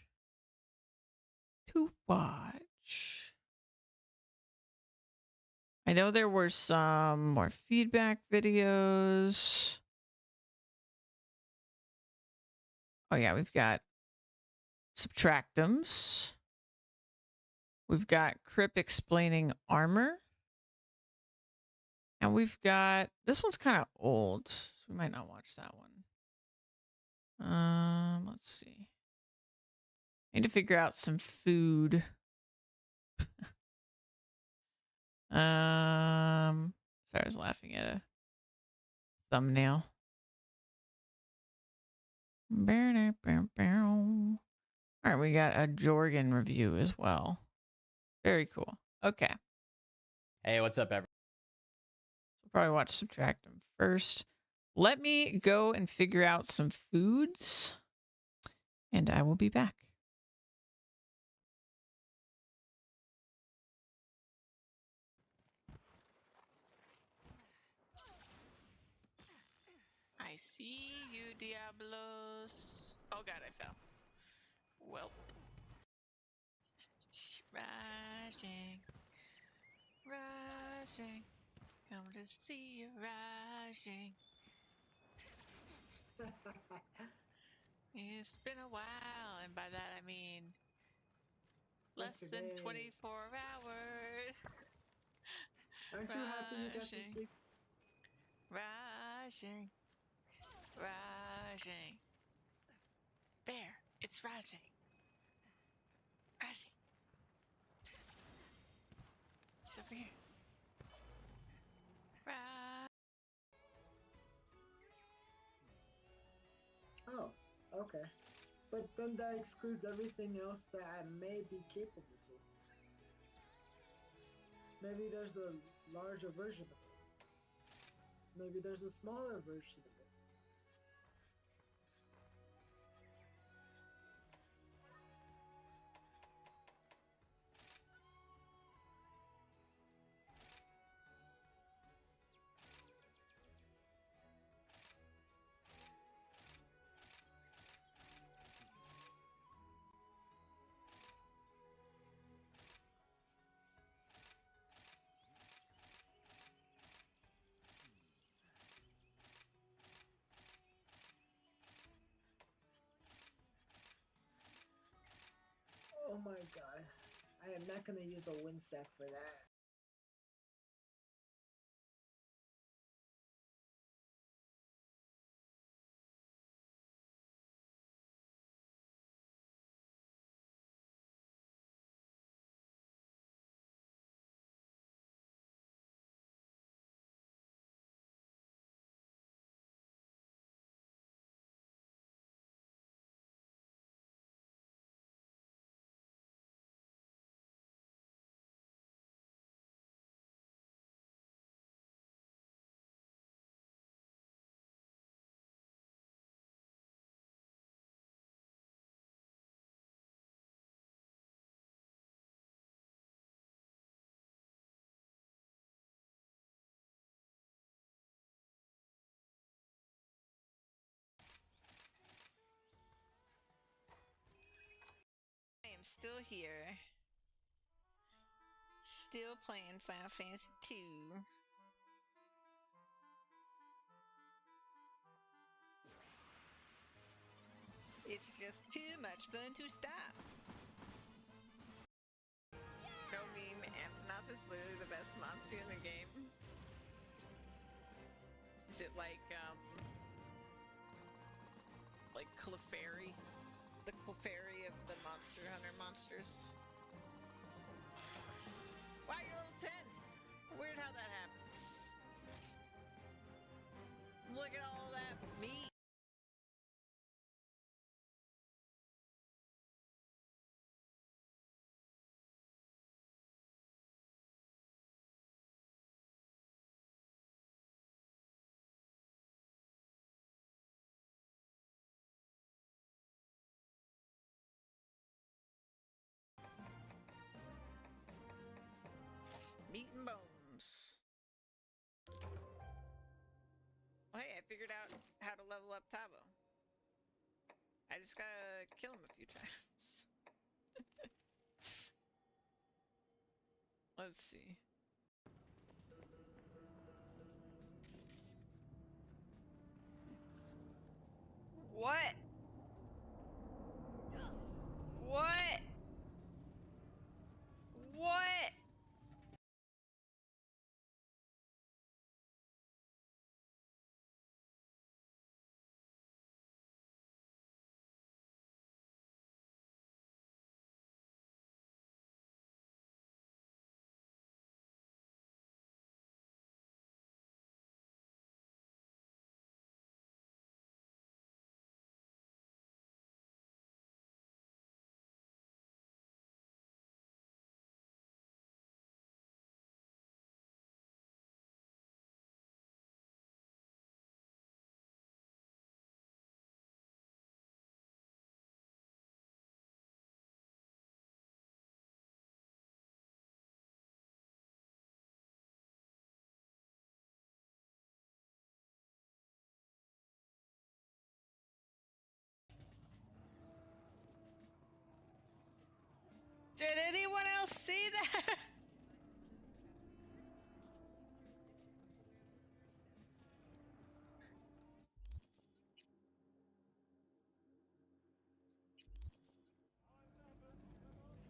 I know there were some more feedback videos. Oh yeah, we've got subtractums. We've got Crip explaining armor. And we've got, this one's kind of old, so we might not watch that one. Let's see. Need to figure out some food. Sorry, I was laughing at a thumbnail. All right, we got a Jorgen review as well. Very cool. Okay. Hey, what's up, everyone? We'll probably watch Subtractum first. Let me go and figure out some foods, and I will be back. I see you, Diablos. Oh god, I fell. Well. Rising. Rising. Come to see you rising. It's been a while, and by that I mean less than 24 hours. Aren't you happy you got some sleep? Rising. Rising. There, it's rising. Rising. It's over here. Oh, okay. But then that excludes everything else that I may be capable to. Maybe there's a larger version of it. Maybe there's a smaller version of it. Oh my god. I am not gonna use a wind sack for that. am still here. Still playing Final Fantasy 2. It's just too much fun to stop. No meme, Antonoth is literally the best monster in the game. Is it like Clefairy? The Clefairy of the Monster Hunter monsters? Wow, you're level 10! Weird how that happens. Look at all that meat. Meat and bones. Well, hey, I figured out how to level up Tabo. I just gotta kill him a few times. Let's see. What? What? What? Did anyone else see that?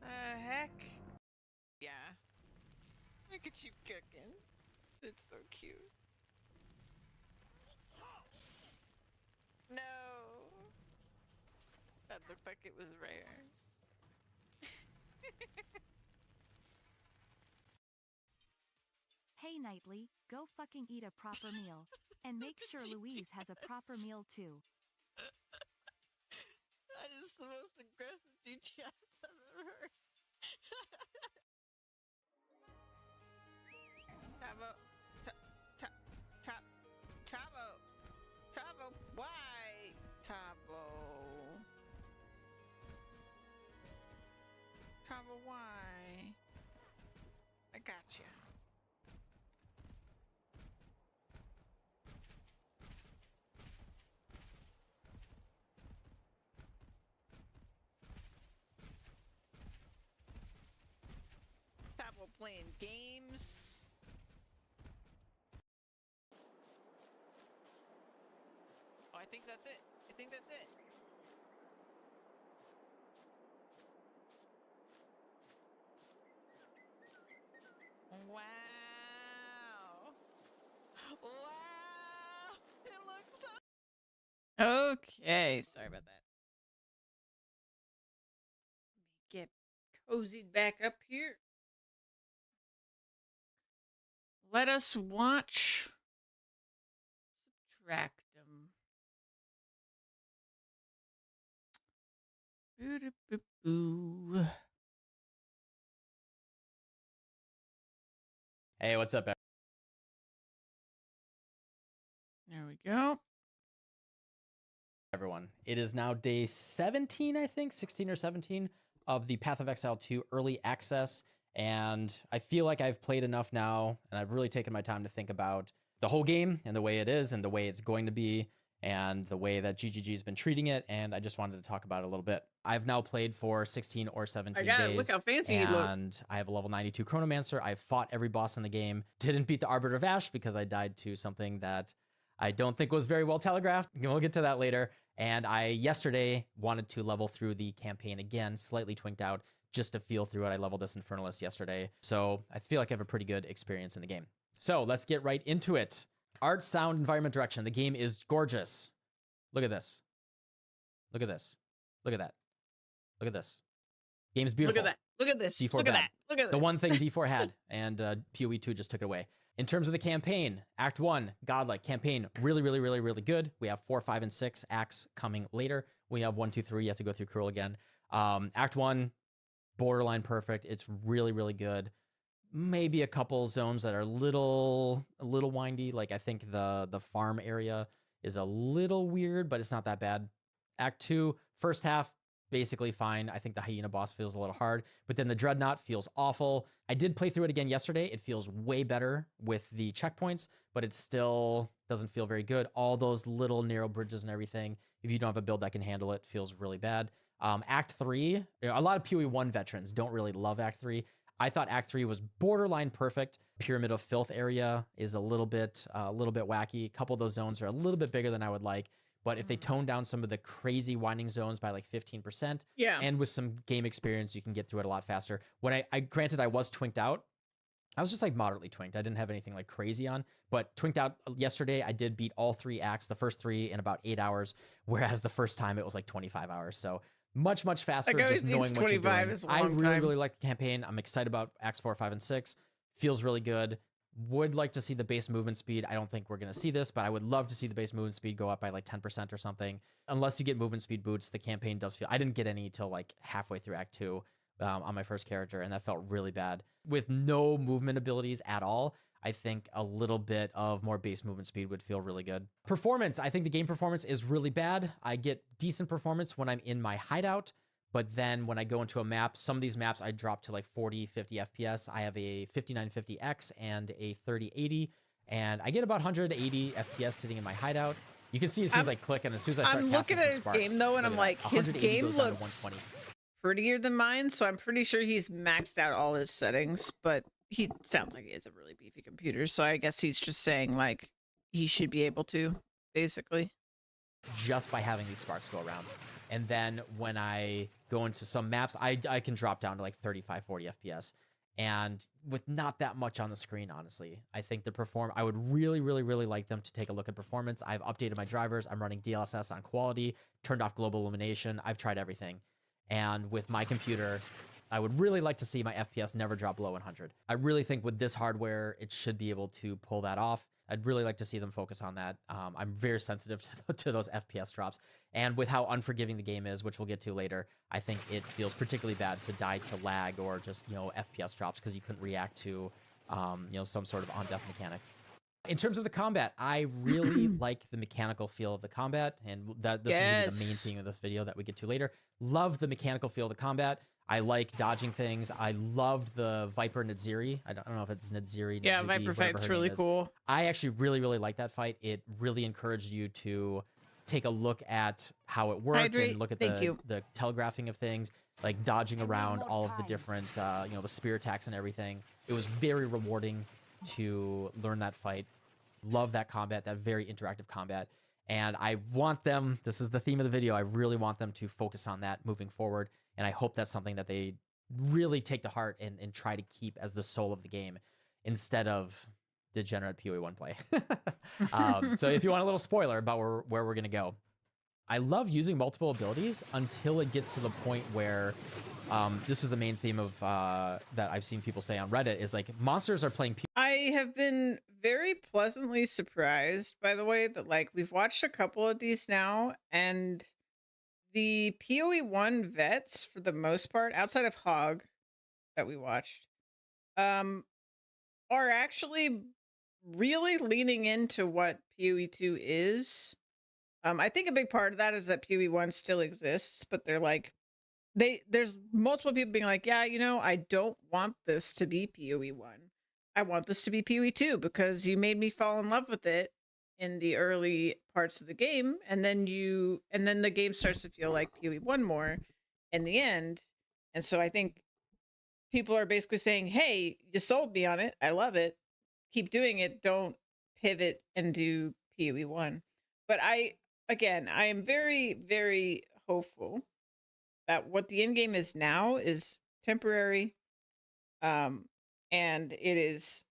Heck? Yeah. Look at you cooking. It's so cute. No. That looked like it was rare. Hey Knightley, go fucking eat a proper meal. And make sure Louise has a proper meal too. That is the most aggressive GTS I've ever heard. Tabo. Tabo. Tabo. Why? Tabo. Tabo, why? I gotcha. Tabo playing games. Oh, I think that's it. I think that's it. Wow. Wow. It looks so... Okay, sorry about that. Let me get cozied back up here. Let us watch Subtractum. Boo-doo-boo-boo. Hey, what's up, There we go. everyone? It is now day 17, I think, 16 or 17 of the Path of Exile 2 early access. And I feel like I've played enough now, and I've really taken my time to think about the whole game and the way it is and the way it's going to be. and the way that GGG's been treating it, and I just wanted to talk about it a little bit. I've now played for 16 or 17 days. Look how fancy he looked. And I have a level 92 Chronomancer. I've fought every boss in the game. Didn't beat the Arbiter of Ash because I died to something that I don't think was very well telegraphed. We'll get to that later. And I, yesterday, wanted to level through the campaign again, slightly twinked out, just to feel through it. I leveled this Infernalist yesterday. So I feel like I have a pretty good experience in the game. So let's get right into it. Art, sound, environment, direction. The game is gorgeous. Look at this. Look at this. Look at that. Look at this. Game's beautiful. Look at that. Look at this. D4 Look bad. at that. Look at The this. one thing D4 had, and PoE 2 just took it away. In terms of the campaign, Act 1, godlike. Campaign, really, really, really, really good. We have 4, 5, and 6 acts coming later. We have 1, 2, 3. You have to go through Cruel again. Act 1, borderline perfect. It's really, really good. Maybe a couple zones that are a little windy. Like I think the farm area is a little weird, but it's not that bad. Act 2, first half, basically fine. I think the hyena boss feels a little hard, but then the dreadnought feels awful. I did play through it again yesterday. It feels way better with the checkpoints, but it still doesn't feel very good. All those little narrow bridges and everything, if you don't have a build that can handle it, feels really bad. Act 3, a lot of PoE 1 veterans don't really love Act 3. I thought Act 3 was borderline perfect. Pyramid of Filth area is a little bit wacky. A couple of those zones are a little bit bigger than I would like. But if they tone down some of the crazy winding zones by like 15%, yeah, and with some game experience, you can get through it a lot faster. When I granted I was twinked out, I was just like moderately twinked. I didn't have anything like crazy on, but twinked out yesterday, I did beat all 3 acts, the first 3 in about 8 hours, whereas the first time it was like 25 hours. So much faster, just knowing what you're doing. Is a I long really, time. really like the campaign. I'm excited about acts 4, 5, and 6. Feels really good. Would like to see the base movement speed. I don't think we're going to see this, but I would love to see the base movement speed go up by like 10% or something. Unless you get movement speed boots, the campaign does feel... I didn't get any till like halfway through Act 2 on my first character, and that felt really bad. With no movement abilities at all, I think a little bit of more base movement speed would feel really good. Performance. I think the game performance is really bad. I get decent performance when I'm in my hideout, but then when I go into a map, some of these maps I drop to like 40, 50 FPS. I have a 5950X and a 3080, and I get about 180 FPS sitting in my hideout. You can see as soon as I click and as soon as I start I'm casting looking at some his game though, and I'm like, his 180 game goes down to looks 120. prettier than mine, so I'm pretty sure he's maxed out all his settings, but he sounds like he has a really beefy computer, so I guess he's just saying like he should be able to, basically. Just by having these sparks go around. And then when I go into some maps, I can drop down to like 35, 40 FPS. And with not that much on the screen, honestly, I think I would really, really, really like them to take a look at performance. I've updated my drivers. I'm running DLSS on quality, turned off global illumination. I've tried everything. And with my computer, I would really like to see my FPS never drop below 100. I really think with this hardware, it should be able to pull that off. I'd really like to see them focus on that. I'm very sensitive to those FPS drops. And with how unforgiving the game is, which we'll get to later, I think it feels particularly bad to die to lag or just, FPS drops because you couldn't react to, some sort of on-death mechanic. In terms of the combat, I really like the mechanical feel of the combat, and this is going to be the main theme of this video that we get to later. Love the mechanical feel of the combat. I like dodging things. I loved the Viper Nadziri. I don't know if it's Nadziri. Yeah, Nzubi, Viper fight's really cool. I actually really, really like that fight. It really encouraged you to take a look at how it worked and look at the telegraphing of things, like dodging around all of the different, the spear attacks and everything. It was very rewarding to learn that fight. Love that combat, that very interactive combat. And I want them, this is the theme of the video, I really want them to focus on that moving forward. And I hope that's something that they really take to heart and try to keep as the soul of the game instead of degenerate PoE1 play. So if you want a little spoiler about where we're going to go. I love using multiple abilities until it gets to the point where this is the main theme of that I've seen people say on Reddit is like monsters are playing. I have been very pleasantly surprised by the way that like we've watched a couple of these now, and the PoE1 vets for the most part, outside of Hog that we watched, are actually really leaning into what PoE2 is. I think a big part of that is that PoE1 still exists, but they're like, there's multiple people being like, yeah, I don't want this to be PoE1. I want this to be PoE2 because you made me fall in love with it in the early parts of the game, and then the game starts to feel like PoE1 more in the end. And so I think people are basically saying, hey, you sold me on it. I love it. Keep doing it. Don't pivot and do PoE1. But I am very, very hopeful that what the end game is now is temporary. And it is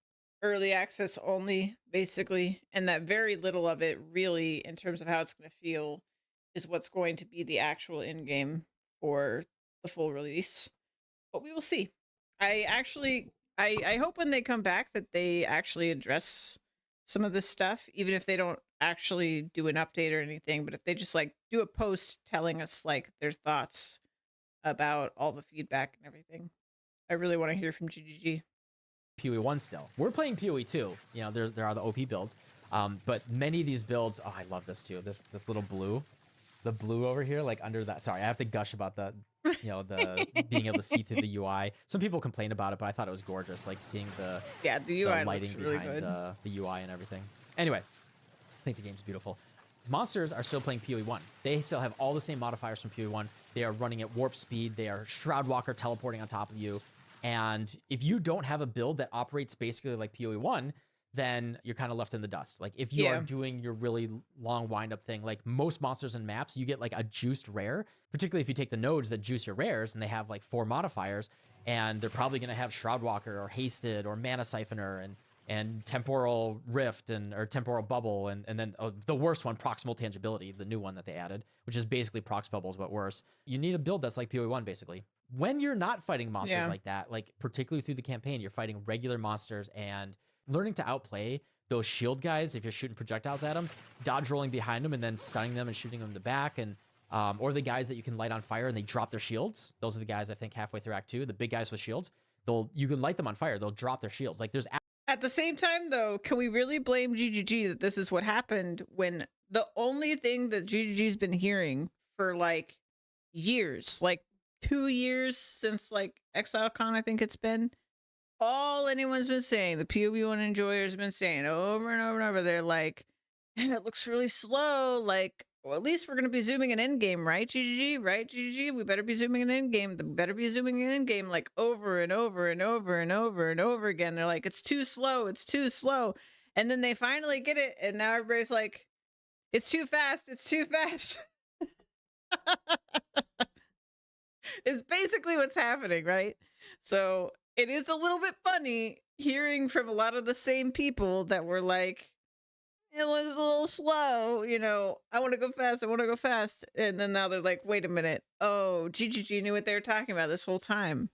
early access only, basically. And that very little of it really, in terms of how it's going to feel, is what's going to be the actual end game for the full release. But we will see. I hope when they come back that they actually address some of this stuff, even if they don't actually do an update or anything, but if they just like do a post telling us like their thoughts about all the feedback and everything. I really want to hear from GGG. PoE1 still. We're playing PoE2. You know, there are the OP builds. But many of these builds, oh, I love this too. This little blue. The blue over here, like under that. Sorry, I have to gush about the, you know, the being able to see through the UI. Some people complain about it, but I thought it was gorgeous, like seeing the the UI lighting looks really behind good. the UI and everything. Anyway, I think the game's beautiful. Monsters are still playing PoE1. They still have all the same modifiers from PoE1. They are running at warp speed. They are Shroudwalker teleporting on top of you. And if you don't have a build that operates basically like PoE1, then you're kind of left in the dust. Like if you are doing your really long wind-up thing, like most monsters and maps, you get like a juiced rare, particularly if you take the nodes that juice your rares and they have like 4 modifiers, and they're probably going to have Shroudwalker or Hasted or Mana Siphoner and Temporal Rift or Temporal Bubble, and then the worst one, Proximal Tangibility, the new one that they added, which is basically Prox Bubbles, but worse. You need a build that's like PoE1, basically. When you're not fighting monsters like that, like particularly through the campaign, you're fighting regular monsters and learning to outplay those shield guys if you're shooting projectiles at them, dodge rolling behind them and then stunning them and shooting them in the back, and or the guys that you can light on fire and they drop their shields. Those are the guys I think halfway through Act 2, the big guys with shields. You can light them on fire, they'll drop their shields. Like there's at the same time, though, can we really blame GGG that this is what happened when the only thing that GGG's been hearing for like years, like 2 years since like ExileCon, I think it's been, all anyone's been saying, the PoE1 enjoyers have been saying over and over and over, they're like, it looks really slow. Like, well, at least we're going to be zooming an endgame, right, GGG? Right, GGG? We better be zooming an endgame. We better be zooming an endgame like over and over and over and over and over again. They're like, it's too slow. It's too slow. And then they finally get it. And now everybody's like, it's too fast. It's too fast. It's basically what's happening, right? So it is a little bit funny hearing from a lot of the same people that were like, it looks a little slow, you know, I want to go fast, I want to go fast. And then now they're like, wait a minute. Oh, GGG knew what they were talking about this whole time.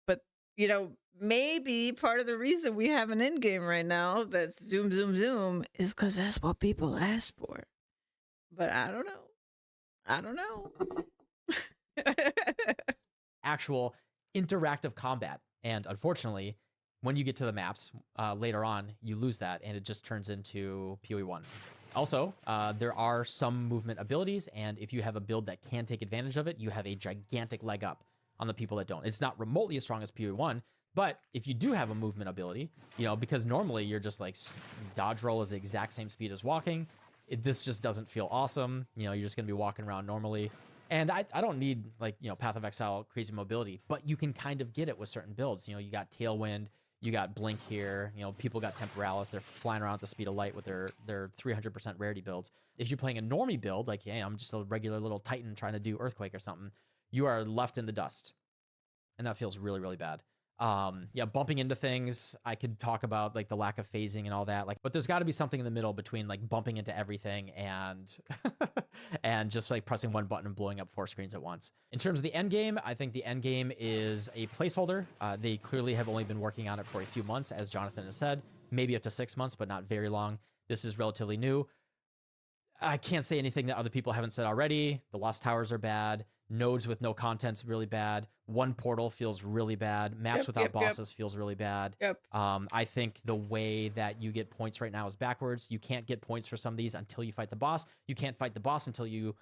But, you know, maybe part of the reason we have an end game right now that's zoom, zoom, zoom is because that's what people asked for. But I don't know. I don't know. Actual interactive combat. And unfortunately, when you get to the maps later on, you lose that and it just turns into PoE1. Also, there are some movement abilities, and if you have a build that can take advantage of it, you have a gigantic leg up on the people that don't. It's not remotely as strong as PoE1, but if you do have a movement ability, you know, because normally you're just like dodge roll is the exact same speed as walking, this just doesn't feel awesome. You know, you're just going to be walking around normally. And I don't need like, you know, Path of Exile crazy mobility, but you can kind of get it with certain builds. You know, you got Tailwind, you got Blink here, you know, people got Temporalis, they're flying around at the speed of light with their 300% rarity builds. If you're playing a normie build, like, hey, I'm just a regular little Titan trying to do Earthquake or something, you are left in the dust. And that feels really, really bad. Yeah, bumping into things, I could talk about like the lack of phasing and all that, like, but there's got to be something in the middle between like bumping into everything and and just like pressing one button and blowing up 4 screens at once. In terms of the end game, I think the end game is a placeholder. They clearly have only been working on it for a few months, as Jonathan has said, maybe up to 6 months, but not very long. This is relatively new. I can't say anything that other people haven't said already. The Lost Towers are bad. Nodes with no content's really bad. One portal feels really bad. Maps without bosses feels really bad. I think the way that you get points right now is backwards. You can't get points for some of these until you fight the boss. You can't fight the boss until you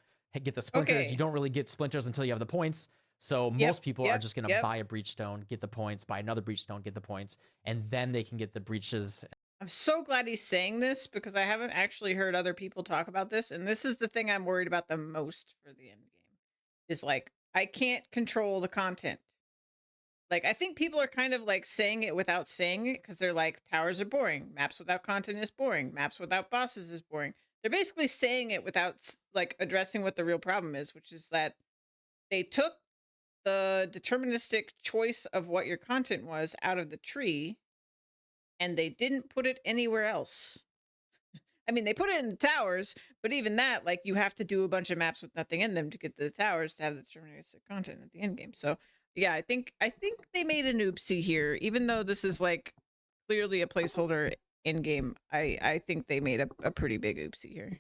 get the splinters. You don't really get splinters until you have the points. So most people are just going to buy a breach stone, get the points, buy another breach stone, get the points, and then they can get the breaches I'm so glad he's saying this because I haven't actually heard other people talk about this, and this is the thing I'm worried about the most for the end game. Is like I can't control the content. Like I think people are kind of like saying it without saying it because they're like towers are boring, maps without content is boring, maps without bosses is boring. They're basically saying it without like addressing what the real problem is, which is that they took the deterministic choice of what your content was out of the tree and they didn't put it anywhere else. I mean, they put it in the towers, but even that, like, you have to do a bunch of maps with nothing in them to get to the towers to have the deterministic content at the end game. So, yeah, I think they made an oopsie here, even though this is like clearly a placeholder in game. I think they made a pretty big oopsie here.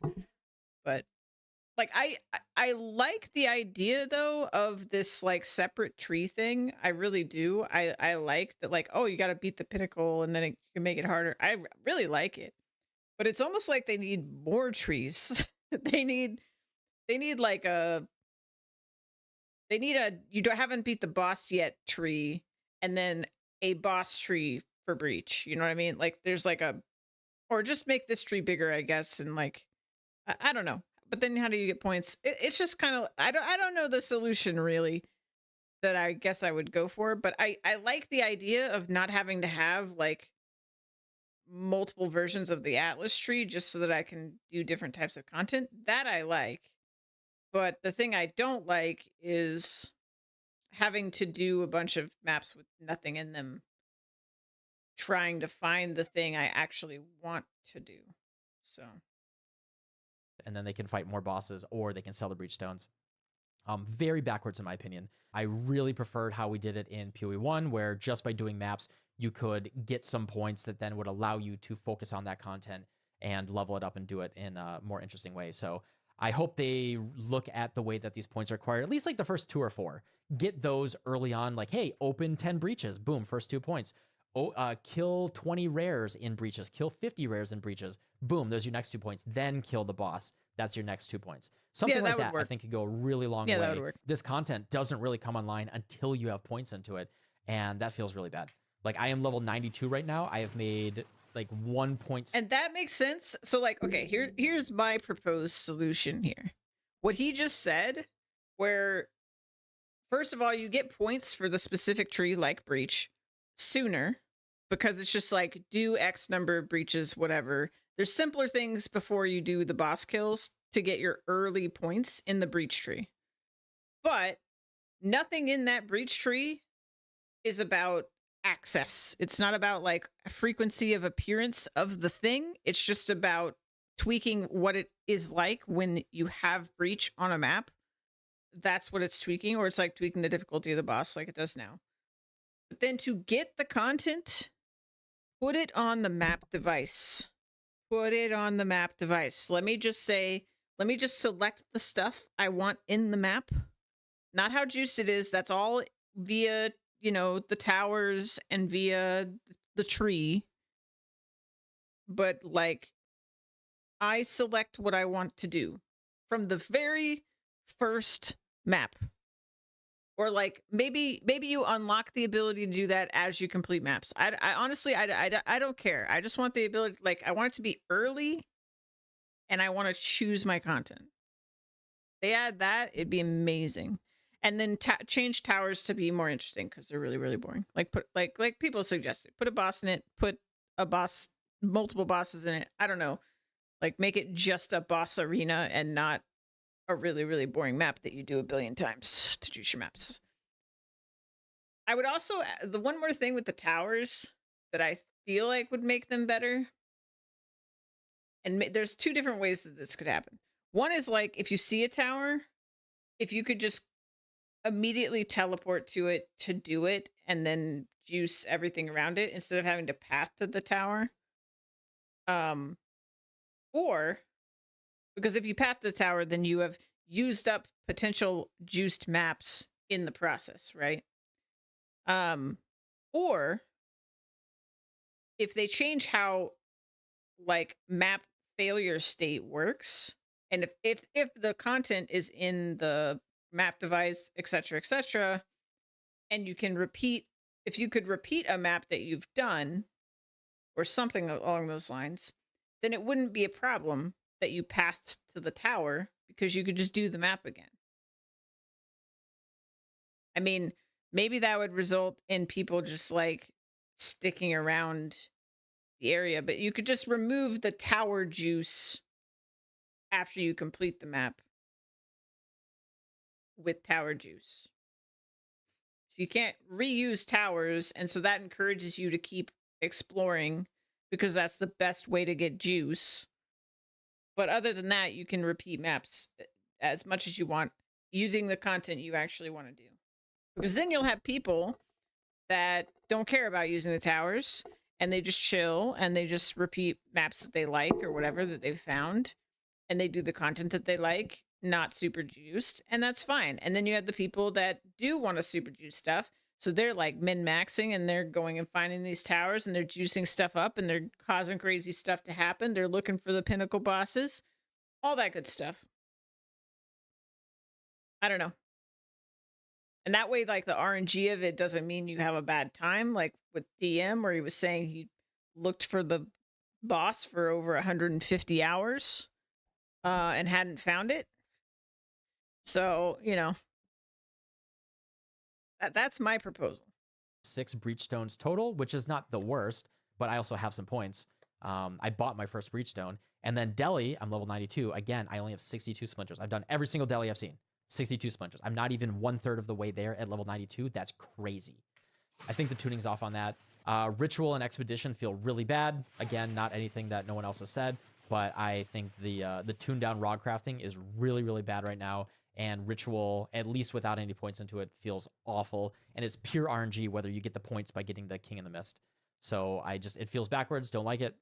But like I like the idea though of this like separate tree thing. I really do. I like that, like, oh, you got to beat the pinnacle and then you can make it harder. I really like it. But it's almost like they need more trees. they need like a haven't beat the boss yet tree and then a boss tree for breach. You know what I mean? Like there's like or just make this tree bigger, I guess, and like I don't know. But then how do you get points? It's just kind of I don't know the solution really that I guess I would go for, but I like the idea of not having to have like multiple versions of the Atlas tree just so that I can do different types of content. That I like. But the thing I don't like is having to do a bunch of maps with nothing in them, trying to find the thing I actually want to do. So. And then they can fight more bosses or they can sell the breach stones. Very backwards in my opinion. I really preferred how we did it in PoE 1, where just by doing maps, you could get some points that then would allow you to focus on that content and level it up and do it in a more interesting way. So I hope they look at the way that these points are acquired, at least like the first 2 or 4. Get those early on, like, hey, open 10 breaches. Boom, first 2 points. Kill 20 rares in breaches. Kill 50 rares in breaches. Boom, those are your next 2 points. Then kill the boss. That's your next 2 points. Something like that I think could go a really long way. That would work. This content doesn't really come online until you have points into it, and that feels really bad. Like, I am level 92 right now. I have made like 1 point. And that makes sense. So like, okay, here's my proposed solution here. What he just said, where first of all, you get points for the specific tree like breach sooner because it's just like do X number of breaches, whatever. There's simpler things before you do the boss kills to get your early points in the breach tree. But nothing in that breach tree is about access. It's not about like a frequency of appearance of the thing. It's just about tweaking what it is like when you have breach on a map. That's what it's tweaking, or it's like tweaking the difficulty of the boss like it does now. But then to get the content, put it on the map device. Put it on the map device. Let me just select the stuff I want in the map. Not how juiced it is. That's all via, the towers and via the tree. But like, I select what I want to do from the very first map. Or like maybe you unlock the ability to do that as you complete maps. I honestly I don't care. I just want the ability, like I want it to be early, and I want to choose my content. They add that, it'd be amazing. And then change towers to be more interesting because they're really, really boring. Like put like people suggested, put a boss in it, put multiple bosses in it. I don't know, like make it just a boss arena and not a really, really boring map that you do a billion times to choose your maps. I would also, the one more thing with the towers that I feel like would make them better, and there's 2 different ways that this could happen. One is like, if you see a tower, if you could just immediately teleport to it to do it, and then juice everything around it instead of having to path to the tower. Or because if you path the tower, then you have used up potential juiced maps in the process, right? Or if they change how like map failure state works, and if the content is in the map device, etc., and you can repeat, if you could repeat a map that you've done, or something along those lines, then it wouldn't be a problem that you passed to the tower because you could just do the map again. I mean, maybe that would result in people just like sticking around the area, but you could just remove the tower juice after you complete the map with tower juice. So you can't reuse towers, and so that encourages you to keep exploring because that's the best way to get juice. But other than that, you can repeat maps as much as you want using the content you actually want to do. Because then you'll have people that don't care about using the towers and they just chill and they just repeat maps that they like or whatever that they've found, and they do the content that they like, not super juiced, and that's fine. And then you have the people that do want to super juice stuff, so they're like min-maxing and they're going and finding these towers and they're juicing stuff up and they're causing crazy stuff to happen. They're looking for the pinnacle bosses, all that good stuff. I don't know. And that way, like, the RNG of it doesn't mean you have a bad time, like with DM, where he was saying he looked for the boss for over 150 hours and hadn't found it. So, you know, that's my proposal. 6 breachstones total, which is not the worst, but I also have some points. I bought my first breachstone, and then Delhi, I'm level 92. Again, I only have 62 splinters. I've done every single Delhi I've seen. 62 splinters. I'm not even 1/3 of the way there at level 92. That's crazy. I think the tuning's off on that. Ritual and Expedition feel really bad. Again, not anything that no one else has said, but I think the tuned down rod crafting is really, really bad right now. And Ritual, at least without any points into it, feels awful. And it's pure RNG whether you get the points by getting the King in the Mist. So it feels backwards. Don't like it.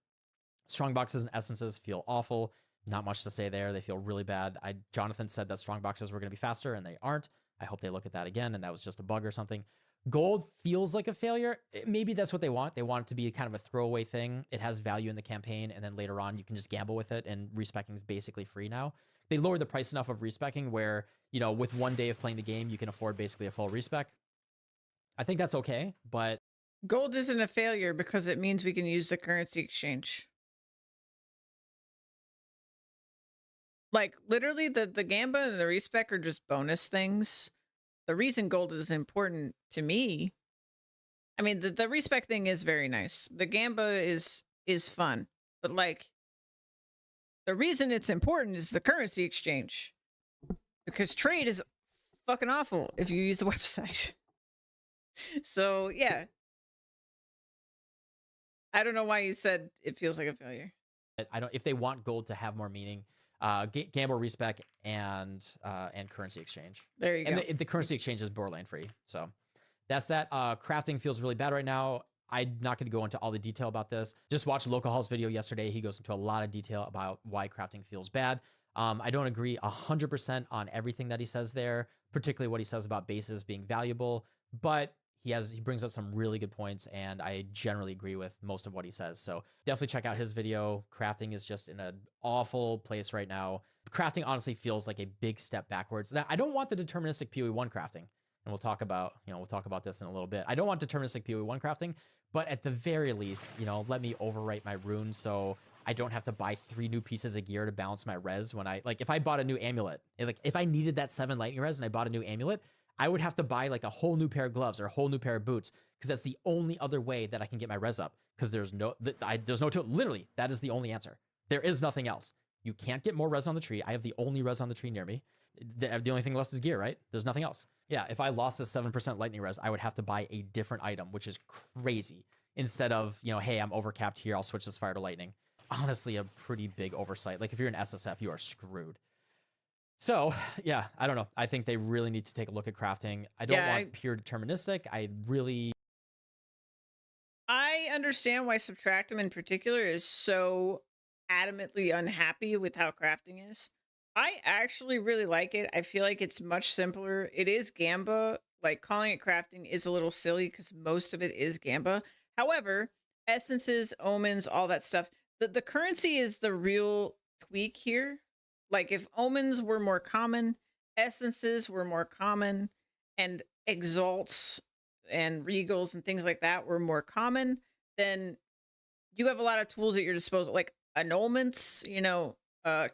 Strongboxes and Essences feel awful. Not much to say there. They feel really bad. Jonathan said that strongboxes were going to be faster, and they aren't. I hope they look at that again, and that was just a bug or something. Gold feels like a failure. Maybe that's what they want. They want it to be kind of a throwaway thing. It has value in the campaign, and then later on, you can just gamble with it, and respecking is basically free now. They lowered the price enough of respecking where, you know, with 1 day of playing the game, you can afford basically a full respec. I think that's okay, but... Gold isn't a failure because it means we can use the currency exchange. Like, literally, the Gamba and the respec are just bonus things. The reason gold is important to me, I mean, the respec thing is very nice. The Gamba is fun. But, like, the reason it's important is the currency exchange. Because trade is fucking awful if you use the website. So, yeah. I don't know why you said it feels like a failure. If they want gold to have more meaning, gamble respec and currency exchange. There you go. And the currency exchange is Borderland free. So that's that. Crafting feels really bad right now. I'm not going to go into all the detail about this. Just watch Localhaul's video yesterday. He goes into a lot of detail about why crafting feels bad. I don't agree 100% on everything that he says there, particularly what he says about bases being valuable, but he brings up some really good points, and I generally agree with most of what he says. So definitely check out his video. Crafting is just in an awful place right now. Crafting honestly feels like a big step backwards. Now, I don't want the deterministic PoE1 crafting, and we'll talk about this in a little bit. I don't want deterministic PoE1 crafting, but at the very least, let me overwrite my runes so I don't have to buy 3 new pieces of gear to balance my res when if I bought a new amulet, if I needed that 7 lightning res and I bought a new amulet, I would have to buy like a whole new pair of gloves or a whole new pair of boots, because that's the only other way that I can get my res up, because there's no literally, that is the only answer. There is nothing else. You can't get more res on the tree. I have the only res on the tree near me. The only thing left is gear, right? There's nothing else. Yeah, if I lost this 7% lightning res, I would have to buy a different item, which is crazy. Instead of, hey, I'm overcapped here, I'll switch this fire to lightning. Honestly, a pretty big oversight. Like, if you're an SSF, you are screwed. So, yeah, I don't know. I think they really need to take a look at crafting. I don't want pure deterministic. I understand why Subtractum in particular is so adamantly unhappy with how crafting is. I actually really like it. I feel like it's much simpler. It is Gamba. Like, calling it crafting is a little silly because most of it is Gamba. However, essences, omens, all that stuff, the currency is the real tweak here. Like, if omens were more common, essences were more common, and exalts and regals and things like that were more common, then you have a lot of tools at your disposal, like annulments, you know,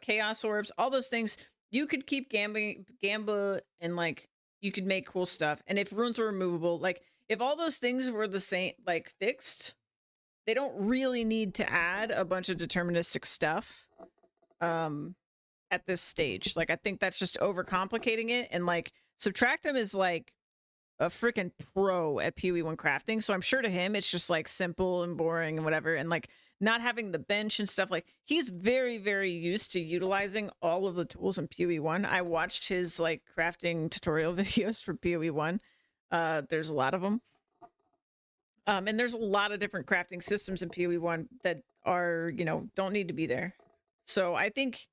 chaos orbs, all those things. You could keep gamba, and like you could make cool stuff. And if runes were removable, like if all those things were the same, like fixed, they don't really need to add a bunch of deterministic stuff at this stage. Like I think that's just overcomplicating it, and like Subtractem is like a freaking pro at PoE1 crafting, so I'm sure to him it's just like simple and boring and whatever, and like not having the bench and stuff, like he's very, very used to utilizing all of the tools in PoE1. I watched his like crafting tutorial videos for PoE1. There's a lot of them. And there's a lot of different crafting systems in PoE1 that are, you know, don't need to be there. So I think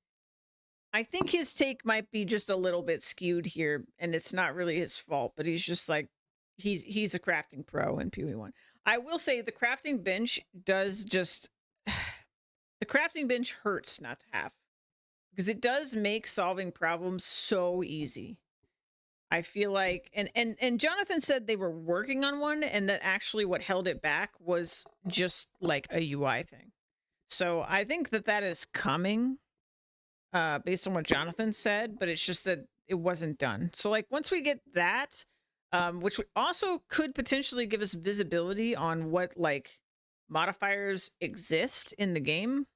his take might be just a little bit skewed here, and it's not really his fault, but he's just like, he's a crafting pro in PoE1. I will say the crafting bench does just, the crafting bench hurts not to have, because it does make solving problems so easy. I feel like, and Jonathan said they were working on one, and that actually what held it back was just like a UI thing. So I think that is coming, based on what Jonathan said, but it's just that it wasn't done. So like once we get that, which also could potentially give us visibility on what like modifiers exist in the game,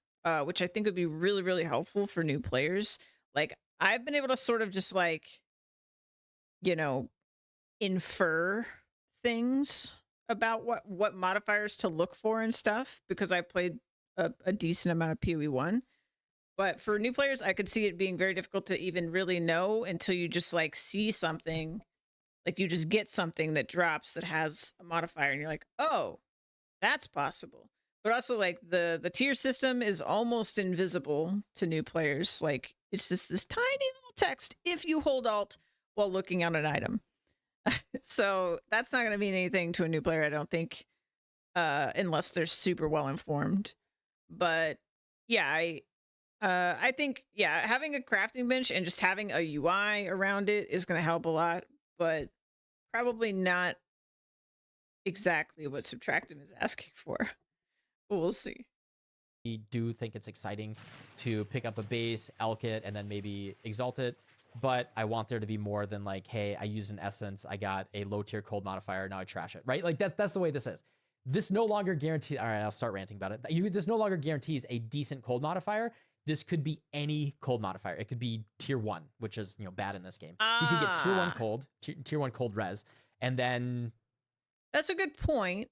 which I think would be really, really helpful for new players. Like I've been able to sort of just like, you know, infer things about what modifiers to look for and stuff, because I played a decent amount of PoE1. But for new players, I could see it being very difficult to even really know until you just like see something, like you just get something that drops that has a modifier and you're like, oh, that's possible. But also like the tier system is almost invisible to new players. Like it's just this tiny little text if you hold Alt while looking at an item. So that's not going to mean anything to a new player, I don't think, unless they're super well informed. But yeah, I think, yeah, having a crafting bench and just having a UI around it is going to help a lot, but probably not exactly what Subtractem is asking for. But we'll see. I do think it's exciting to pick up a base, elk it, and then maybe exalt it. But I want there to be more than like, hey, I used an essence, I got a low tier cold modifier, now I trash it, right? Like that's the way this is. This no longer guarantees, all right, I'll start ranting about it. This no longer guarantees a decent cold modifier. This could be any cold modifier. It could be tier 1, which is, you know, bad in this game. You could get tier 1 cold, tier 1 cold res, and then... That's a good point.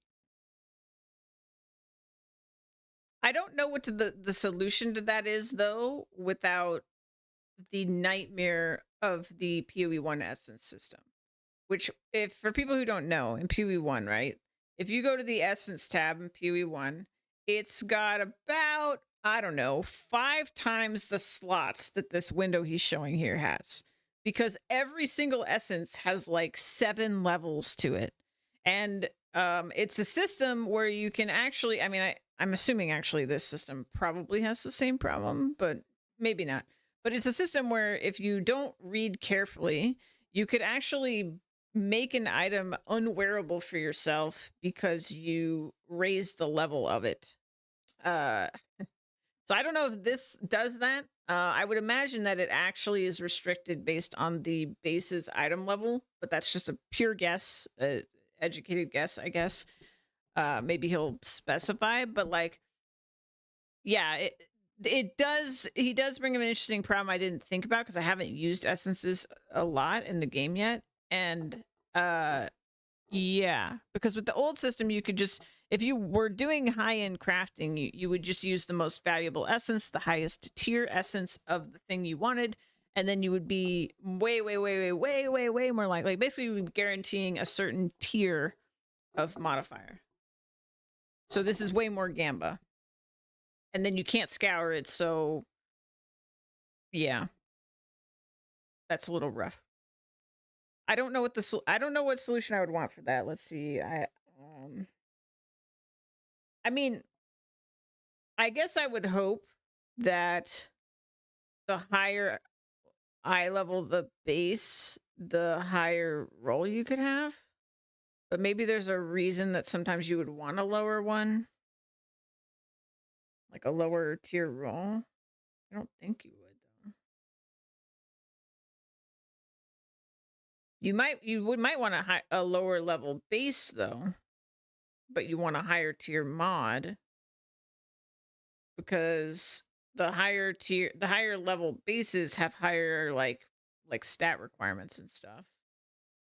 I don't know what the solution to that is, though, without the nightmare of the PoE1 essence system. Which, if for people who don't know, in PoE1, right? If you go to the essence tab in PoE1, it's got about, I don't know, 5 times the slots that this window he's showing here has. Because every single essence has like 7 levels to it. And it's a system where you can actually, I mean, I'm assuming actually this system probably has the same problem, but maybe not. But it's a system where if you don't read carefully, you could actually make an item unwearable for yourself because you raise the level of it. So I don't know if this does that. I would imagine that it actually is restricted based on the base's item level, but that's just a pure guess, educated guess, I guess. Maybe he'll specify, but like, yeah, it does. He does bring up an interesting problem I didn't think about because I haven't used essences a lot in the game yet. And yeah, because with the old system, you could just, if you were doing high-end crafting, you would just use the most valuable essence, the highest tier essence of the thing you wanted, and then you would be way more likely. Basically, you would be guaranteeing a certain tier of modifier. So this is way more gamba. And then you can't scour it, so yeah. That's a little rough. I don't know what solution I would want for that. Let's see. I mean, I guess I would hope that the higher eye level the base, the higher roll you could have. But maybe there's a reason that sometimes you would want a lower one. Like a lower tier roll? I don't think you would though. You might want a lower level base though, but you want a higher tier mod because the higher level bases have higher like stat requirements and stuff.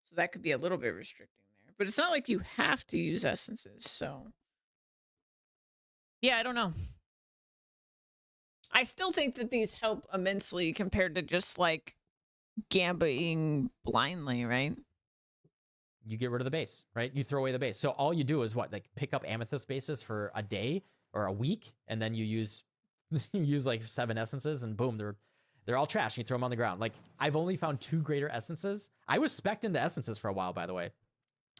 So that could be a little bit restricting there. But it's not like you have to use essences, so yeah, I don't know. I still think that these help immensely compared to just like gambling blindly, right? You get rid of the base, right? You throw away the base. So all you do is what, like pick up amethyst bases for a day or a week, and then you use you use like 7 essences, and boom, they're all trash. And you throw them on the ground. Like I've only found 2 greater essences. I was spec'd into essences for a while, by the way.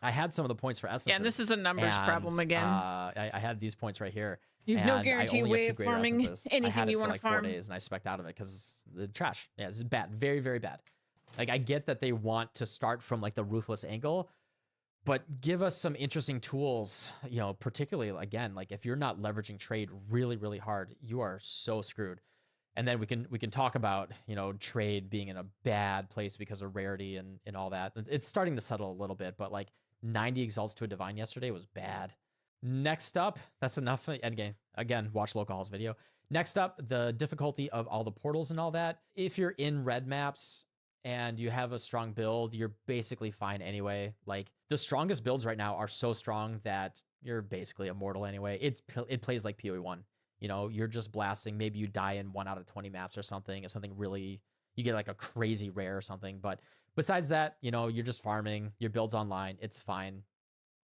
I had some of the points for essences. Yeah, and this is a numbers problem again. I had these points right here. You have no guarantee way of farming anything you want to farm. I had it for like 4 days, and I spec'd out of it because the trash. Yeah, it's bad, very, very bad. Like I get that they want to start from like the ruthless angle, but give us some interesting tools. You know, particularly again, like if you're not leveraging trade really, really hard, you are so screwed. And then we can talk about, you know, trade being in a bad place because of rarity and all that. It's starting to settle a little bit, but like 90 exalts to a divine yesterday was bad. Next up, that's enough. And again, watch Local's video. Next up, the difficulty of all the portals and all that. If you're in red maps and you have a strong build, you're basically fine anyway. Like the strongest builds right now are so strong that you're basically immortal anyway. It plays like PoE 1. You know, you're just blasting. Maybe you die in 1 out of 20 maps or something. If something really, you get like a crazy rare or something. But besides that, you know, you're just farming. Your build's online. It's fine.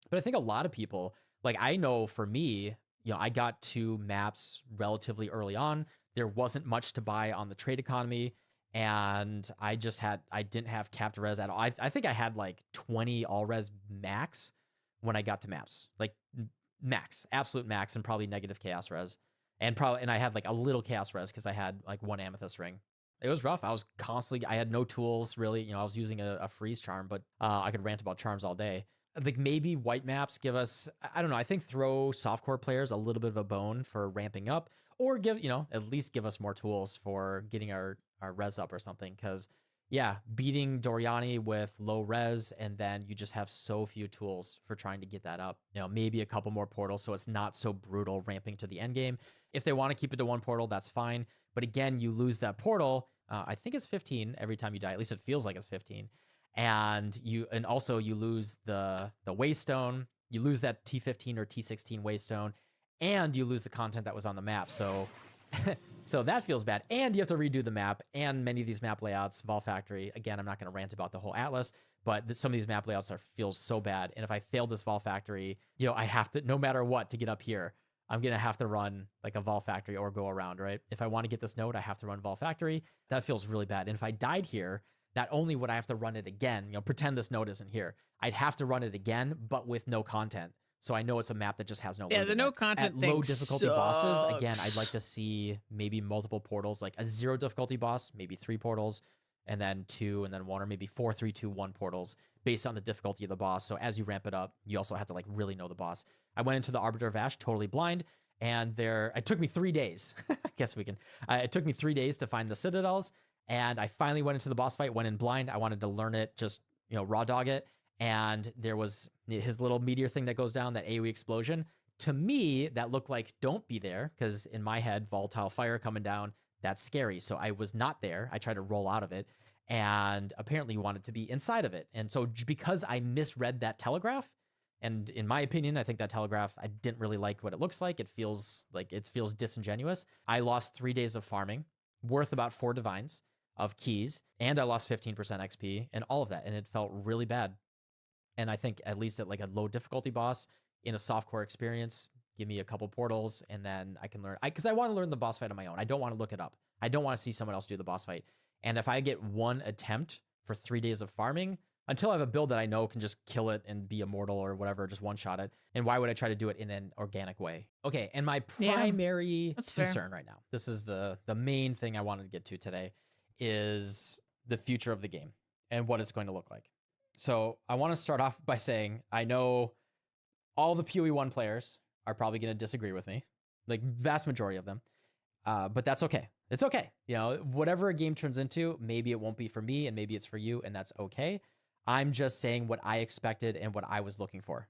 But I think a lot of people, like I know for me, you know, I got 2 maps relatively early on. There wasn't much to buy on the trade economy. And I didn't have capped res at all. I think I had like 20 all res max when I got to maps. Like max, absolute max, and probably negative chaos res. And I had like a little chaos res because I had like 1 amethyst ring. It was rough. I had no tools really. You know, I was using a freeze charm, but I could rant about charms all day. Like maybe white maps give us, I don't know, I think throw softcore players a little bit of a bone for ramping up, or at least give us more tools for getting our res up or something. Because yeah, beating Doriani with low res, and then you just have so few tools for trying to get that up. You know, maybe a couple more portals so it's not so brutal ramping to the end game. If they want to keep it to 1 portal, that's fine. But again, you lose that portal. I think it's 15 every time you die. At least it feels like it's 15. And also you lose the waystone. You lose that T15 or T16 waystone, and you lose the content that was on the map. So so that feels bad. And you have to redo the map, and many of these map layouts, Vol Factory, again, I'm not going to rant about the whole Atlas, but some of these map layouts feels so bad. And if I fail this Vol Factory, you know, I have to, no matter what, to get up here, I'm going to have to run like a Vol Factory or go around, right? If I want to get this node, I have to run Vol Factory. That feels really bad. And if I died here, not only would I have to run it again, you know, pretend this node isn't here, I'd have to run it again, but with no content. So I know it's a map that just has no the no content thing low difficulty sucks. bosses, again, I'd like to see maybe multiple portals, like a 0 difficulty boss, maybe 3 portals, and then 2, and then 1, or maybe 4, 3, 2, 1 portals based on the difficulty of the boss. So as you ramp it up, you also have to like really know the boss. I went into the Arbiter of Ash totally blind, and it took me 3 days. I guess we can. It took me 3 days to find the citadels, and I finally went into the boss fight, went in blind. I wanted to learn it, just, you know, raw dog it. And there was his little meteor thing that goes down, that AoE explosion. To me, that looked like don't be there, because in my head, volatile fire coming down, that's scary. So I was not there. I tried to roll out of it, and apparently wanted to be inside of it. And so because I misread that telegraph, and in my opinion, I think that telegraph, I didn't really like what it looks like. It feels disingenuous. I lost 3 days of farming, worth about 4 divines of keys, and I lost 15% XP and all of that. And it felt really bad. And I think at least at like a low difficulty boss in a softcore experience, give me a couple portals, and then I can learn. Because I want to learn the boss fight on my own. I don't want to look it up. I don't want to see someone else do the boss fight. And if I get 1 attempt for 3 days of farming, until I have a build that I know can just kill it and be immortal or whatever, just one-shot it, and why would I try to do it in an organic way? Okay, and my primary concern right now, this is the main thing I wanted to get to today, is the future of the game and what it's going to look like. So I want to start off by saying I know all the PoE 1 players are probably going to disagree with me. like vast majority of them. But that's okay. It's okay. You know, whatever a game turns into, maybe it won't be for me and maybe it's for you, and that's okay. I'm just saying what I expected and what I was looking for.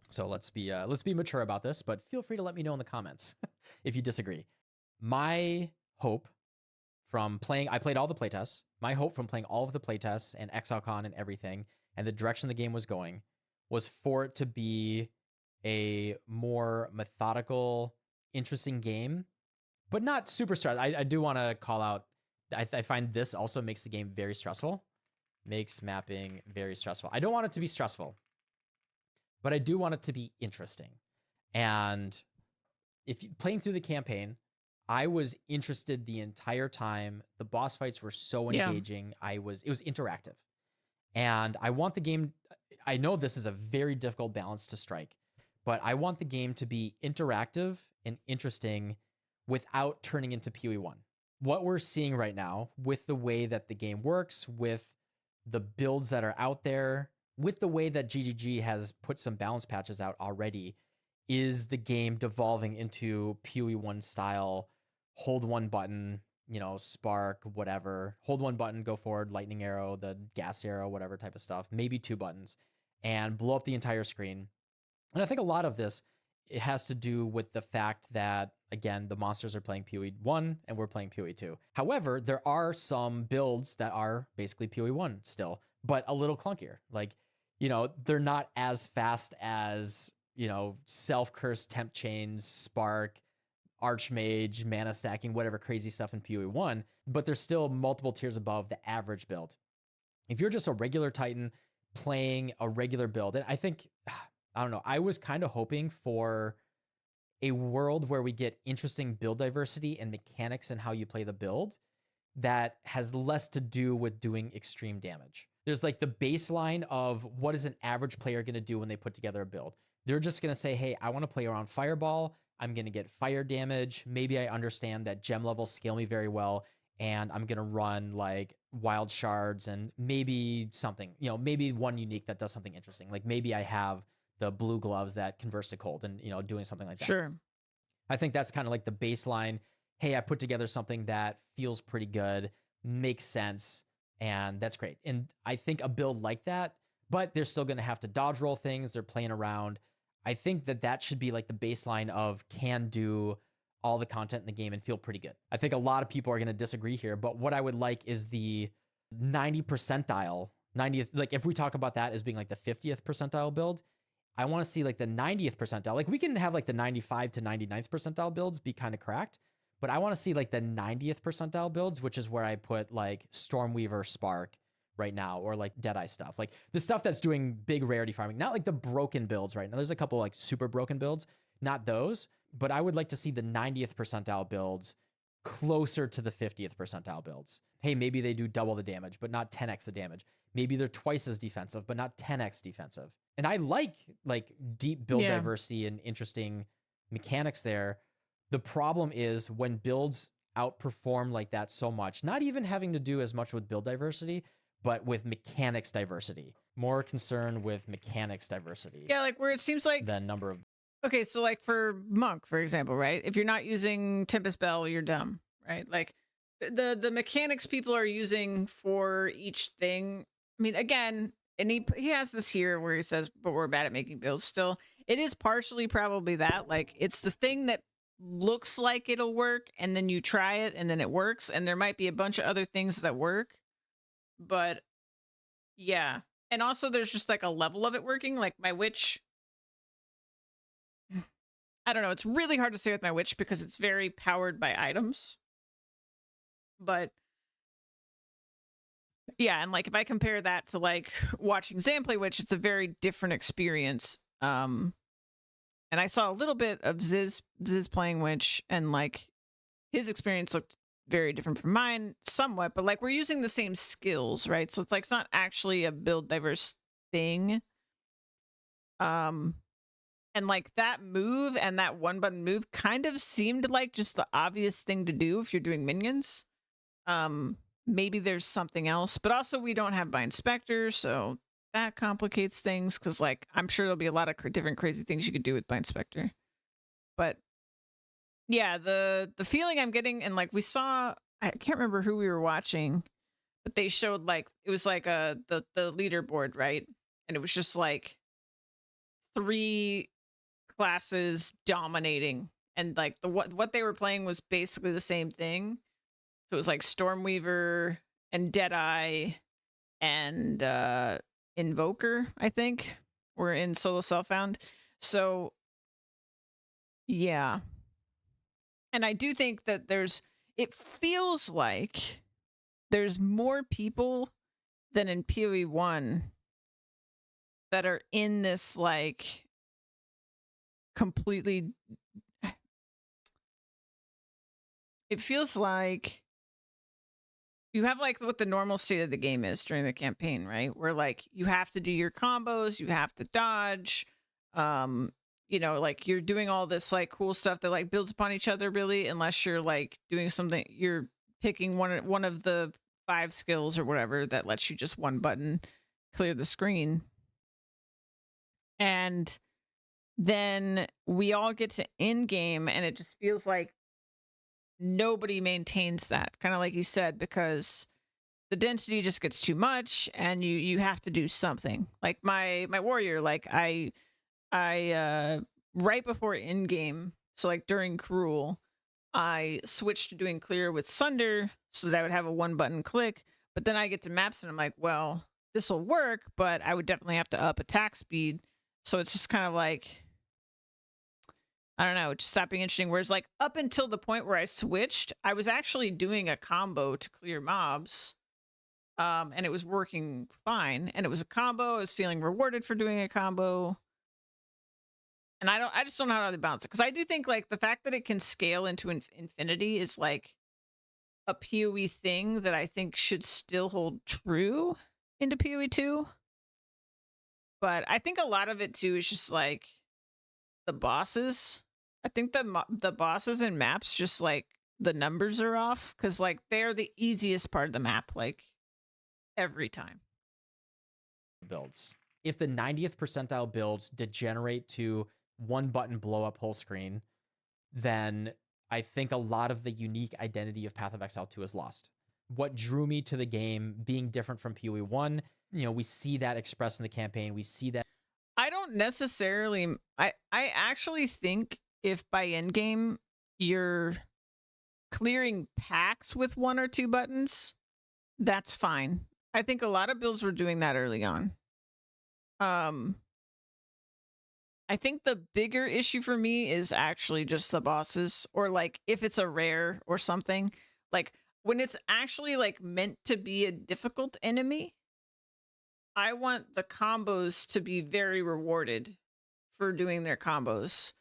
So let's be mature about this, but feel free to let me know in the comments if you disagree. My hope from playing, I played all the playtests. My hope from playing all of the playtests and ExileCon and everything, and the direction the game was going, was for it to be a more methodical, interesting game, but not super stressful. I do want to call out, I find this also makes the game very stressful. Makes mapping very stressful. I don't want it to be stressful, but I do want it to be interesting. And if playing through the campaign, I was interested the entire time. The boss fights were so engaging. It was interactive. And I want the game, I know this is a very difficult balance to strike, but I want the game to be interactive and interesting without turning into PoE1. What we're seeing right now with the way that the game works, with the builds that are out there, with the way that GGG has put some balance patches out already, is the game devolving into PoE1 style, hold one button, you know, spark, whatever, hold one button, go forward, lightning arrow, the gas arrow, whatever type of stuff, maybe 2 buttons, and blow up the entire screen. And I think a lot of this, it has to do with the fact that, again, the monsters are playing PoE1 and we're playing PoE2. However, there are some builds that are basically PoE1 still, but a little clunkier. Like, you know, they're not as fast as, you know, self-curse, temp chains, spark, archmage, mana stacking, whatever crazy stuff in PoE1, but they're still multiple tiers above the average build. If you're just a regular Titan playing a regular build, and I think, I don't know, I was kind of hoping for a world where we get interesting build diversity and mechanics in how you play the build that has less to do with doing extreme damage. There's like the baseline of what is an average player going to do when they put together a build. They're just going to say, hey, I want to play around Fireball. I'm going to get fire damage. Maybe I understand that gem levels scale me very well, and I'm going to run like wild shards and maybe something, you know, maybe one unique that does something interesting. Like maybe I have the blue gloves that converts to cold and, you know, doing something like that. Sure. I think that's kind of like the baseline. Hey, I put together something that feels pretty good, makes sense, and that's great. And I think a build like that, but they're still going to have to dodge roll things. They're playing around. I think that that should be like the baseline of can do all the content in the game and feel pretty good. I think a lot of people are going to disagree here, but what I would like is the 90th percentile, 90th, like if we talk about that as being like the 50th percentile build, I want to see like the 90th percentile. Like we can have like the 95 to 99th percentile builds be kind of cracked, but I want to see like the 90th percentile builds, which is where I put like Stormweaver Spark right now, or like Deadeye stuff, like the stuff that's doing big rarity farming, not like the broken builds right now. There's a couple like super broken builds, not those, but I would like to see the 90th percentile builds closer to the 50th percentile builds. Hey, maybe they do double the damage, but not 10x the damage. Maybe they're twice as defensive, but not 10x defensive. And I like deep build diversity and interesting mechanics there. The problem is when builds outperform like that so much, not even having to do as much with build diversity, but with mechanics diversity. More concerned with mechanics diversity. Yeah, like where it seems like the number of. Okay, so like for Monk, for example, right? If you're not using Tempest Bell, you're dumb, right? Like the mechanics people are using for each thing. I mean, again, and he has this here where he says, but we're bad at making builds still. It is partially probably that. Like it's the thing that looks like it'll work, and then you try it, and then it works, and there might be a bunch of other things that work. But yeah. And also there's just like a level of it working. Like my witch, I don't know, it's really hard to say with my witch because it's very powered by items. But yeah, and like if I compare that to like watching Zan play witch, it's a very different experience. And I saw a little bit of Ziz playing witch, and like his experience looked very different from mine somewhat, but like we're using the same skills, right? So it's like it's not actually a build diverse thing. And like that move and that one button move kind of seemed like just the obvious thing to do if you're doing minions. Maybe there's something else, but also we don't have Bind Spectre, so that complicates things because like I'm sure there'll be a lot of different crazy things you could do with Bind Spectre. But yeah, the feeling I'm getting, and like we saw, I can't remember who we were watching, but they showed like it was like the leaderboard, right? And it was just like 3 classes dominating, and like what they were playing was basically the same thing. So it was like Stormweaver and Deadeye and Invoker, I think, were in solo self-found. So yeah. And I do think that it feels like there's more people than in PoE 1 that are in this like completely, it feels like you have like what the normal state of the game is during the campaign, right? Where like you have to do your combos, you have to dodge, you know, like you're doing all this like cool stuff that like builds upon each other really, unless you're like doing something, you're picking one of the 5 skills or whatever that lets you just one button clear the screen. And then we all get to in game and it just feels like nobody maintains that, kind of like you said, because the density just gets too much and you have to do something. Like my warrior, like I right before in game, so like during Cruel, I switched to doing clear with Sunder so that I would have a 1 button click. But then I get to maps and I'm like, well, this will work, but I would definitely have to up attack speed. So it's just kind of like, I don't know, it just stopped being interesting. Whereas like up until the point where I switched, I was actually doing a combo to clear mobs. And it was working fine. And it was a combo. I was feeling rewarded for doing a combo. And I just don't know how to balance it. Because I do think like the fact that it can scale into infinity is like a PoE thing that I think should still hold true into PoE 2. But I think a lot of it too is just like the bosses. I think the bosses and maps just like the numbers are off because like they're the easiest part of the map like every time. Builds. If the 90th percentile builds degenerate to 1 button blow up whole screen, then I think a lot of the unique identity of Path of Exile 2 is lost. What drew me to the game being different from PoE 1, you know, we see that expressed in the campaign. We see that. I don't necessarily, I actually think if by end game you're clearing packs with 1 or 2 buttons, that's fine. I think a lot of builds were doing that early on. I think the bigger issue for me is actually just the bosses, or like if it's a rare or something, like when it's actually like meant to be a difficult enemy, I want the combos to be very rewarded for doing their combos.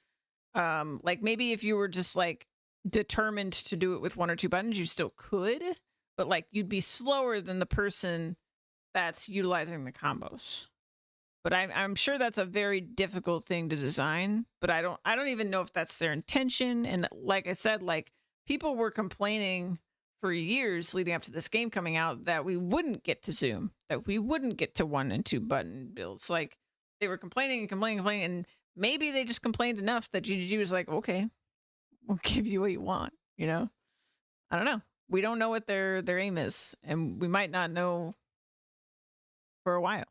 Like maybe if you were just like determined to do it with 1 or 2 buttons, you still could, but like you'd be slower than the person that's utilizing the combos. But I'm sure that's a very difficult thing to design, but I don't even know if that's their intention. And like I said, like people were complaining for years leading up to this game coming out that we wouldn't get to zoom, that we wouldn't get to 1 and 2 button builds. Like they were complaining and complaining, and maybe they just complained enough that GGG was like, okay, we'll give you what you want, you know? I don't know. We don't know what their aim is, and we might not know for a while.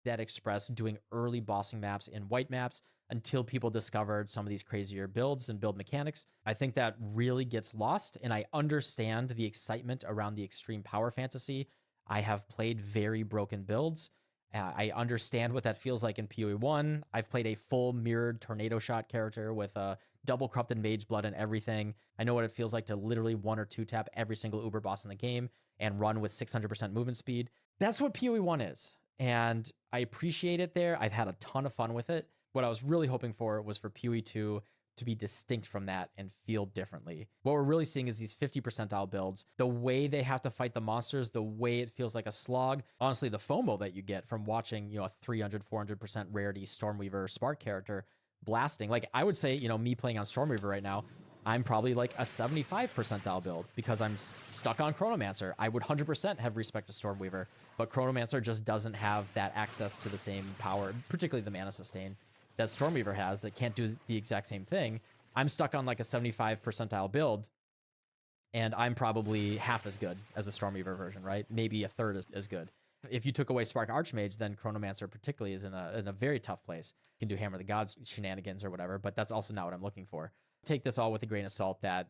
That express doing early bossing maps in white maps until people discovered some of these crazier builds and build mechanics. I think that really gets lost, and I understand the excitement around the extreme power fantasy. I have played very broken builds. I understand what that feels like in PoE 1. I've played a full mirrored tornado shot character with a double corrupted mage blood and everything. I know what it feels like to literally 1 or 2 tap every single uber boss in the game and run with 600% movement speed. That's what PoE 1 is. And I appreciate it there. I've had a ton of fun with it. What I was really hoping for was for PoE 2 to be distinct from that and feel differently. What we're really seeing is these 50 percentile builds. The way they have to fight the monsters, the way it feels like a slog. Honestly, the FOMO that you get from watching, you know, a 300, 400% rarity Stormweaver Spark character blasting. Like I would say, you know, me playing on Stormweaver right now, I'm probably like a 75 percentile build because I'm stuck on Chronomancer. I would 100% have respect to Stormweaver, but Chronomancer just doesn't have that access to the same power, particularly the mana sustain, that Stormweaver has, that can't do the exact same thing. I'm stuck on like a 75 percentile build, and I'm probably half as good as the Stormweaver version, right? Maybe a third as good. If you took away Spark Archmage, then Chronomancer particularly is in a very tough place. You can do Hammer of the Gods shenanigans or whatever, but that's also not what I'm looking for. Take this all with a grain of salt that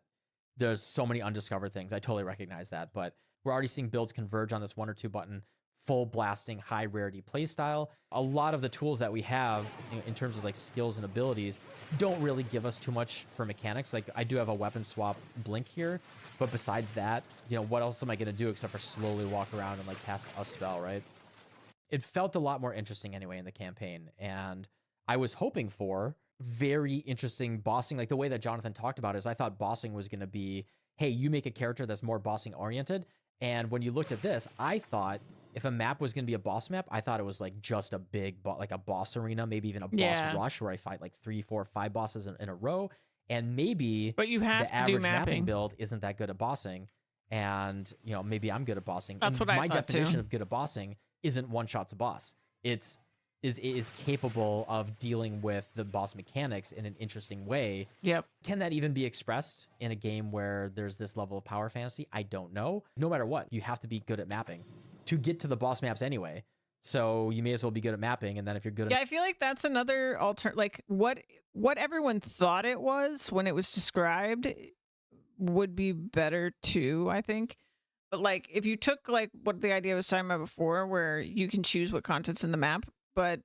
there's so many undiscovered things. I totally recognize that, but we're already seeing builds converge on this 1 or 2 button, full blasting, high rarity playstyle. A lot of the tools that we have in terms of like skills and abilities don't really give us too much for mechanics. Like I do have a weapon swap blink here, but besides that, what else am I going to do except for slowly walk around and like cast a spell, right? It felt a lot more interesting anyway in the campaign, and I was hoping for very interesting bossing. Like the way that Jonathan talked about is I thought bossing was going to be, hey, you make a character that's more bossing oriented. And when you looked at this, I thought if a map was going to be a boss map, I thought it was like just a big, like a boss arena, maybe even a boss rush where I fight like 3, 4, 5 bosses in a row. And maybe but you have the average mapping build isn't that good at bossing. And, maybe I'm good at bossing. That's and what I my thought definition too. of good at bossing isn't one shot's a boss. It's is capable of dealing with the boss mechanics in an interesting way. Yep. Can that even be expressed in a game where there's this level of power fantasy? I don't know. No matter what, you have to be good at mapping to get to the boss maps anyway. So you may as well be good at mapping, and then if you're good at I feel like that's another like what everyone thought it was when it was described would be better too, I think. But like if you took like what the idea I was talking about before, where you can choose what content's in the map, but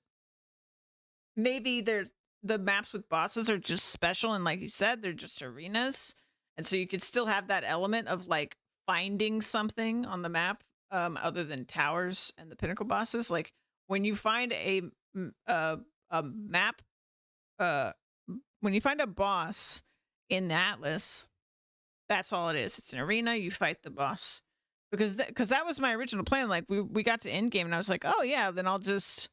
maybe there's the maps with bosses are just special, and like you said, they're just arenas, and so you could still have that element of like finding something on the map other than towers and the pinnacle bosses. Like when you find a map, when you find a boss in the Atlas, that's all it is. It's an arena. You fight the boss. Because that was my original plan. Like we got to end game and I was like, oh yeah, then I'll just,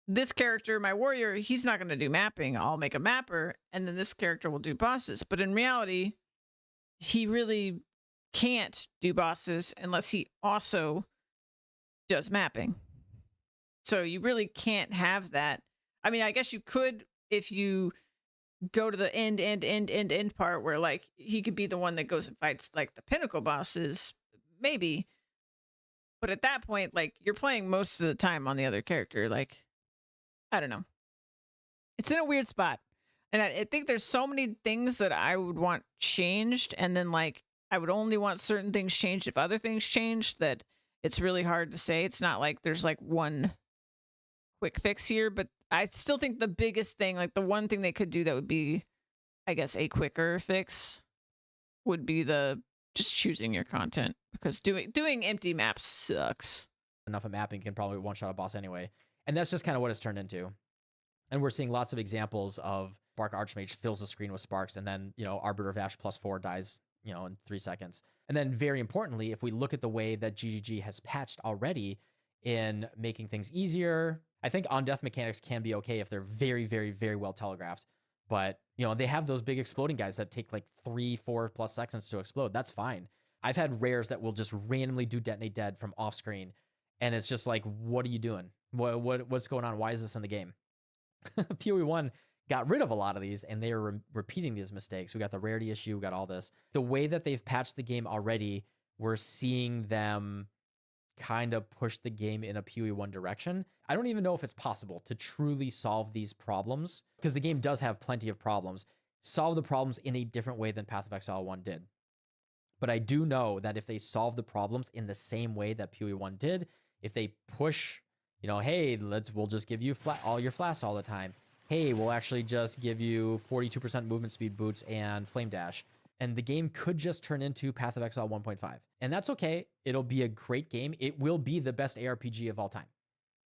this character, my warrior, he's not going to do mapping. I'll make a mapper, and then this character will do bosses. But in reality, he really can't do bosses unless he also does mapping. So you really can't have that. I mean, I guess you could if you go to the end part where like he could be the one that goes and fights like the pinnacle bosses, maybe. But at that point, like you're playing most of the time on the other character. Like, I don't know. It's in a weird spot. And I think there's so many things that I would want changed. And then like, I would only want certain things changed if other things changed, that it's really hard to say. It's not like there's like one quick fix here, but I still think the biggest thing, like the one thing they could do that would be, I guess, a quicker fix would be the just choosing your content, because doing empty maps sucks. Enough of mapping can probably one-shot a boss anyway. And that's just kind of what it's turned into. And we're seeing lots of examples of Spark Archmage fills the screen with sparks, and then, Arbiter of Ash +4 dies, in 3 seconds. And then very importantly, if we look at the way that GGG has patched already in making things easier, I think on-death mechanics can be okay if they're very, very, very well telegraphed. But, they have those big exploding guys that take like 3-4+ seconds to explode. That's fine. I've had rares that will just randomly do detonate dead from off screen. And it's just like, what are you doing? What's going on? Why is this in the game? PoE 1 got rid of a lot of these, and they are repeating these mistakes. We got the rarity issue, we got all this. The way that they've patched the game already, we're seeing them kind of push the game in a PoE 1 direction. I don't even know if it's possible to truly solve these problems, because the game does have plenty of problems. Solve the problems in a different way than Path of Exile 1 did. But I do know that if they solve the problems in the same way that PoE 1 did, if they push, hey, we'll just give you all your flasks all the time. Hey, we'll actually just give you 42% movement speed boots and flame dash. And the game could just turn into Path of Exile 1.5. And that's okay. It'll be a great game. It will be the best ARPG of all time.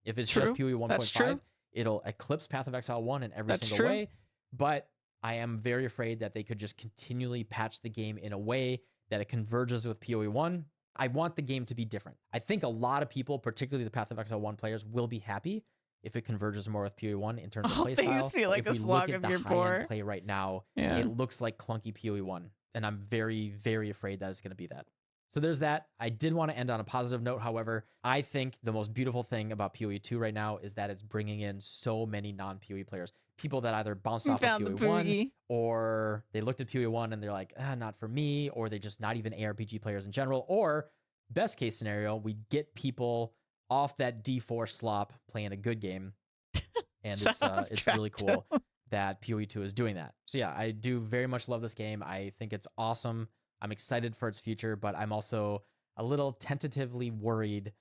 If it's just PoE 1.5, it'll eclipse Path of Exile 1 in every single way. But I am very afraid that they could just continually patch the game in a way that it converges with PoE 1. I want the game to be different. I think a lot of people, particularly the Path of Exile 1 players, will be happy if it converges more with PoE 1 in terms of playstyle. Things feel like if a we slog look at of your the bore. high-end play right now, it looks like clunky PoE 1. And I'm very, very afraid that it's going to be that. So there's that. I did want to end on a positive note. However, I think the most beautiful thing about PoE 2 right now is that it's bringing in so many non-PoE players. People that either bounced off of Found the PoE 1 PoE. or they looked at PoE 1 and they're like, not for me, or they just not even ARPG players in general. Or best case scenario, we get people off that D4 slop playing a good game. And it's really cool that PoE 2 is doing that. So yeah, I do very much love this game. I think it's awesome. I'm excited for its future, but I'm also a little tentatively worried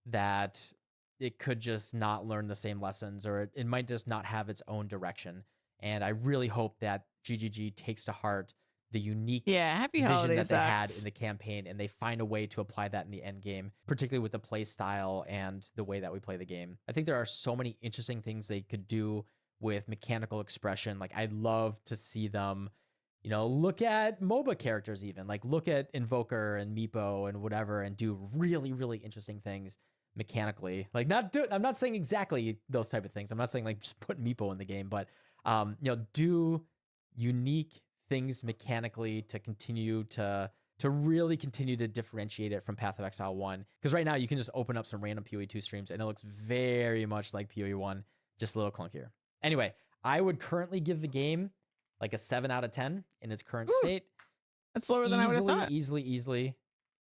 that it could just not learn the same lessons, or it might just not have its own direction. And I really hope that GGG takes to heart the unique happy vision holidays, that they had Docs. in the campaign, and they find a way to apply that in the end game, particularly with the play style and the way that we play the game. I think there are so many interesting things they could do with mechanical expression. Like, I'd love to see them, look at MOBA characters, even like look at Invoker and Meepo and whatever, and do really, really interesting things mechanically. Like, I'm not saying exactly those type of things. I'm not saying like just put Meepo in the game, but do unique things mechanically to continue to really continue to differentiate it from Path of Exile 1. Because right now you can just open up some random PoE 2 streams and it looks very much like PoE 1, just a little clunkier. Anyway, I would currently give the game like a 7 out of 10 in its current state. That's lower than I would have thought. Easily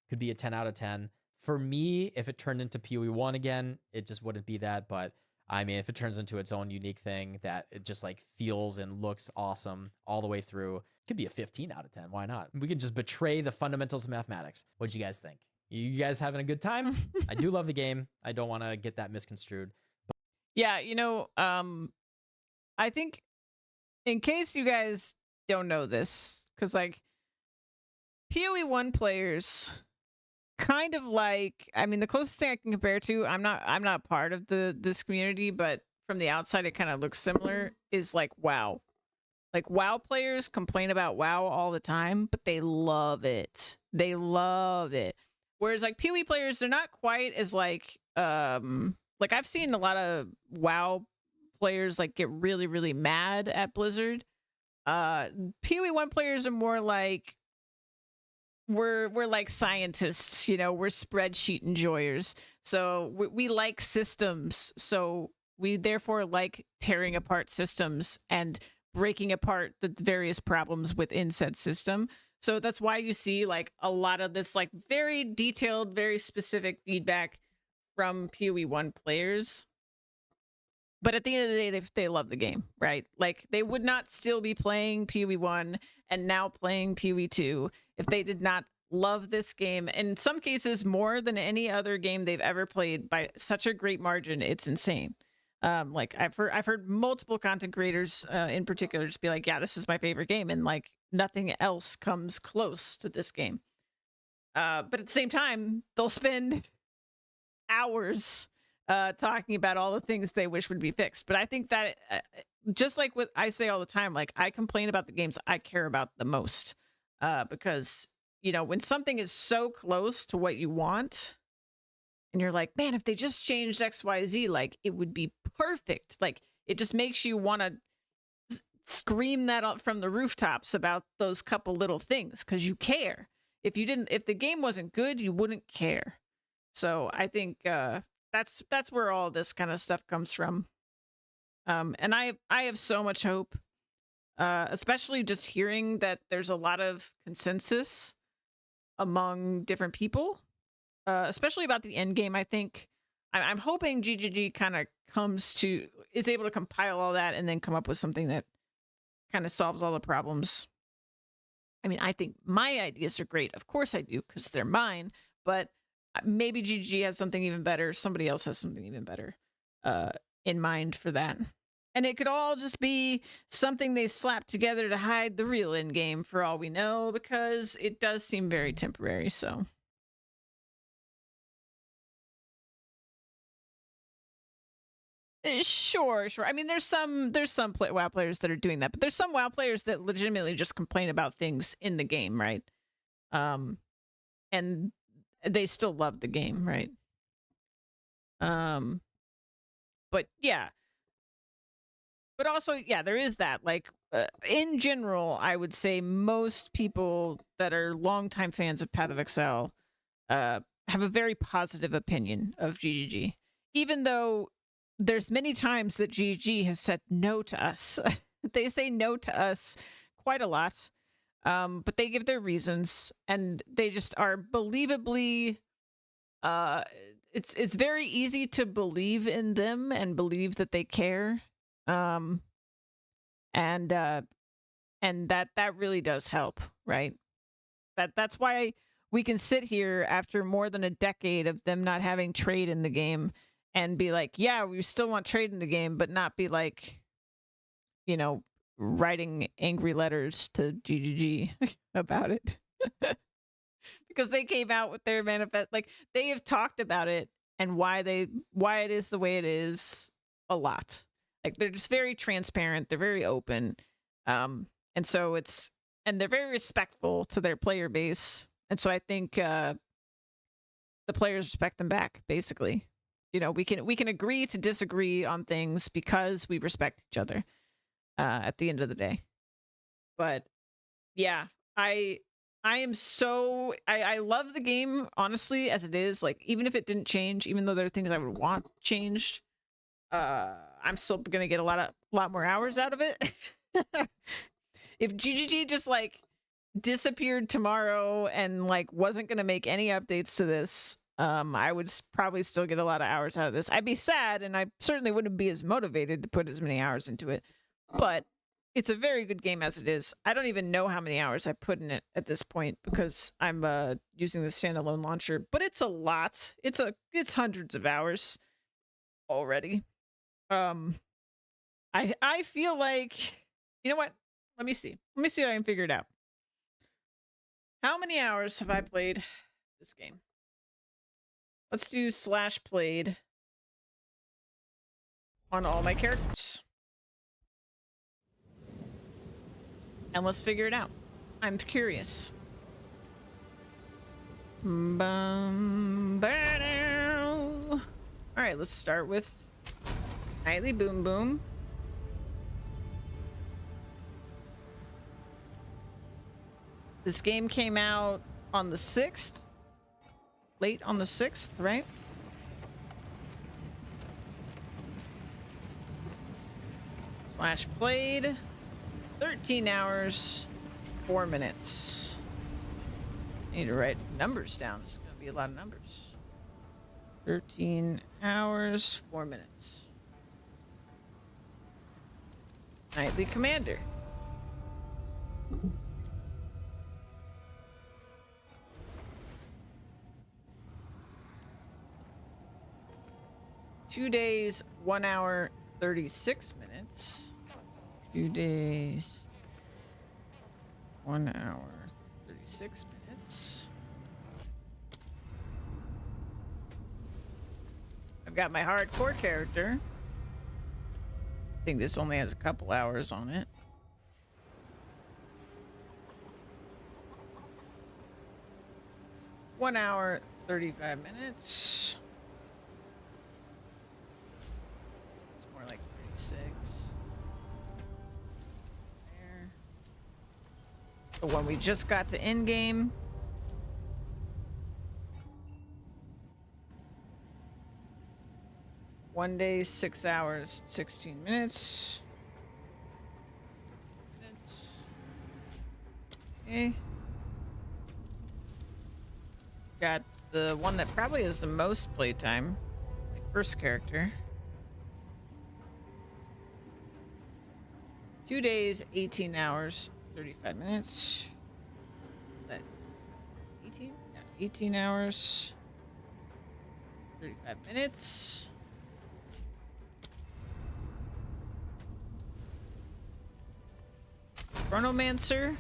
could be a 10 out of 10. For me, if it turned into PoE 1 again, it just wouldn't be that. But I mean, if it turns into its own unique thing that it just like feels and looks awesome all the way through, it could be a 15 out of 10. Why not? We could just betray the fundamentals of mathematics. What'd you guys think? You guys having a good time? I do love the game. I don't want to get that misconstrued. Yeah, I think in case you guys don't know this, because like PoE 1 players kind of like, I mean, the closest thing I can compare to, I'm not part of this community, but from the outside it kind of looks similar, is like WoW. Like, WoW players complain about WoW all the time, but they love it. They love it. Whereas like PoE players, they're not quite as like I've seen a lot of WoW players like get really, really mad at Blizzard. PoE 1 players are more like, we're like scientists, we're spreadsheet enjoyers. So we like systems. So we therefore like tearing apart systems and breaking apart the various problems within said system. So that's why you see like a lot of this like very detailed, very specific feedback from PoE 1 players. But at the end of the day, they love the game, right? Like, they would not still be playing PoE 1 and now playing PoE 2 if they did not love this game. In some cases, more than any other game they've ever played by such a great margin. It's insane. Like, I've heard multiple content creators in particular just be like, yeah, this is my favorite game. And like, nothing else comes close to this game. But at the same time, they'll spend hours talking about all the things they wish would be fixed. But I think that just like what I say all the time, like, I complain about the games I care about the most, because when something is so close to what you want and you're like, man, if they just changed XYZ, like, it would be perfect. Like, it just makes you want to scream that out from the rooftops about those couple little things because you care. If the game wasn't good, you wouldn't care. So I think that's where all this kind of stuff comes from. And I have so much hope, especially just hearing that there's a lot of consensus among different people, especially about the end game. I think I'm hoping GGG kind of is able to compile all that and then come up with something that kind of solves all the problems. I mean, I think my ideas are great. Of course I do, because they're mine. But maybe GG has something even better. Somebody else has something even better in mind for that. And it could all just be something they slapped together to hide the real end game, for all we know, because it does seem very temporary. So sure. I mean, there's some WoW players that are doing that, but there's some WoW players that legitimately just complain about things in the game, right? And they still love the game, right? But yeah. But also, yeah, there is that. Like, in general, I would say most people that are longtime fans of Path of Exile have a very positive opinion of GGG, even though there's many times that GGG has said no to us. They say no to us quite a lot, but they give their reasons, and they just are believably. It's very easy to believe in them and believe that they care, and that really does help, right? That's why we can sit here after more than a decade of them not having trade in the game and be like, yeah, we still want trade in the game, but not be like, you know, writing angry letters to GGG about it. Because they came out with their manifest, like they have talked about it and why it is the way it is a lot. Like they're just very transparent, they're very open. And so and they're very respectful to their player base. And so I think the players respect them back, basically. You know, we can agree to disagree on things because we respect each other at the end of the day. But yeah, I am so I love the game, honestly, as it is. Like, even if it didn't change, even though there are things I would want changed, I'm still gonna get a lot more hours out of it. If GGG just like disappeared tomorrow and like wasn't gonna make any updates to this, I would probably still get a lot of hours out of this. I'd be sad, and I certainly wouldn't be as motivated to put as many hours into it. But it's a very good game as it is. I don't even know how many hours I put in it at this point because I'm using the standalone launcher, but it's a lot. It's hundreds of hours already. I feel like, you know what? Let me see if I can figure it out. How many hours have I played this game? Let's do /played on all my characters. And let's figure it out. I'm curious. Alright, let's start with Nightly Boom Boom. This game came out on the 6th. Late on the 6th, right? /played. 13 hours, 4 minutes. I need to write numbers down. It's going to be a lot of numbers. 13 hours, 4 minutes. Nightly Commander. Two days, 1 hour, 36 minutes. 2 days, 1 hour, 36 minutes. I've got my hardcore character. I think this only has a couple hours on it. One hour, 35 minutes. It's more like 36. There. The one we just got to end game. One day, 6 hours, 16 minutes. Okay. Got the one that probably has the most playtime. My first character. 2 days, 18 hours, 35 minutes. Is that 18? Yeah, 18 hours, 35 minutes. Chronomancer.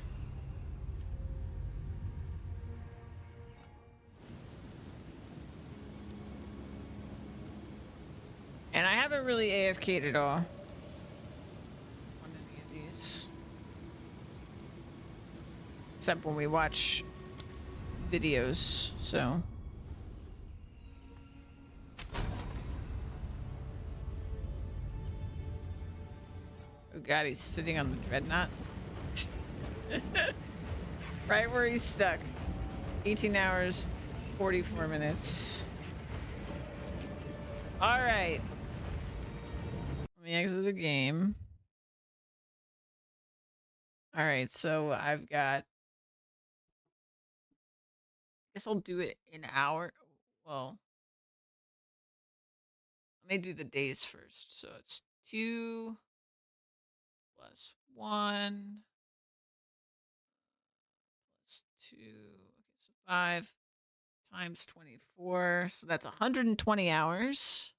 And I haven't really AFK'd at all. On any of these. Except when we watch videos, so. Oh god, he's sitting on the dreadnought. Right where he's stuck. 18 hours, 44 minutes. All right. Let me exit the game. All right, so I've got... I guess I'll do it in hour. Well, let me do the days first. So it's 2 plus 1 plus 2. Okay, so 5 times 24. So that's 120 hours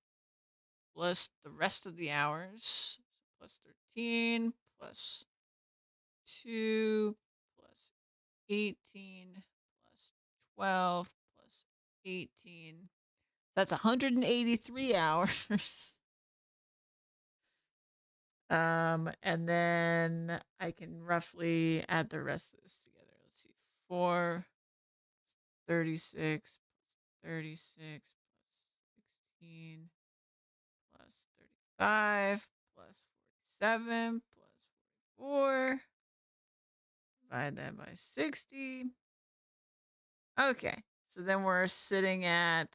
plus the rest of the hours. Plus 13 plus 2 plus 18 plus 12 plus 18. That's 183 hours. And then I can roughly add the rest of this together. Let's see. 4, 36, 36 plus 16 plus 35 plus 47 plus 44. Divide that by 60. Okay. So then we're sitting at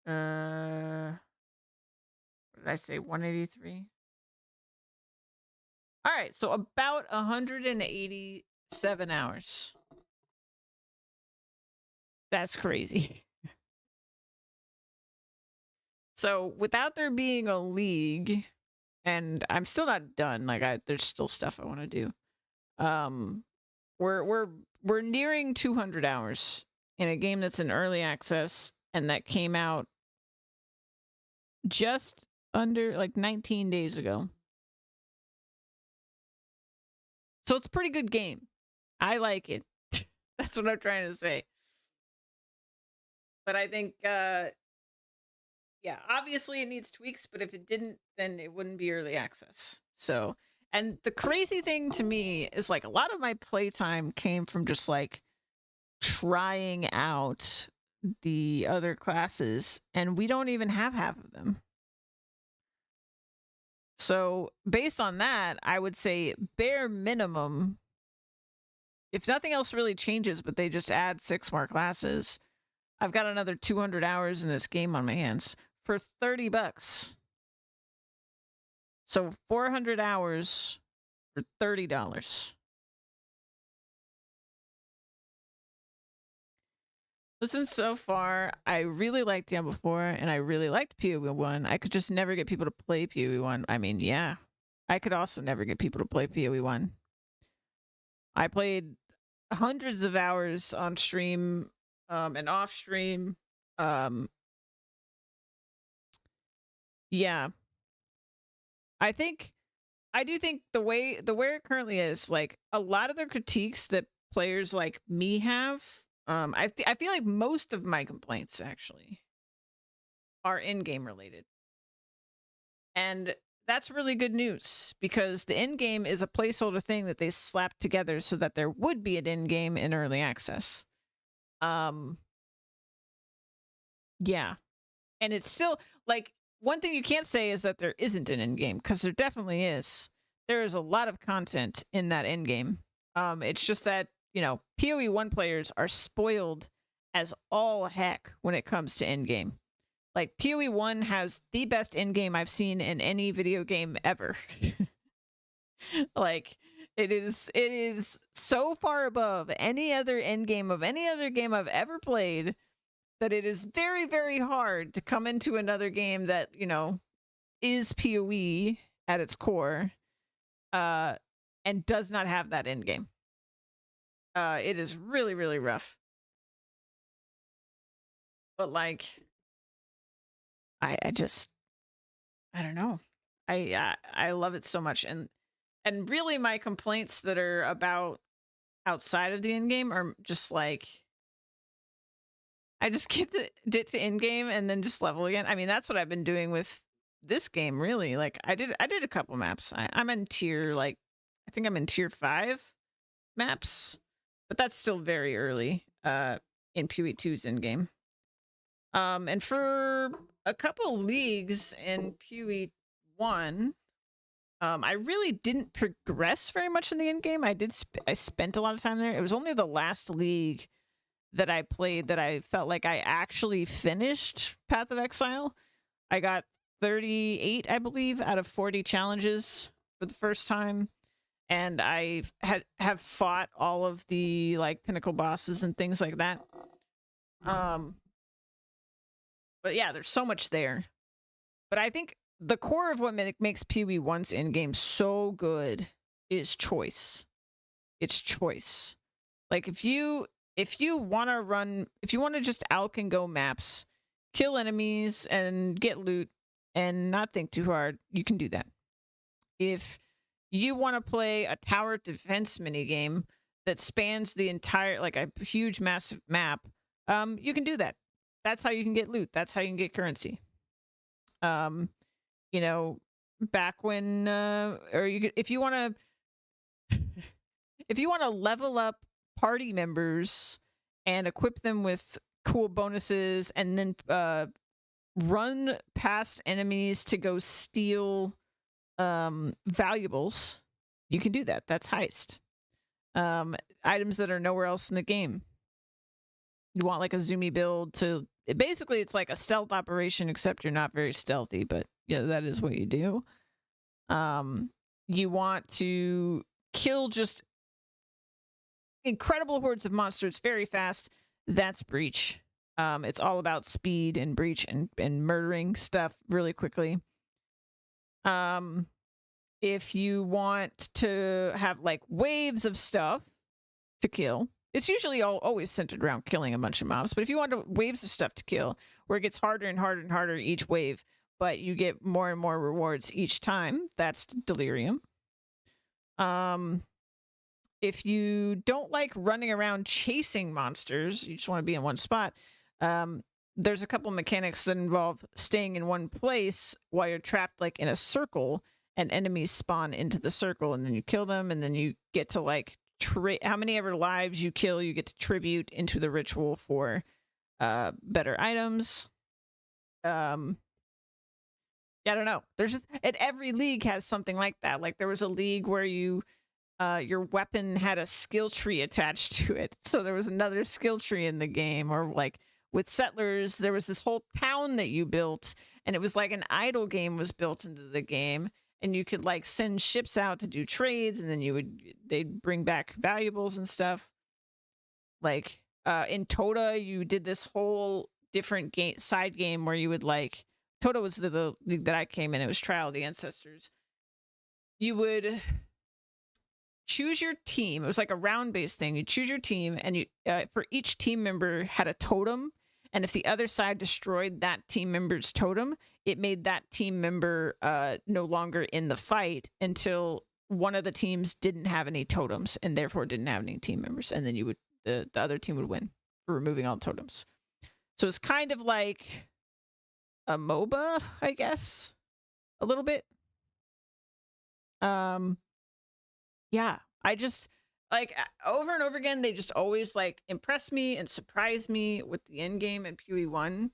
what did I say? 183. All right, so about 187 hours. That's crazy. So without there being a league, and I'm still not done. Like there's still stuff I want to do. We're nearing 200 hours in a game that's in early access and that came out just under like 19 days ago. So it's a pretty good game. I like it. That's what I'm trying to say. But I think, yeah, obviously it needs tweaks, but if it didn't, then it wouldn't be early access. So, and the crazy thing to me is like a lot of my playtime came from just like trying out the other classes, and we don't even have half of them. So based on that, I would say bare minimum, if nothing else really changes, but they just add 6 more classes, I've got another 200 hours in this game on my hands for $30. So 400 hours for $30. Listen, so far, I really liked Diablo 4, and I really liked PoE 1. I could just never get people to play PoE 1. I mean, yeah. I could also never get people to play PoE 1. I played hundreds of hours on stream and off stream. Yeah. I do think where it currently is, like a lot of the critiques that players like me have, I feel like most of my complaints actually are in-game related. And that's really good news because the in-game is a placeholder thing that they slapped together so that there would be an in-game in early access. Yeah. And it's still like one thing you can't say is that there isn't an in-game, because there definitely is. There is a lot of content in that in-game. It's just that, you know, PoE 1 players are spoiled as all heck when it comes to in-game. Like, PoE 1 has the best in-game I've seen in any video game ever. Like, it is so far above any other in-game of any other game I've ever played that it is very, very hard to come into another game that, you know, is PoE at its core, and does not have that end game. It is really, really rough. But like, I don't know. I love it so much, and really my complaints that are about outside of the end game are just like, I just get to end game and then just level again. I mean, that's what I've been doing with this game, really. Like, I did a couple maps. I'm in tier, like, I think I'm in tier 5 maps, but that's still very early in PoE 2's end game. And for a couple leagues in PoE 1, I really didn't progress very much in the end game. I spent a lot of time there. It was only the last league that I played that I felt like I actually finished Path of Exile. I got 38, I believe, out of 40 challenges for the first time. And I have fought all of the like pinnacle bosses and things like that. But yeah, there's so much there. But I think the core of what makes PoE1's endgame so good is choice. It's choice. Like if you want to just alch and go maps, kill enemies and get loot and not think too hard, you can do that. If you want to play a tower defense minigame that spans the entire, like a huge massive map, you can do that. That's how you can get loot. That's how you can get currency. You know, back when if you want to level up party members and equip them with cool bonuses and then run past enemies to go steal valuables, you can do that. That's heist. Items that are nowhere else in the game. You want like a zoomy build to basically it's like a stealth operation, except you're not very stealthy, but yeah, that is what you do. You want to kill just incredible hordes of monsters very fast. That's Breach. It's all about speed and Breach and murdering stuff really quickly. If you want to have like waves of stuff to kill, it's usually always centered around killing a bunch of mobs. But if you want waves of stuff to kill, where it gets harder and harder and harder each wave, but you get more and more rewards each time, that's Delirium. If you don't like running around chasing monsters, you just want to be in one spot, there's a couple mechanics that involve staying in one place while you're trapped like in a circle, and enemies spawn into the circle, and then you kill them, and then you get to like how many ever lives you kill, you get to tribute into the ritual for better items. Yeah, I don't know. There's just, and every league has something like that. Like there was a league where you your weapon had a skill tree attached to it, so there was another skill tree in the game. Or like with Settlers, there was this whole town that you built, and it was like an idle game was built into the game, and you could like send ships out to do trades, and then they'd bring back valuables and stuff. Like in Toda, you did this whole different side game where you would like, Toda was the league that I came in. It was Trial of the Ancestors. You would choose your team. It was like a round-based thing. You choose your team, and you for each team member had a totem. And if the other side destroyed that team member's totem, it made that team member no longer in the fight until one of the teams didn't have any totems and therefore didn't have any team members. And then the other team would win for removing all the totems. So it's kind of like a MOBA, I guess, a little bit. Yeah, I just like over and over again, they just always like impress me and surprise me with the end game in PoE1.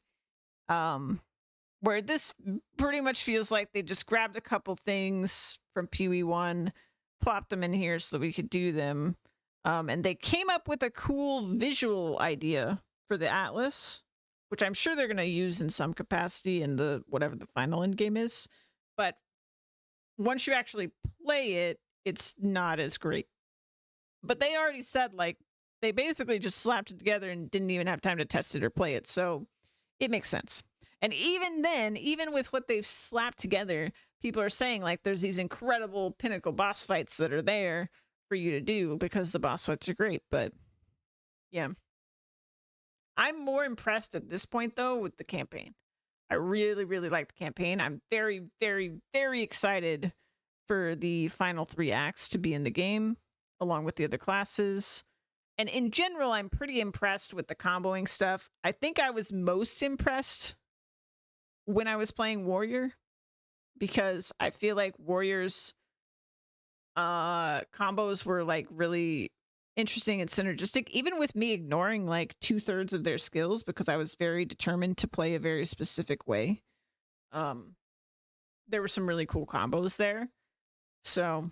Where this pretty much feels like they just grabbed a couple things from PoE1, plopped them in here so that we could do them. And they came up with a cool visual idea for the Atlas, which I'm sure they're going to use in some capacity in the whatever the final end game is. But once you actually play it, it's not as great. But they already said, like, they basically just slapped it together and didn't even have time to test it or play it. So it makes sense. And even then, even with what they've slapped together, people are saying, like, there's these incredible pinnacle boss fights that are there for you to do because the boss fights are great. But yeah. I'm more impressed at this point, though, with the campaign. I really, really like the campaign. I'm very, very, very excited for the final 3 acts to be in the game, along with the other classes. And in general, I'm pretty impressed with the comboing stuff. I think I was most impressed when I was playing Warrior, because I feel like Warrior's combos were like really interesting and synergistic, even with me ignoring like 2/3 of their skills because I was very determined to play a very specific way. There were some really cool combos there. So,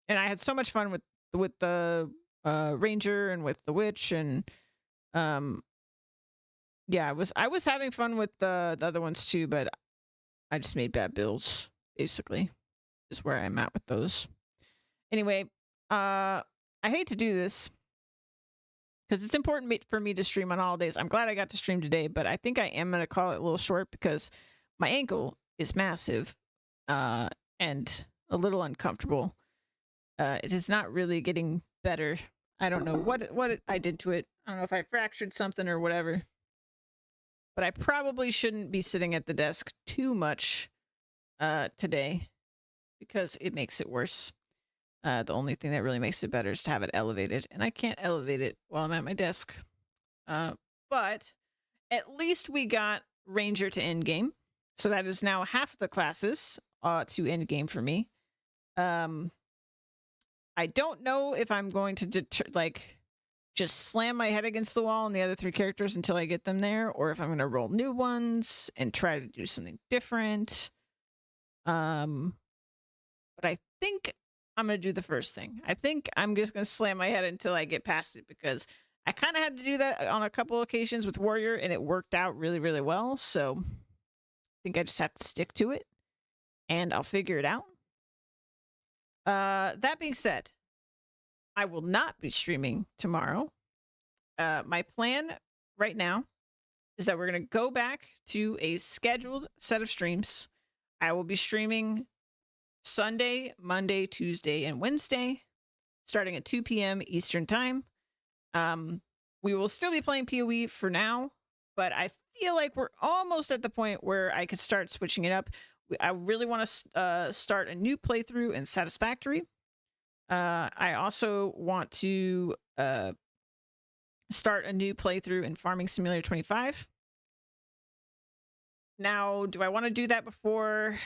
and I had so much fun with the ranger and with the witch, and yeah, I was having fun with the other ones too, but I just made bad builds, basically, is where I'm at with those. Anyway, I hate to do this because it's important for me to stream on holidays. I'm glad I got to stream today, but I think I am going to call it a little short because my ankle is massive and a little uncomfortable. It is not really getting better. I don't know what I did to it. I don't know if I fractured something or whatever. But I probably shouldn't be sitting at the desk too much today because it makes it worse. The only thing that really makes it better is to have it elevated, and I can't elevate it while I'm at my desk. But at least we got Ranger to end game, so that is now half the classes to end game for me. I don't know if I'm going to just slam my head against the wall on the other 3 characters until I get them there, or if I'm going to roll new ones and try to do something different. But I think I'm going to do the first thing. I think I'm just going to slam my head until I get past it, because I kind of had to do that on a couple occasions with Warrior, and it worked out really, really well. So I think I just have to stick to it, and I'll figure it out. That being said, I will not be streaming tomorrow. My plan right now is that we're going to go back to a scheduled set of streams. I will be streaming Sunday, Monday, Tuesday, and Wednesday, starting at 2 p.m. Eastern Time. We will still be playing PoE for now, but I feel like we're almost at the point where I could start switching it up. I really want to start a new playthrough in Satisfactory. I also want to start a new playthrough in Farming Simulator 25. Now, do I want to do that before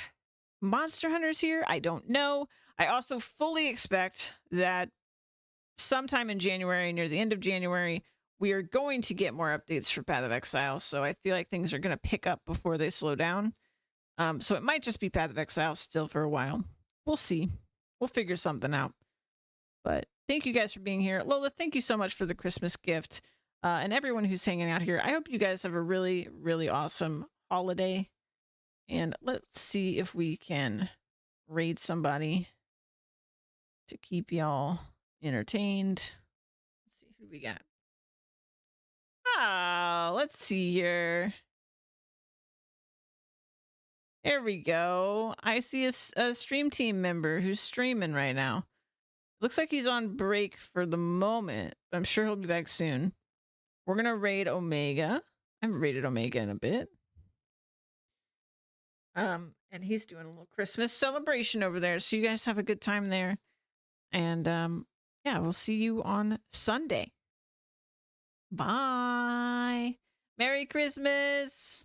Monster Hunter's here? I don't know. I also fully expect that sometime in January, near the end of January, we are going to get more updates for Path of Exile. So I feel like things are going to pick up before they slow down. So it might just be Path of Exile still for a while. We'll see. We'll figure something out. But thank you guys for being here. Lola, thank you so much for the Christmas gift. And everyone who's hanging out here, I hope you guys have a really, really awesome holiday. And let's see if we can raid somebody to keep y'all entertained. Let's see who we got. Let's see here. There we go. I see a stream team member who's streaming right now. Looks like he's on break for the moment. I'm sure he'll be back soon. We're going to raid Omega. I haven't raided Omega in a bit. And he's doing a little Christmas celebration over there. So you guys have a good time there. And yeah, we'll see you on Sunday. Bye. Merry Christmas.